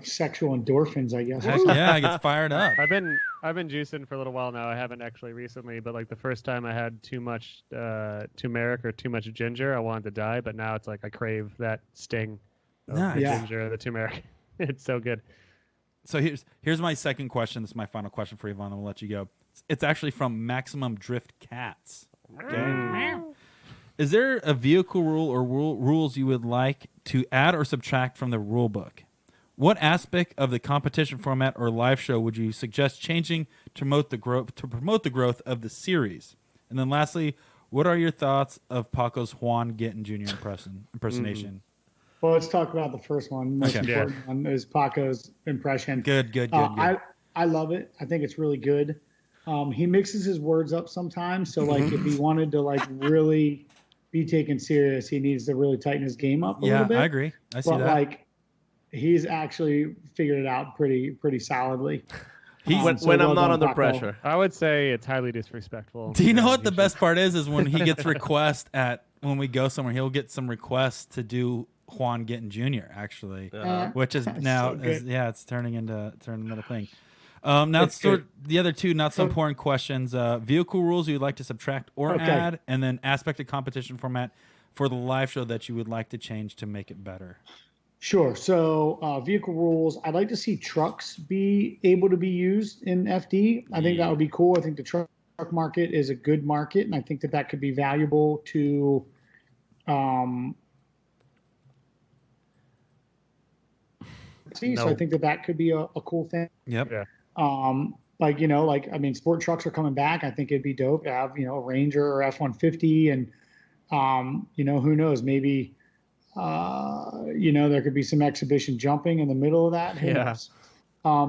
sexual endorphons, I guess. Heck yeah, I get fired up. I've been juicing for a little while now. I haven't actually recently, but the first time I had too much turmeric or too much ginger, I wanted to die. But now it's I crave that sting of Nice. the Yeah. ginger, the turmeric. It's so good. So here's my second question. This is my final question for Yvonne, and we'll let you go. It's actually from Maximum Drift Cats. Okay. Is there a vehicle rule or rules you would like to add or subtract from the rule book? What aspect of the competition format or live show would you suggest changing to promote the growth of the series? And then lastly, what are your thoughts of Paco's Vaughn Gittin Jr. impersonation? Well, let's talk about the first one. Most Okay. important one is Paco's impression. Good. I love it. I think it's really good. He mixes his words up sometimes. So if he wanted to really be taken serious, he needs to really tighten his game up a little bit. I agree. I see But that. he's actually figured it out pretty solidly. When So well I'm not done, under Paco. pressure. I would say it's highly disrespectful. Do you know and what the should- best part is? Is when he gets requests when we go somewhere, he'll get some requests to do Vaughn Gittin Jr. actually, which is now so good. it's turning into a thing. Now It's let's good. the other two not so important questions. Vehicle rules you'd like to subtract or Okay. add, and then aspect of competition format for the live show that you would like to change to make it better. Sure. So vehicle rules, I'd like to see trucks be able to be used in FD. I think that would be cool. I think the truck market is a good market, and I think that could be valuable to see. So I No. think that could be a cool thing. Yep. Yeah. Sport trucks are coming back. I think it'd be dope to have, a Ranger or F-150, and who knows, maybe there could be some exhibition jumping in the middle of that. Who Yeah. knows?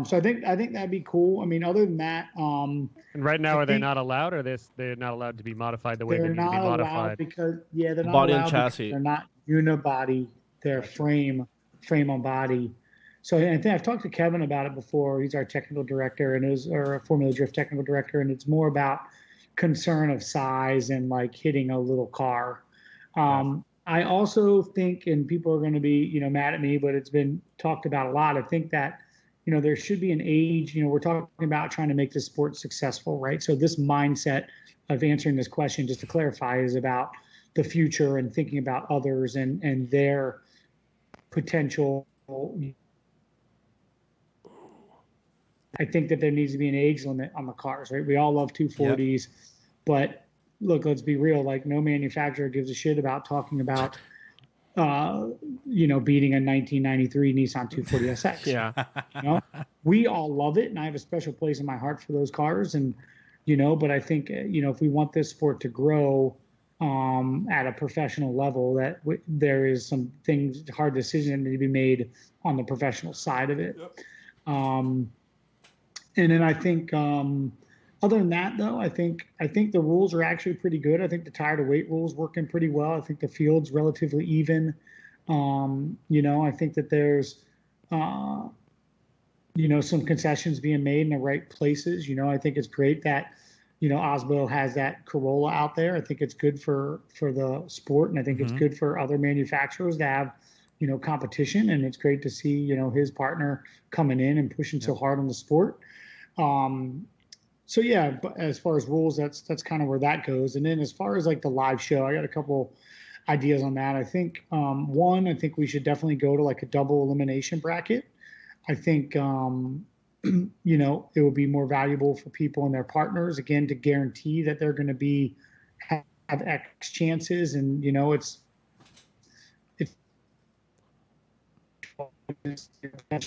So I think that'd be cool. I mean, other than that, And right now, I are they think- not allowed, or they're not allowed to be modified the way they they're need to be not allowed modified? because they're not Body and allowed because chassis. they're not unibody. They're frame on body. So I think I've talked to Kevin about it before. He's our technical director and is our Formula Drift technical director, and it's more about concern of size and like hitting a little car. I also think, and people are going to be, mad at me, but it's been talked about a lot. I think that, there should be an age, we're talking about trying to make this sport successful, right? So this mindset of answering this question, just to clarify, is about the future and thinking about others and their potential. I think that there needs to be an age limit on the cars, right? We all love 240s, but look, let's be real. Like, no manufacturer gives a shit about talking about, beating a 1993 Nissan 240SX. Yeah. We all love it, and I have a special place in my heart for those cars. And, but I think, if we want this sport to grow at a professional level, that there is some things, hard decisions that need to be made on the professional side of it. And then I think, other than that, though, I think the rules are actually pretty good. I think the tire to weight rules working pretty well. I think the field's relatively even. I think that there's, some concessions being made in the right places. I think it's great that, Osbo has that Corolla out there. I think it's good for the sport, and I think it's good for other manufacturers to have, competition. And it's great to see, his partner coming in and pushing so hard on the sport. So yeah, but as far as rules, that's kind of where that goes. And then as far as like the live show, I got a couple ideas on that. I think I think we should definitely go to like a double elimination bracket. I think it would be more valuable for people and their partners, again, to guarantee that they're going to have X chances. And it's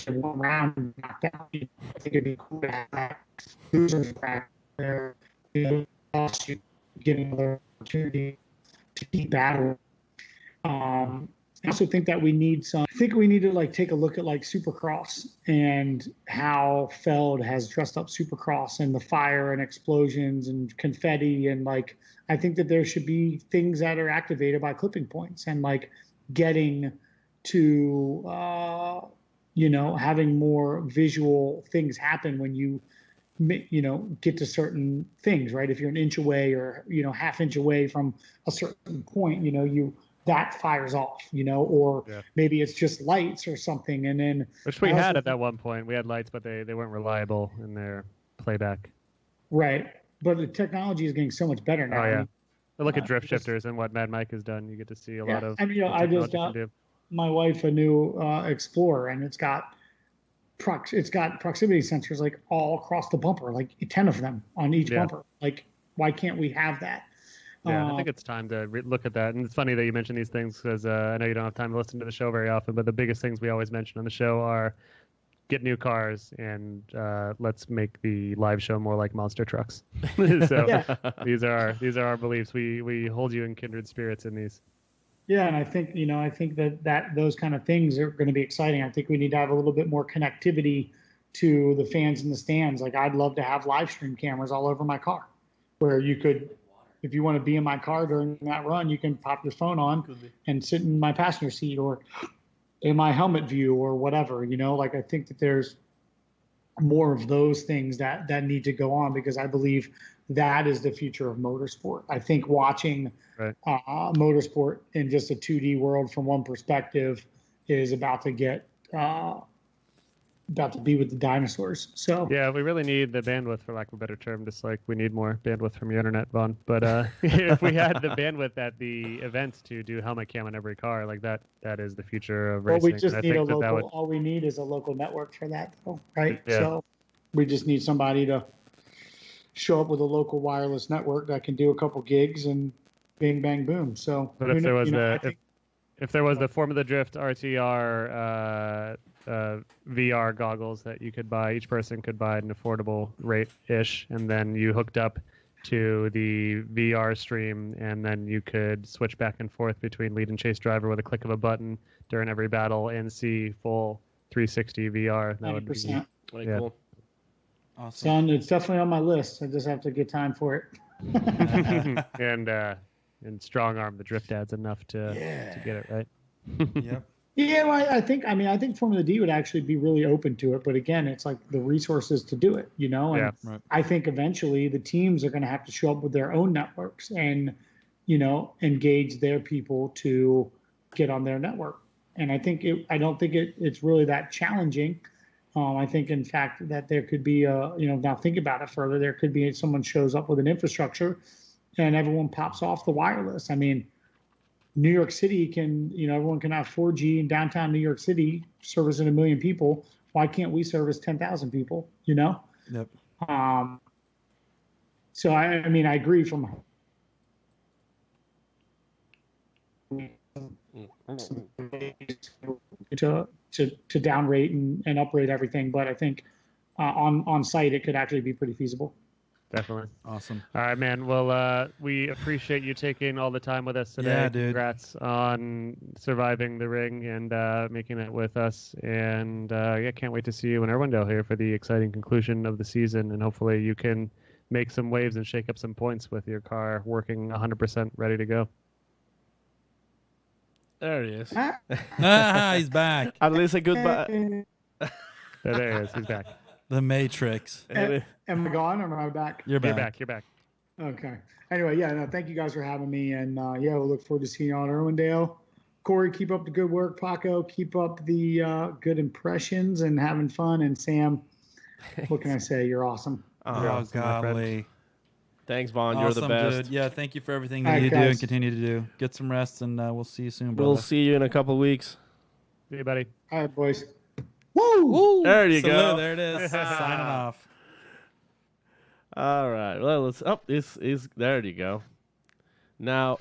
one round knocked out. I think it'd be cool to have that losers bracket there. You get another opportunity to keep battling. I also think that we need to like take a look at like Supercross and how Feld has dressed up Supercross and the fire and explosions and confetti, and like I think that there should be things that are activated by clipping points and like getting to having more visual things happen when you get to certain things, right? If you're an inch away or half inch away from a certain point, that fires off, or maybe it's just lights or something. And then which we had at that one point, we had lights, but they weren't reliable in their playback. Right, but the technology is getting so much better now. Oh yeah. Look at drift shifters and what Mad Mike has done. You get to see a lot of. I just got my wife a new Explorer, and it's got proximity sensors like all across the bumper, like 10 of them on each bumper. Like, why can't we have that? Yeah, I think it's time to look at that. And it's funny that you mention these things because I know you don't have time to listen to the show very often, but the biggest things we always mention on the show are get new cars and let's make the live show more like monster trucks. So these are our beliefs. We hold you in kindred spirits in these. Yeah, and I think that those kind of things are going to be exciting. I think we need to have a little bit more connectivity to the fans in the stands. Like, I'd love to have live stream cameras all over my car, where you could, if you want to be in my car during that run, you can pop your phone on and sit in my passenger seat or in my helmet view or whatever. Like, I think that there's more of those things that need to go on, because I believe that is the future of motorsport. I think watching motorsport in just a 2D world from one perspective is about to be with the dinosaurs. So yeah, we really need the bandwidth, for lack of a better term, just like we need more bandwidth from your internet, Vaughn. But if we had the bandwidth at the events to do helmet cam on every car, like that is the future of racing. Well, we just need a local. That would... All we need is a local network for that, though, right? Yeah. So we just need somebody to show up with a local wireless network that can do a couple gigs and bing bang boom. So, but if there was if there was the Formula Drift RTR VR goggles that you could buy, each person could buy at an affordable rate-ish, and then you hooked up to the VR stream, and then you could switch back and forth between lead and chase driver with a click of a button during every battle and see full 360 VR. That 100%. Would be cool. Awesome. Son, it's definitely on my list. I just have to get time for it. And strong arm the drift dads enough to get it right. Yep. Yeah, well, I think Formula D would actually be really open to it, but again, it's like the resources to do it, And Yeah. Right. I think eventually the teams are going to have to show up with their own networks and, engage their people to get on their network. And I don't think it's really that challenging. I think, in fact, that there could be now think about it further. There could be someone shows up with an infrastructure, and everyone pops off the wireless. I mean, New York City can, everyone can have 4G in downtown New York City, servicing 1 million people. Why can't we service 10,000 people? Yep. So I mean, I agree from to downrate and uprate everything, but I think on site it could actually be pretty feasible. Definitely. Awesome. All right, man. Well, we appreciate you taking all the time with us today. Yeah, dude. Congrats on surviving the ring and making it with us. And can't wait to see you in Irwindale here for the exciting conclusion of the season. And hopefully you can make some waves and shake up some points with your car working 100% ready to go. There he is. He's back. At least a goodbye. There he is. He's back. The Matrix. Am I gone or am I back? You're back. You're back. Okay. Anyway, thank you guys for having me, and we'll look forward to seeing you on Irwindale. Corey, keep up the good work. Paco, keep up the good impressions and having fun. And Sam, what can I say? You're awesome. Oh, awesome, my friend. golly. Thanks, Vaughn. You're Awesome, the best. dude. Yeah, thank you for everything All that right, you do guys. and continue to do. Get some rest, and we'll see you soon, brother. We'll see you in a couple weeks. See you, buddy. All right, boys. Woo! Woo! There you Salute, go. There it is. Signing off. All right. Well, let's. Oh, is there you go. Now,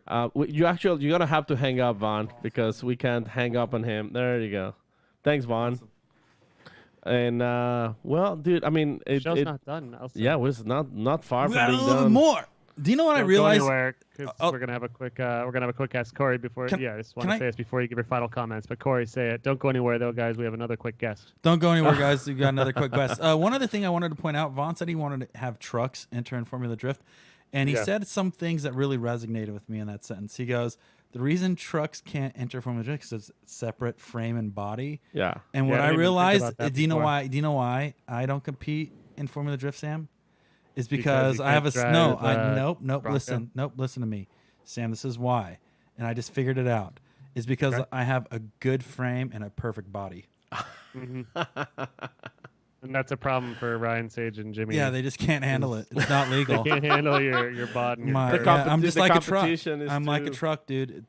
you're gonna have to hang up, Vaughn, because we can't hang up on him. There you go. Thanks, Vaughn. And well, dude, I mean, Show's not done. yeah, it's not far We from got a being little done. more. Do you know what I Don't go realized? anywhere, 'cause Oh. we're gonna have a quick ask Corey before. Can- I just want can to I- say this before you give your final comments. But Corey, say it. Don't go anywhere though, guys. We have another quick guest. Don't go anywhere, guys. We've got another quick quest. One other thing I wanted to point out, Vaughn said he wanted to have trucks enter in Formula Drift. And he Yeah. said some things that really resonated with me in that sentence. He goes, the reason trucks can't enter Formula Drift is it's separate frame and body. Yeah. And Yeah, what I I didn't even think realized, about that do you know before. why? Do you know why I don't compete in Formula Drift, Sam? Is Because because you I have a can't no. drive, Nope. Bronco? Listen to me, Sam. This is why, and I just figured it out. Is because Okay. I have a good frame and a perfect body. And that's a problem for Ryan Sage and Jimmy. Yeah, they just can't handle it. It's not legal. They can't handle your bod and your My- The fur. yeah, I'm just the like a truck. competition is I'm like a too- truck, dude.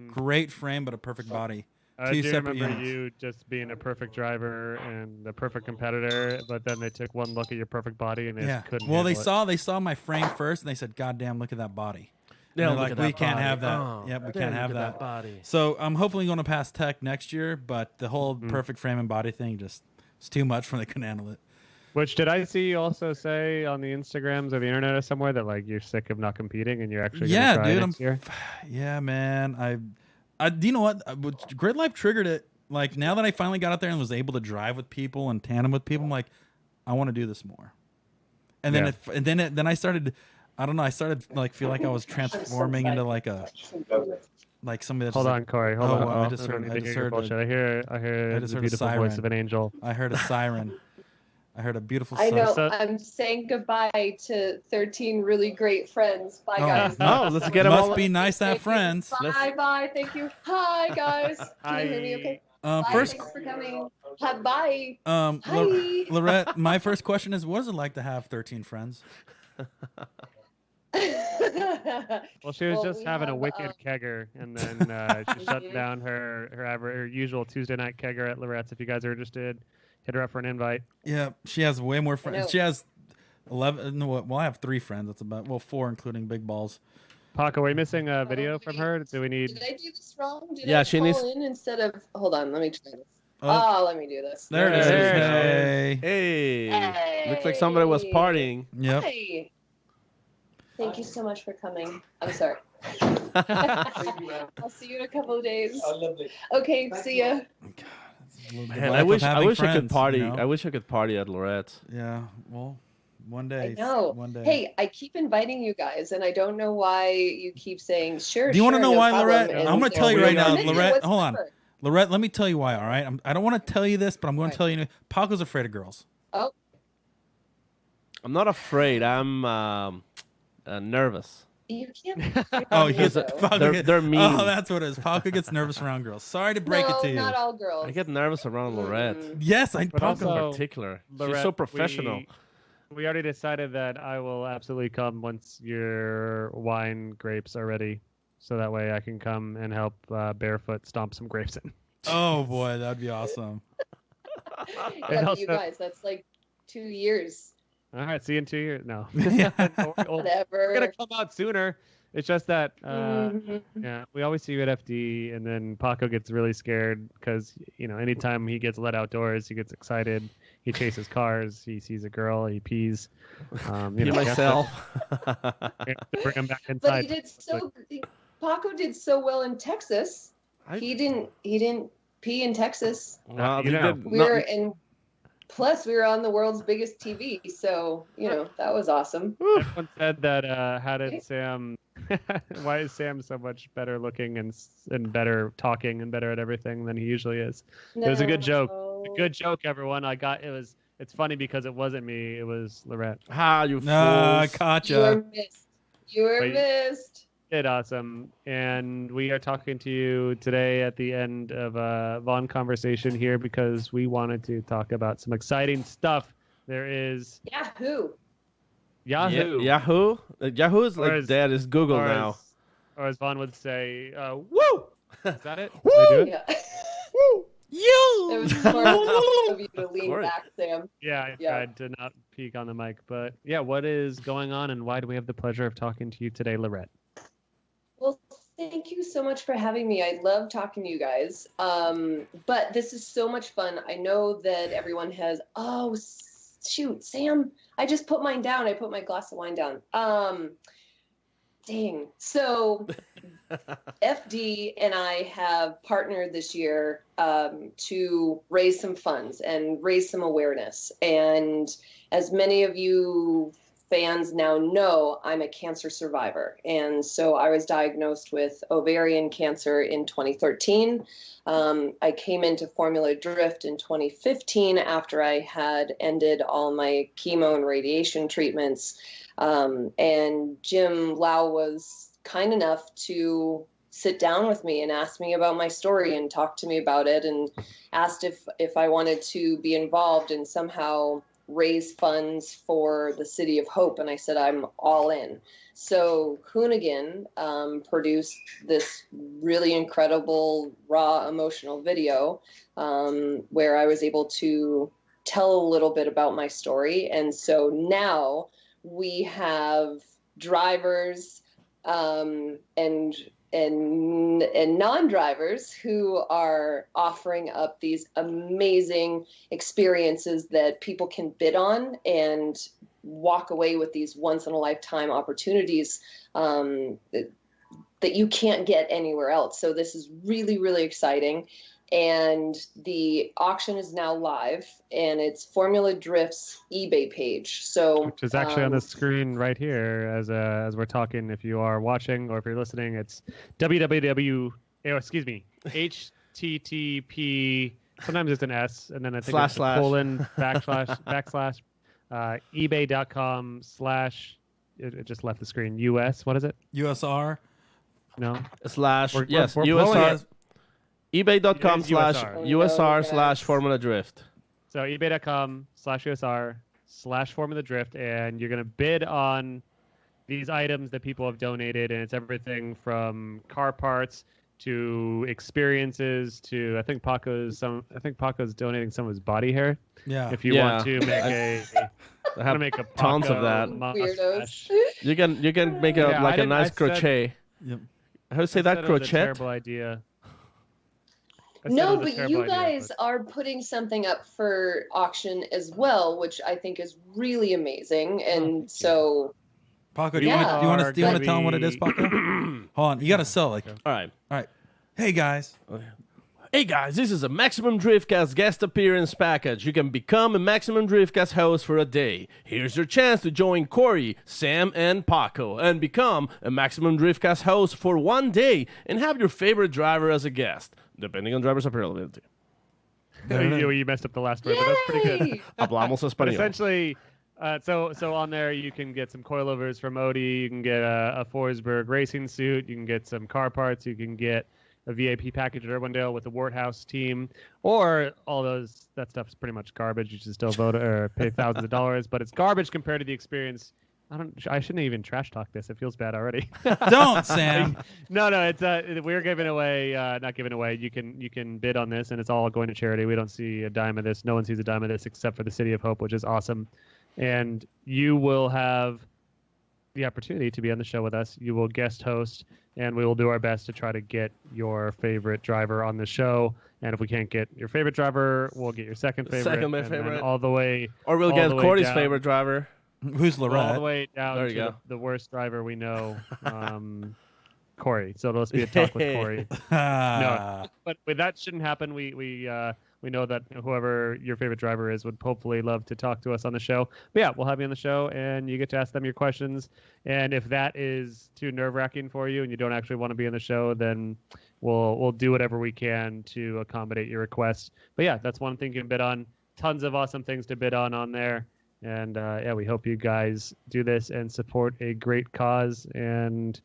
Great frame, but a perfect body. I Two do separate remember units. you just being a perfect driver and a perfect competitor, but then they took one look at your perfect body and they Yeah. just couldn't. Well, handle they saw my frame first, and they said, "God damn, look at that body." Yeah, And they're look like, at we that can't body. have that. Oh, Yep, we damn, can't look have at that. that body. So I'm hopefully going to pass tech next year, but the whole perfect frame and body thing just it's too much for them. They couldn't handle it. Which did I see you also say on the Instagrams or the internet or somewhere that like you're sick of not competing and you're actually Yeah, gonna try dude, next year? Yeah, man. I do you know what? Grid Life triggered it. Like now that I finally got out there and was able to drive with people and tandem with people, I'm like, I want to do this more. And then Yeah. then I started. I don't know. I started like feel like I was transforming into like somebody that's Hold just on, Corey. Hold Oh, on. wow, I just don't heard- need I to just hear your heard bullshit. a- I hear I the just heard a beautiful voice siren. of an angel. I heard a siren. I heard a beautiful I siren. know. So- I'm saying goodbye to 13 really great friends. Bye, Oh, guys. Oh, let's get them Must all. be nice to have Thank you. friends. Bye, bye. Thank you. Hi, guys. Can you hear me Hi. okay? Um, Bye. first, Thanks for coming. Hi, bye. Loretta, Hi. Lorette, my first question is, what is it like to have 13 friends? Well, she was Well, just we having a have, wicked kegger, and then she shut down her usual Tuesday night kegger at Lorette's. If you guys are interested, hit her up for an invite. Yeah, she has way more know. friends. She has 11. No, well, I have 3 friends. That's about 4, including Big Balls. Paco, are we missing a video Oh, from wait. her? Do we need? Did I do this wrong? Did Yeah, I she call needs- in instead of... Hold on. Let me try this. Oh. Oh, let me do this. There it is. There Hey. it Hey. Looks like somebody was Hey. partying. Yep. Hi. Thank you so much for coming. I'm sorry. I'll see you in a couple of days. Oh, lovely. Okay, see ya. Man, I wish I could party. I wish I could party at Lorette's. Yeah. Well, one I day. know. One day. Hey, I keep inviting you guys, and I don't know why you keep saying sure. Do you want to sure, know no why, problem," Lorette? and I'm going to then tell you right now, commitment Lorette. Hold on. whatsoever. Loretta, let me tell you why, all right? I don't want to tell you this, but I'm going to tell you. Paco's afraid of girls. Oh, I'm not afraid. I'm nervous. you can't. Oh, he's though. Paco They're mean. Oh, that's what it is. Paco gets nervous around girls. Sorry to break No, it to you. not all girls. I get nervous around Loretta. Yes, I But Paco. also- In particular. She's Lorette, so professional. We already decided that I will absolutely come once your wine grapes are ready, so that way I can come and help barefoot stomp some grapes in. Oh boy, that'd be awesome. Yeah, but also- you guys, that's like 2 years. All right, see you in 2 years. No, Yeah. Whatever. we're gonna come out sooner. It's just that, Mhm. yeah, we always see you at FD, and then Paco gets really scared because anytime he gets let outdoors, he gets excited. He chases cars. He sees a girl. He pees. Me myself. You have to bring him back But inside. he did Paco did so well in Texas. He didn't pee in Texas. Well, You they know. did We not- were in. Plus, we were on the world's biggest TV, so that was awesome. Everyone said that. How did Sam? Why is Sam so much better looking and better talking and better at everything than he usually is? It was a good joke. A good joke, everyone. It's funny because it wasn't me. It was Lorette. you Nah, fools. You gotcha. were missed. You were Wait. missed. Did awesome, and we are talking to you today at the end of a Vaughn conversation here because we wanted to talk about some exciting stuff. There is Yahoo! Yahoo. Yahoo? Yahoo is like Or as- that is Google or now. or as Vaughn would say, "Woo!" Is that it? Woo! Did we do it? Yeah. You. It was smart of you to lean Sorry. back, Sam. Yeah, I Yeah. tried to not peek on the mic, but yeah, what is going on, and why do we have the pleasure of talking to you today, Lorette? Well, thank you so much for having me. I love talking to you guys. But this is so much fun. I know that everyone has. Oh, shoot, Sam! I just put mine down. I put my glass of wine down. Dang. So, FD and I have partnered this year to raise some funds and raise some awareness. And as many of you fans now know, I'm a cancer survivor. And so I was diagnosed with ovarian cancer in 2013. I came into Formula Drift in 2015 after I had ended all my chemo and radiation treatments. And Jim Lau was kind enough to sit down with me and ask me about my story and talk to me about it and asked if I wanted to be involved and somehow raise funds for the City of Hope. And I said, I'm all in. So Hoonigan produced this really incredible, raw, emotional video where I was able to tell a little bit about my story. And so now we have drivers and non-drivers who are offering up these amazing experiences that people can bid on and walk away with these once-in-a-lifetime opportunities that you can't get anywhere else. So this is really, really exciting. And the auction is now live, and it's Formula Drift's eBay page. So, Which is actually on the screen right here as we're talking. If you are watching or if you're listening, it's HTTP. Sometimes it's an S, and then I think Slash, it's a slash. colon backslash ebay.com / it just left the screen. US. What is it? USR. No. Slash We're- yes we're pulling USR it. ebay.com It is slash USR. USR No, slash yes. Formula Drift. So ebay.com /USR / Formula Drift, and you're going to bid on these items that people have donated, and it's everything from car parts to experiences to I think Paco's donating some of his body hair. Yeah. If you Yeah. want to make I to have make a tons of Paco that. weirdos. mustache. You can make a Yeah, like I a didn't- nice I said- crochet. Yep. How do you say I that said it was a crochet? terrible idea. I said No, it was a but terrible you idea, guys are putting something up for auction as well, which I think is really amazing. And so, Paco, do Yeah. you want are to tell gonna him what it is, be- Paco? Hold on, you got to sell like. All right. All right. Hey guys. Hey guys, this is a Maximum Driftcast guest appearance package. You can become a Maximum Driftcast host for a day. Here's your chance to join Corey, Sam, and Paco and become a Maximum Driftcast host for one day and have your favorite driver as a guest. depending on driver's availability. You messed up the last word, but that's pretty good. Yay! Hablamos But español. essentially, so on there you can get some coilovers from Odie, you can get a Forsberg racing suit, you can get some car parts, you can get a VIP package at Irwindale with the Warthouse team, or all that stuff is pretty much garbage. You should still vote or pay thousands of dollars, but it's garbage compared to the experience. I shouldn't even trash talk this. It feels bad already. Don't, Sam. No, it's we're giving away, not giving away. You can bid on this, and it's all going to charity. We don't see a dime of this. No one sees a dime of this except for the City of Hope, which is awesome. And you will have the opportunity to be on the show with us. You will guest host, and we will do our best to try to get your favorite driver on the show. And if we can't get your favorite driver, we'll get your second favorite. Second and then favorite. all the way. Or we'll all get the way Corey's down. favorite driver. Who's All the Loretta? way down There to you go. the worst driver we know, Corey. So it'll just be a talk with Corey. Ah. But that shouldn't happen. We know that whoever your favorite driver is would hopefully love to talk to us on the show. But yeah, we'll have you on the show, and you get to ask them your questions. And if that is too nerve-wracking for you, and you don't actually want to be on the show, then we'll do whatever we can to accommodate your request. But yeah, that's one thing you can bid on. Tons of awesome things to bid on there. And yeah, we hope you guys do this and support a great cause, and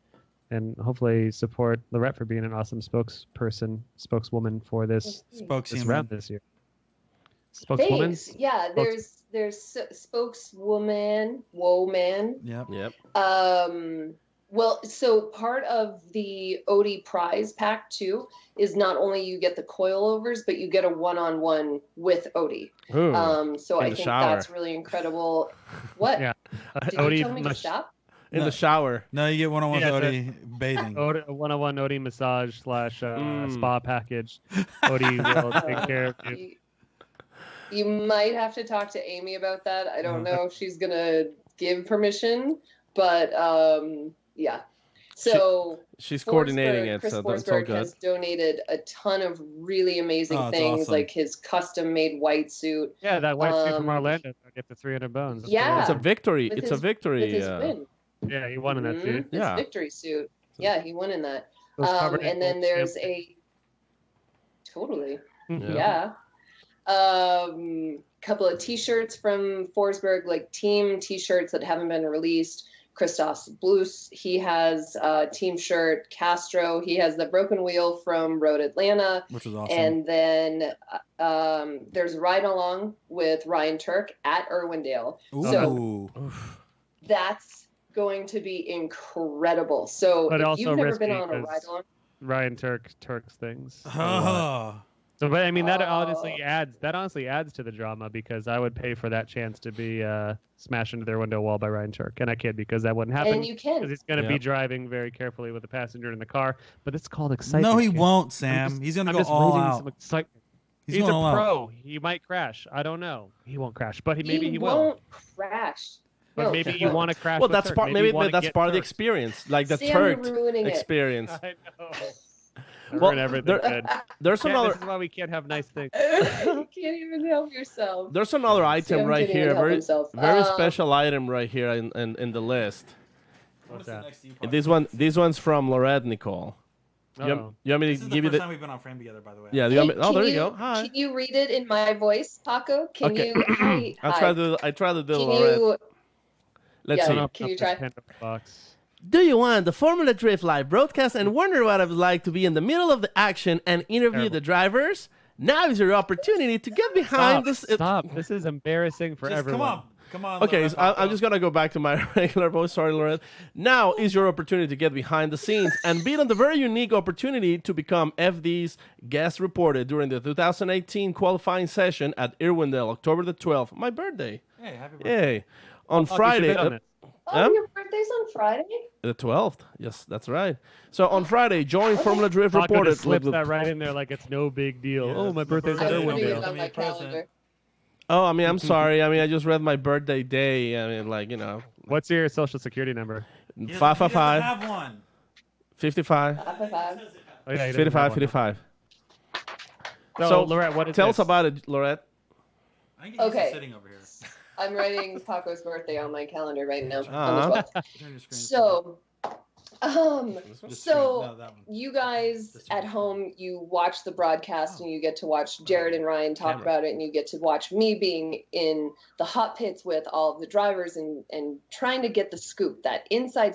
hopefully support Loretta for being an awesome spokeswoman for this round this year. Spokeswoman. Thanks. Yeah, there's spokeswoman, woman. Yep. Well, so part of the Odie prize pack too is not only you get the coilovers, but you get a one-on-one with Odie. So I think that's really incredible. What? Yeah. Did you tell me to stop? In the shower. No, you get one-on-one with Odie bathing. A one-on-one Odie massage / spa package. Odie will take care of you. You might have to talk to Amy about that. I don't know if she's gonna give permission, but yeah. So she's coordinating it, Chris so that's all Forsberg good. has donated a ton of really amazing things, awesome. like his custom-made white suit. Yeah, that white suit from Orlando. Get the 300 bones. That's Yeah. It's a victory. With It's his- a victory. With his win. Yeah, he won in that suit. His Yeah. victory suit. Yeah, he won in that. Those covered in And then gold there's stamp. totally. Yeah. Yeah. Couple of T-shirts from Forsberg, like team T-shirts that haven't been released. Christoph's Blues, he has a team shirt. Castro, he has the Broken Wheel from Road Atlanta. Which is awesome. And then there's Ride Along with Ryan Turk at Irwindale. So Ooh. that's going to be incredible. So But if also you've never risky been on a 'cause ride along, Ryan Turk's things. Oh. So, but I mean, that Oh. honestly adds to the drama, because I would pay for that chance to be smashed into their window wall by Ryan Turk, and I kid, because that wouldn't happen. and you Because can. he's going to be Yep. driving very carefully with a passenger in the car, but it's called excitement. No, he kid. won't, Sam. He's going to I'm go just all raising out. some excitement. He's He's a going all out. pro. He might crash. I don't know. He won't crash, but maybe he will. won't crash. But No, maybe he you won't. want to crash. Well, with that's Turk. part. Maybe you wanna that's get part of the Turk. experience, like the Sam, you're Turk ruining it. experience. I know. Well, Ruin everything. there- good. There's Yeah, another. this is why we can't have nice things. You can't even help yourself. There's another item Sam right didn't even here. help Very, himself. very special item right here in the list. What's that? And this one's from Loretta Nicole. You Oh. want me This to is give the you first the? time we've been on frame together, by the way. Yeah. Do you want me, Hey, oh, there can you go. Hi. Can you read it in my voice, Paco? Can Okay. you? Hi. I try to do Can Loretta. you? Let's yeah, see. Up Can you the try? Pandora's box. Do you want the Formula Drift live broadcast and wonder what it was like to be in the middle of the action and interview Terrible. the drivers? Now is your opportunity to get behind this. Stop. This is embarrassing for Just everyone. come on. Okay, Loretta. so I'm just gonna go back to my regular voice. Sorry, Loretta. Now is your opportunity to get behind the scenes and bid on the very unique opportunity to become FD's guest reporter during the 2018 qualifying session at Irwindale, October the 12th. My birthday. Hey, happy birthday. Yay! On Fuck, you should Friday, bid on it. Oh, your birthday's on Friday. the 12th. Yes, that's right. So on Friday, join Formula Drift Paco reporter. just slips that right in there like it's no big deal. Yeah, oh, it's my my birthday's birthday. at I'm putting it Irwindale. Give on me my a present. calendar. Oh, I mean, I'm sorry. I mean, I just read my birthday day. I mean, like, you know, What's your social security number? He doesn't- 555, He doesn't have one. 55, 555. Oh, yeah, he doesn't 55, have one. 55. So, So, Lorette, what is Tell this? us about it, Lorette. I can get used to Okay. sitting over here. I'm writing Paco's birthday on my calendar right now. Uh-huh. On the 12th. Turn your screen. So, So that one. you guys at home, you watch the broadcast and you get to watch Jared and Ryan talk about it, and you get to watch me being in the hot pits with all of the drivers and trying to get the scoop, that inside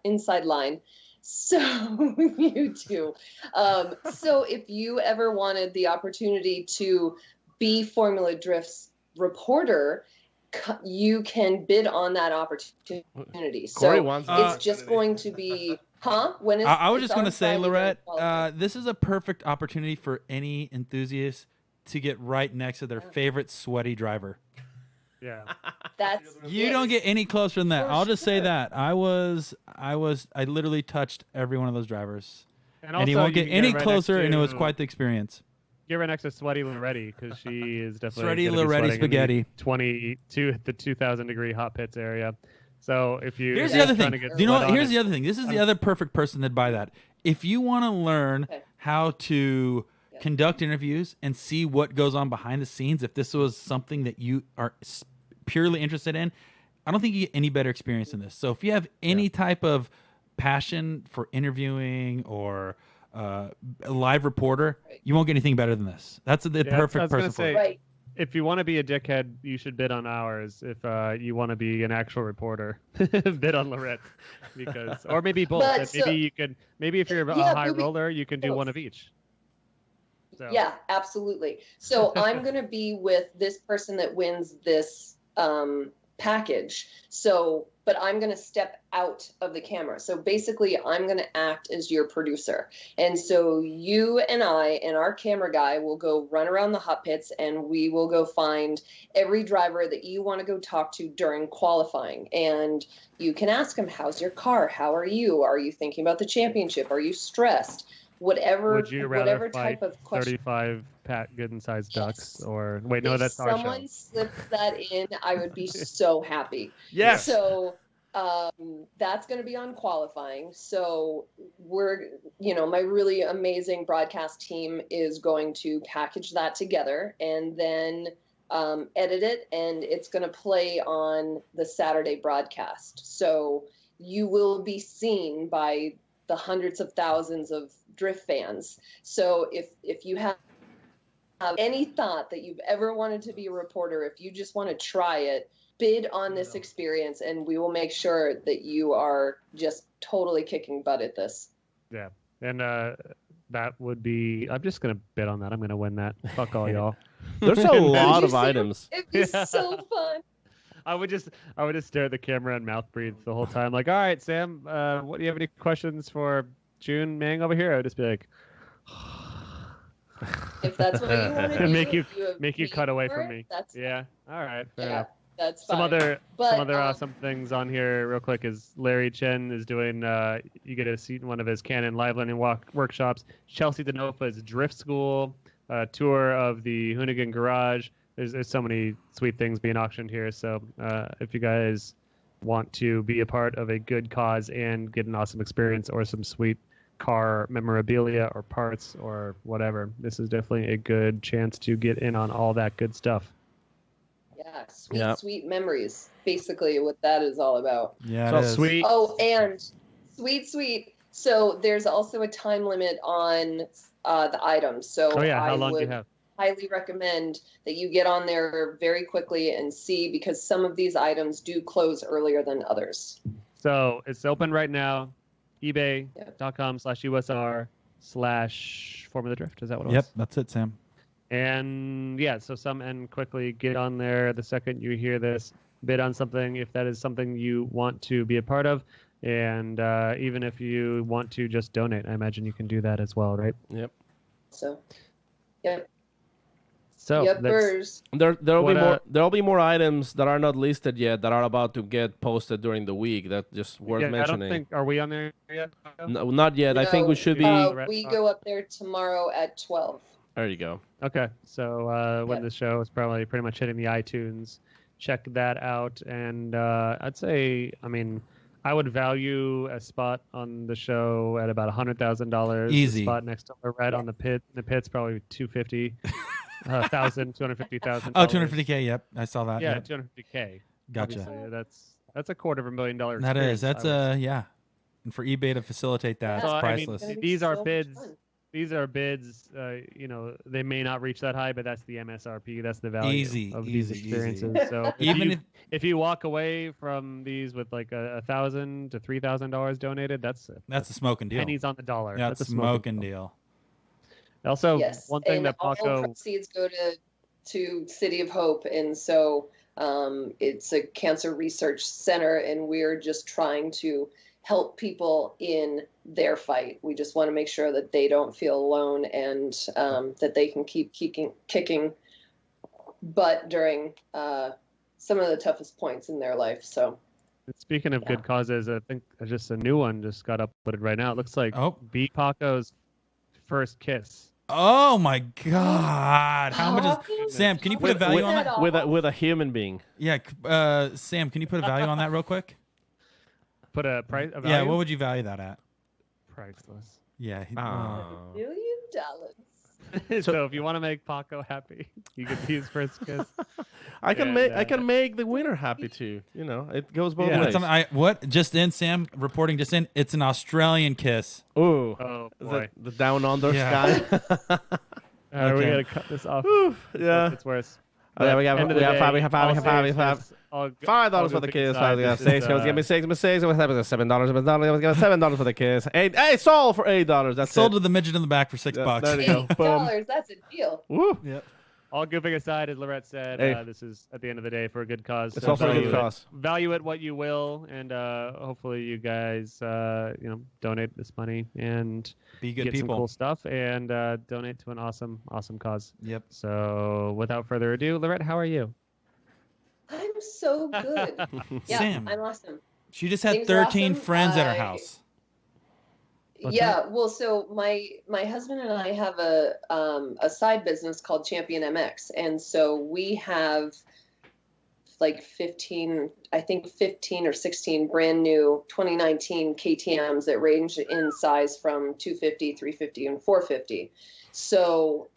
inside line. So you too. So if you ever wanted the opportunity to be Formula Drift's reporter, you can bid on that opportunity. Corey So wants it's just going to be, When is? I was it's just going on to say, Friday during Lorette, qualifying. this is a perfect opportunity for any enthusiast to get right next to their favorite sweaty driver. Yeah. That's You it. don't get any closer than that. For I'll just say sure. that. I literally touched every one of those drivers. And he also won't you get can any right next closer, and it was to- quite the experience. Get right next to Sweaty Loretta because she is definitely Sweaty gonna be Loretti sweating in spaghetti. the 2,000-degree hot pits area. So if you Here's if the other you're trying thing. to get Do you know sweat what? on Here's it- the other thing. This is the other perfect person that'd buy that. If you want to learn Okay. how to conduct interviews and see what goes on behind the scenes, if this was something that you are purely interested in, I don't think you get any better experience than this. So if you have any type of passion for interviewing or a live reporter, you won't get anything better than this. That's the Yeah, I perfect was gonna person for say, it. Right. If you want to be a dickhead, you should bid on ours. If you want to be an actual reporter, bid on Loretta, because or maybe both. But And so- maybe you could. Maybe if you're a Yeah, high maybe roller, you can do both. one of each. So, Yeah, absolutely. So I'm going to be with this person that wins this package. So, but I'm going to step out of the camera. So basically, I'm going to act as your producer. And so you and I and our camera guy will go run around the hot pits, and we will go find every driver that you want to go talk to during qualifying. And you can ask them, how's your car? How are you? Are you thinking about the championship? Are you stressed? Whatever, Would you rather whatever fight type of question. 35 Pat Gooden-sized ducks, Yes. or wait, no, If that's our show. someone slipped that in, I would be so happy. Yes. So that's going to be on qualifying. So my really amazing broadcast team is going to package that together and then edit it, and it's going to play on the Saturday broadcast. So you will be seen by the hundreds of thousands of Drift fans. So if you have any thought that you've ever wanted to be a reporter, if you just want to try it, bid on this experience, and we will make sure that you are just totally kicking butt at this. Yeah, and that would be. I'm just gonna bid on that. I'm gonna win that. Fuck all y'all. There's a lot of You see? items. It'd be so fun. I would just stare at the camera and mouth breathe the whole time. Like, all right, Sam, what do you have any questions for June Mang over here? I would just be like, If that's what you want to do, and make you have make you paid cut away for from it, me. That's Yeah, all right, fair yeah, enough. that's fine. Some other But, awesome things on here real quick is Larry Chen is doing you get a seat in one of his Canon live learning workshops. Chelsea DeNofa's Drift School, tour of the Hoonigan Garage. There's so many sweet things being auctioned here. So if you guys want to be a part of a good cause and get an awesome experience or some sweet car memorabilia or parts or whatever, this is definitely a good chance to get in on all that good stuff. Yeah, sweet, Yeah. sweet memories. Basically, what that is all about. Yeah, So it is. Sweet. Oh, and sweet. So there's also a time limit on the items. So Oh yeah, how I long do would you have? highly recommend that you get on there very quickly and see, because some of these items do close earlier than others. So it's open right now. ebay.com/USR/Formula Drift. Is that what it Yep, was? that's it, Sam. And yeah, so some and quickly get on there the second you hear this. Bid on something if that is something you want to be a part of. And even if you want to just donate, I imagine you can do that as well, right? Yep. So, yep, So that's, yuppers. There'll be What, more. There'll be more items that are not listed yet that are about to get posted during the week. That just worth yeah, I mentioning. don't think. Are we on there yet? No, not yet. I think we should be. We go up there tomorrow at 12. There you go. Okay, so when Yeah. the show is probably pretty much hitting the iTunes, check that out. And I'd say, I mean, I would value a spot on the show at about $100,000. Easy. A spot next to Loretta on the pit. The pit's probably 250, 250,000. Oh, 250K. Yep, I saw that. Yeah, Yep. 250K. Gotcha. Obviously, that's $250,000. That is. That's experience, I would say. yeah. And for eBay to facilitate that, Yeah. it's So, I mean, priceless. Gonna be these are so much bids. fun. These are bids. They may not reach that high, but that's the MSRP. That's the value Easy, of easy, these easy. experiences. So Even if you walk away from these with like $1,000 to $3,000 donated, that's that's a smoking deal. pennies on the dollar. That's a a smoking smoking deal. Also, Yes, one thing and that all Paco, proceeds go to City of Hope, and so it's a cancer research center, and we're just trying to help people in their fight. We just want to make sure that they don't feel alone, and that they can keep kicking butt during some of the toughest points in their life. So speaking of good causes, I think just a new one just got uploaded right now. It looks like B. Paco's first kiss. Oh my God! How much is Sam? Can you put a value on that? with a human being? Yeah, Sam, can you put a value on that real quick? Put a price. A Yeah, value? what would you value that at? Priceless. Yeah. $1 million. So if you want to make Paco happy, you can be his first kiss. I can And, make the winner happy too. You know, it goes both ways. What? Just in, Sam, reporting just in. It's an Australian kiss. Ooh, Oh is boy. that the down under Yeah. sky? We Okay. gotta cut this off. Yeah. It's worse. Okay, we got End of the day, five. all seriousness, I'll go- $5 I'll for go the pick kiss. a side. We got This six. is, Give me six. $7. $7 for the kiss. Hey, sold for $8. That's Sold it. to the midget in the back for $6. There you go. Boom. $8, that's a deal. Woo. Yep. All goofing aside, as Loretta said, Hey. This is at the end of the day for a good cause. It's So all for a good value it- cause. Value it what you will, and hopefully you guys, donate this money and Be good get some people. cool stuff and donate to an awesome cause. Yep. So without further ado, Loretta, how are you? I'm so good. Yeah, Sam. I'm awesome. She just had Things are 13 awesome. friends at her house. What's Yeah, well, so my husband and I have a side business called Champion MX, and so we have like 15 or 16 brand new 2019 KTMs that range in size from 250, 350, and 450. So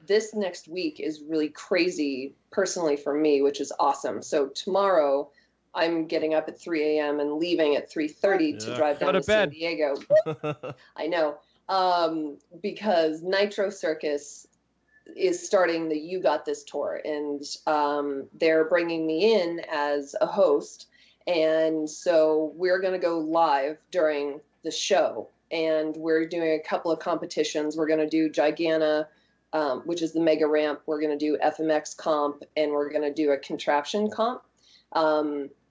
this next week is really crazy personally for me, which is awesome. So tomorrow I'm getting up at 3 a.m. and leaving at 3:30 to drive Go down to to San bed. Diego. I know, because Nitro Circus is starting the You Got This tour, and they're bringing me in as a host, and so we're going to go live during the show, and we're doing a couple of competitions. We're going to do Gigana, which is the mega ramp. We're going to do FMX comp, and we're going to do a contraption comp.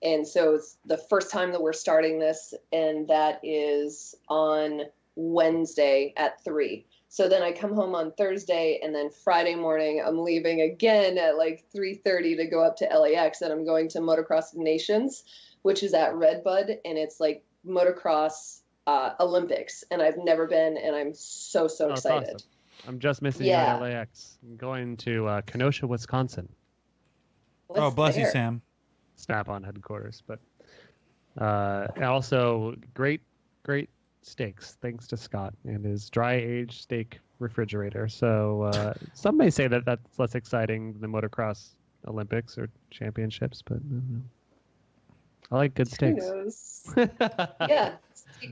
And so it's the first time that we're starting this, and that is on Wednesday at 3. So then I come home on Thursday, and then Friday morning I'm leaving again at like 3:30 to go up to LAX, and I'm going to Motocross Nations, which is at Redbud, and it's like motocross Olympics, and I've never been, and I'm so That's excited. awesome. I'm just missing Yeah. you at LAX. I'm going to Kenosha, Wisconsin. Oh, bless you, there? Sam. Snap-on headquarters, but also great steaks, thanks to Scott and his dry-aged steak refrigerator. So some may say that that's less exciting than motocross Olympics or championships, but I like good Who steaks. knows? Yeah,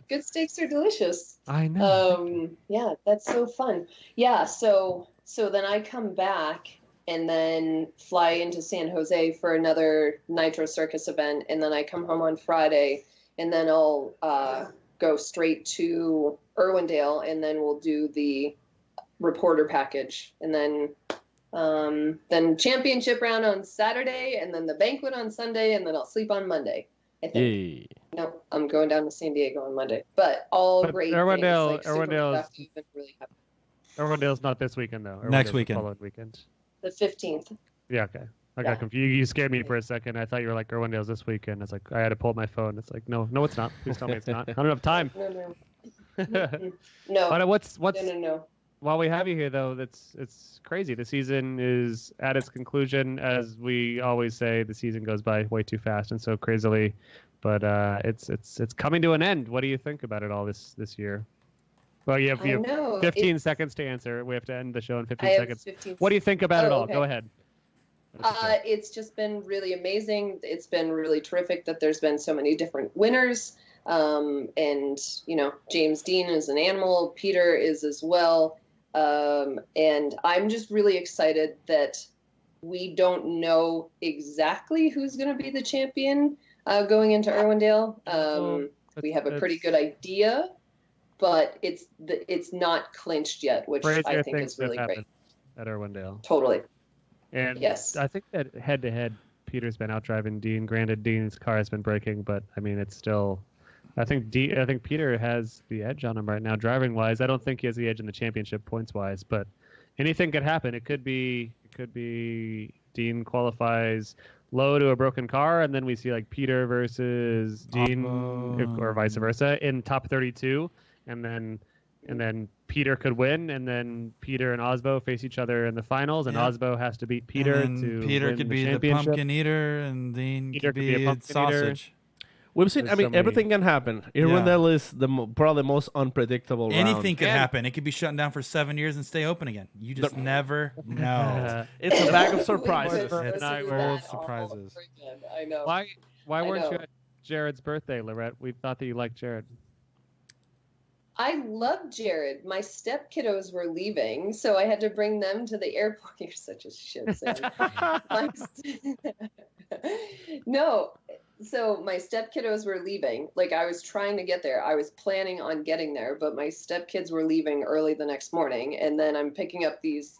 good steaks are delicious. I know. Yeah, that's so fun. Yeah, so then I come back and then fly into San Jose for another Nitro Circus event, and then I come home on Friday, and then I'll go straight to Irwindale, and then we'll do the reporter package, and then championship round on Saturday, and then the banquet on Sunday, and then I'll sleep on Monday. I think. Yay. No, I'm going down to San Diego on Monday, but all But great Irwindale- things. Like, super Irwindale's- productive and really happy. Irwindale's not this weekend though. Next Irwindale's the weekend. following weekend. The 15th. Yeah, okay. I got Yeah. confused. You scared me for a second. I thought you were like Irwindale's this weekend. It's like I had to pull up my phone. It's like no, it's not. Please tell me it's not. I don't have time. No. But what's No. while we have you here though, it's crazy. The season is at its conclusion, as we always say. The season goes by way too fast and so crazily, but it's coming to an end. What do you think about it all this year? Well, you have I know. 15 seconds to answer. We have to end the show in 15 I have seconds. 15 What do you think about it Oh, all? okay. Go ahead. It's just been really amazing. It's been really terrific that there's been so many different winners. And, James Dean is an animal. Peter is as well. And I'm just really excited that we don't know exactly who's going to be the champion going into Irwindale. We have a pretty good idea, but it's not clinched yet, which I think is really great. At Irwindale. Totally. And yes, I think that head-to-head, Peter's been out driving Dean. Granted, Dean's car has been breaking, but I mean, it's still. I think Peter has the edge on him right now, driving-wise. I don't think he has the edge in the championship points-wise, but anything could happen. It could be Dean qualifies low to a broken car, and then we see like Peter versus Dean, or vice versa, in top 32, and then Peter could win, and then Peter and Osbo face each other in the finals, and Osbo has to beat Peter to Peter win could the be the championship. pumpkin eater, and Dean Peter could be a a pumpkin sausage. We've seen. I mean, everything can happen. Irwindale is probably the most unpredictable round. Anything could happen. It could be shutting down for 7 years and stay open again. You just never know. It's a bag of surprises. It's full of surprises. I know. Why weren't you at Jared's birthday, Loretta? We thought that you liked Jared. I love Jared. My step kiddos were leaving, so I had to bring them to the airport. You're such a shit, Sam. No. So my step kiddos were leaving. Like, I was trying to get there. I was planning on getting there, but my step kids were leaving early the next morning. And then I'm picking up these,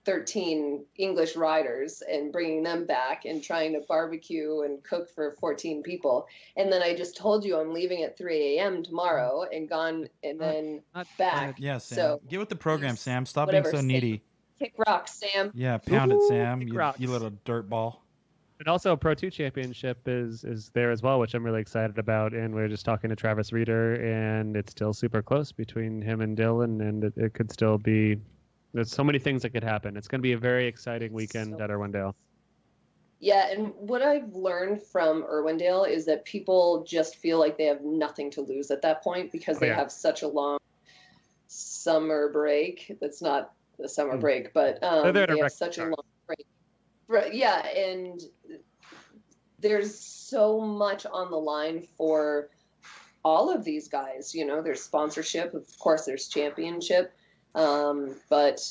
13 English riders and bringing them back and trying to barbecue and cook for 14 people. And then I just told you I'm leaving at 3 a.m. tomorrow and gone and then back. Yeah, Sam. So, get with the program, Sam. Stop whatever, being so needy. Kick rocks, Sam. Yeah, pound it, Sam. Kick You rocks. little dirt ball. And also, Pro 2 Championship is there as well, which I'm really excited about. And we are just talking to Travis Reeder, and it's still super close between him and Dylan, and it could still be. There's so many things that could happen. It's going to be a very exciting weekend at Irwindale. Yeah, and what I've learned from Irwindale is that people just feel like they have nothing to lose at that point because they have such a long summer break. That's not a summer break, but they have such a long break. Right, yeah, and there's so much on the line for all of these guys. There's sponsorship, of course, there's championship, but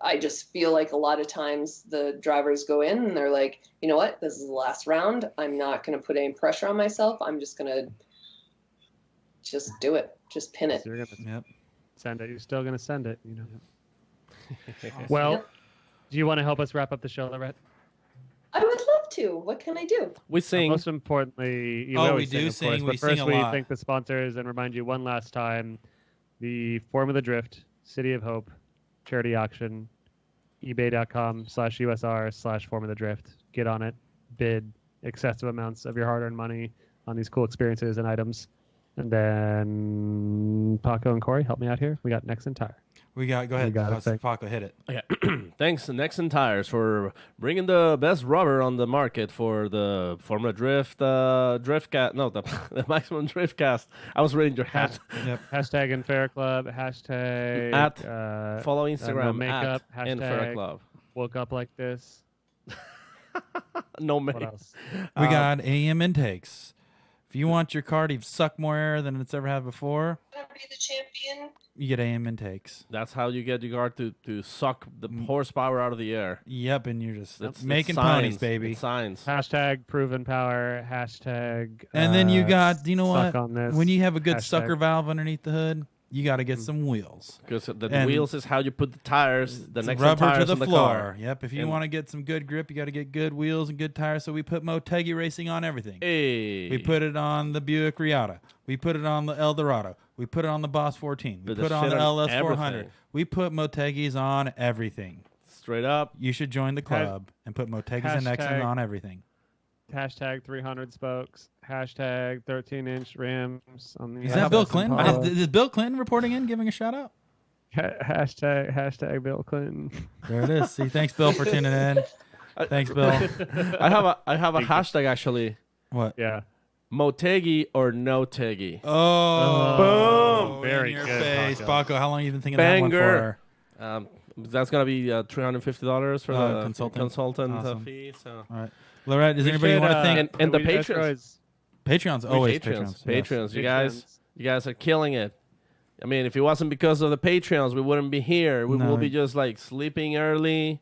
I just feel like a lot of times the drivers go in and they're like, you know what, this is the last round. I'm not going to put any pressure on myself. I'm just going to just do it, just pin it. So you're gonna send it. You're still going to send it, Well. Do you want to help us wrap up the show, Loretta? I would love to. What can I do? We sing. Most importantly, we do sing. But We first, sing a we lot. thank the sponsors and remind you one last time: the Formula Drift, City of Hope, charity auction, eBay.com/USR/Formula Drift. Get on it, bid excessive amounts of your hard-earned money on these cool experiences and items. And then Paco and Corey, help me out here. We got Nexen Tire. Go ahead. Paco, hit it. Okay. Thanks to Nexen Tires for bringing the best rubber on the market for the Formula Drift, Driftcast. No, the Maximum Driftcast. I was reading your hat. Yep. Hashtag Infera Club. Hashtag At follow Instagram no makeup. at Hashtag Infera Club. Woke up like this. No What makeup. else? We got AM intakes. If you want your car to suck more air than it's ever had before, Want to be the champion? you get AM intakes. That's how you get your car to suck the horsepower out of the air. Yep, and you're just It's making science. ponies, baby. It's science. Hashtag proven power. Hashtag. And then you got, you know suck what? on this. When you have a good Hashtag. sucker valve underneath the hood, you got to get some wheels. Because the And wheels is how you put the tires, the next Rubber tires to the in the floor. car. Yep. If you And- want to get some good grip, you got to get good wheels and good tires. So we put Motegi Racing on everything. Hey. We put it on the Buick Riata. We put it on the Eldorado. We put it on the Boss 14. We Put the put it on shit the on LS 400. everything. We put Motegis on everything. Straight up. You should join the club and put Motegis and Nexons Hashtag- on everything. Hashtag 300 spokes. Hashtag 13-inch rims. On the Is that Bill Nexen Clinton? Impala. Is Bill Clinton reporting in, giving a shout out? Hashtag Bill Clinton. There it is. See, thanks, Bill, for tuning in. Thanks, Bill. I have a hashtag actually. What? Yeah. Motegi or no Tegi. Oh, Boom. Very in your good, face, Paco. Paco. How long have you been thinking of that Banger. one That's gonna be $350 for Oh, the consultant. consultant Awesome. fee. So for? All right, Loretta, does We anybody should, want to thank? and the we- that's patrons. always- Patreon's always Patreons. Patreons. Yes. You guys are killing it. I mean, if it wasn't because of the Patreons, we wouldn't be here. We No. will be just like sleeping early.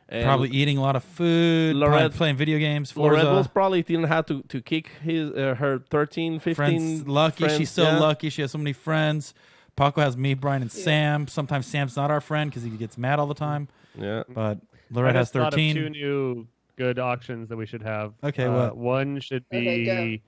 And Probably eating a lot of food, Loretta- probably playing video games. Forza. Loretta probably didn't have to kick her 13, 15 friends. Lucky. friends. She's so Yeah. lucky. She has so many friends. Paco has me, Brian, and Sam. Sometimes Sam's not our friend because he gets mad all the time. Yeah. But I Loretta has just thought of 13. 2 new good auctions that we should have. Okay, what? One should Okay, go. be,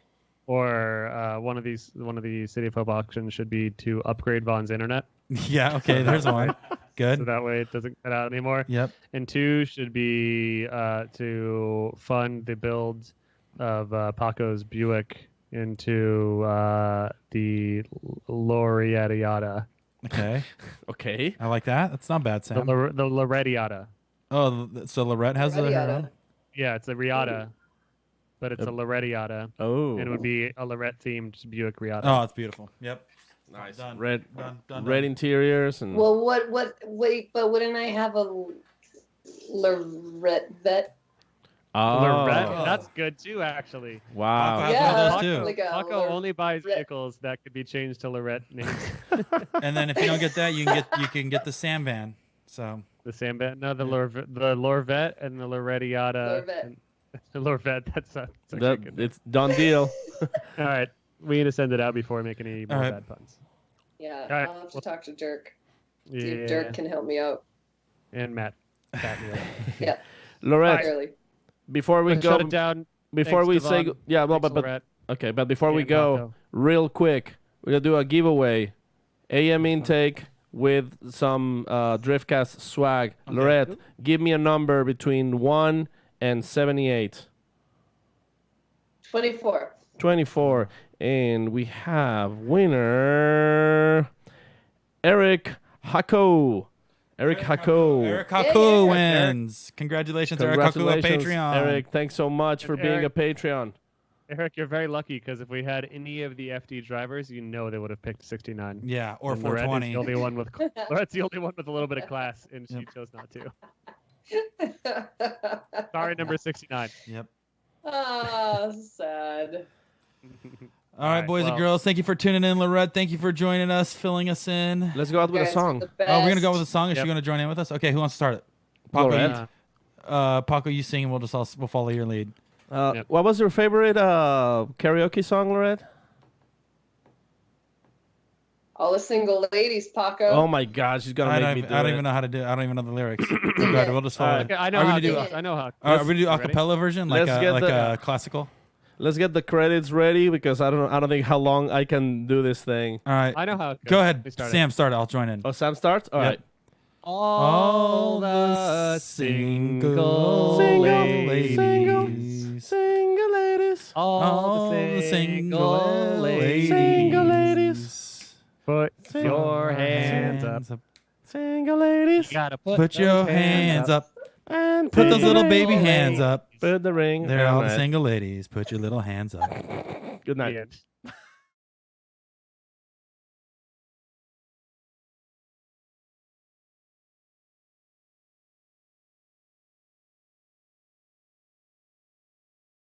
one of the City of Hope auctions should be to upgrade Vaughn's internet, Yeah, okay, there's one. so Good. that way it doesn't cut out anymore. Yep. And 2 should be to fund the build of Paco's Buick into the Loretta. Okay. Okay. I like that. That's not bad, Sam. The Loretta. Oh, so Lorette has her Loretta. own? Yeah, it's a Riata, but it's a Loretta. Oh. And it would be a Lorette themed Buick Riata. Oh, it's beautiful. Yep. Nice. Done. Red Done. red interiors and Well, wait, but wouldn't I have a Lorette? Lorette? Oh. That's good too, actually. wow. Paco has Yeah, one of those too. like a Paco only buys Lorette. vehicles that could be changed to Lorette names. And then if you don't get that, you can get the Sam van. So The Sambat, no, the Lorvette and the Lorettiata. Lorvette. and- The Lorvette. That's actually That, good. it's done deal. All right, we need to send it out before we make any more right. bad puns. Yeah, right, I'll have to talk to Dirk. See Yeah, if Dirk can help me out. and Matt. Yeah, Lorette, clearly. before we Shut go it down. before Thanks we to say Vaughn. yeah, no, Thanks, but Lorette. okay, but before we And go, Paco. real quick, we're gonna do a giveaway. AM intake with some Driftcast swag. Okay. Lorette, give me a number between 1 and 78. 24. 24. And we have winner Eric Hako. Eric Hako. Eric Yeah, Haku yeah. wins. Congratulations, Eric Haku at Congratulations, Patreon. Eric. Thanks so much for being a Eric- Patreon. Eric, you're very lucky because if we had any of the FD drivers, you know they would have picked 69. Yeah, or And Lorette is 420. the only one with Lorette's the only one with a little bit of class, and she chose not to. Sorry, number 69. Yep. Ah, sad. All right, boys and well- girls, thank you for tuning in. Lorette, thank you for joining us, filling us in. Let's go out with a Guys are song. the Oh, we're gonna go best. with a song. Is she Yep. gonna join in with us? Okay, who wants to start it? Paco, Lorette. Paco, you sing, and we'll follow your lead. Yep. What was your favorite karaoke song, Lorette? All the single ladies, Paco. Oh my God, she's gonna I make don't, me do I don't it. even know how to do it. I don't even know the lyrics. So go ahead, we'll just follow Alright. it. Okay, I know Are we how. gonna do? it goes. I know how. Are we gonna do a Ready? cappella version, like Let's get a classical? Let's get the credits ready because I don't think how long I can do this thing. All right, I know how. It goes. go Let ahead, me start it. Sam. Start it. I'll join in. Oh, Sam starts. All Yep. right. All the single ladies. Single ladies. All the single ladies. Single ladies. Put Single your hands up. Single ladies. You gotta put Put your those hands up. And Put those little the baby ring. hands up. Put the ring. They're all the on it. single ladies. Put your little hands up. Good The night. end.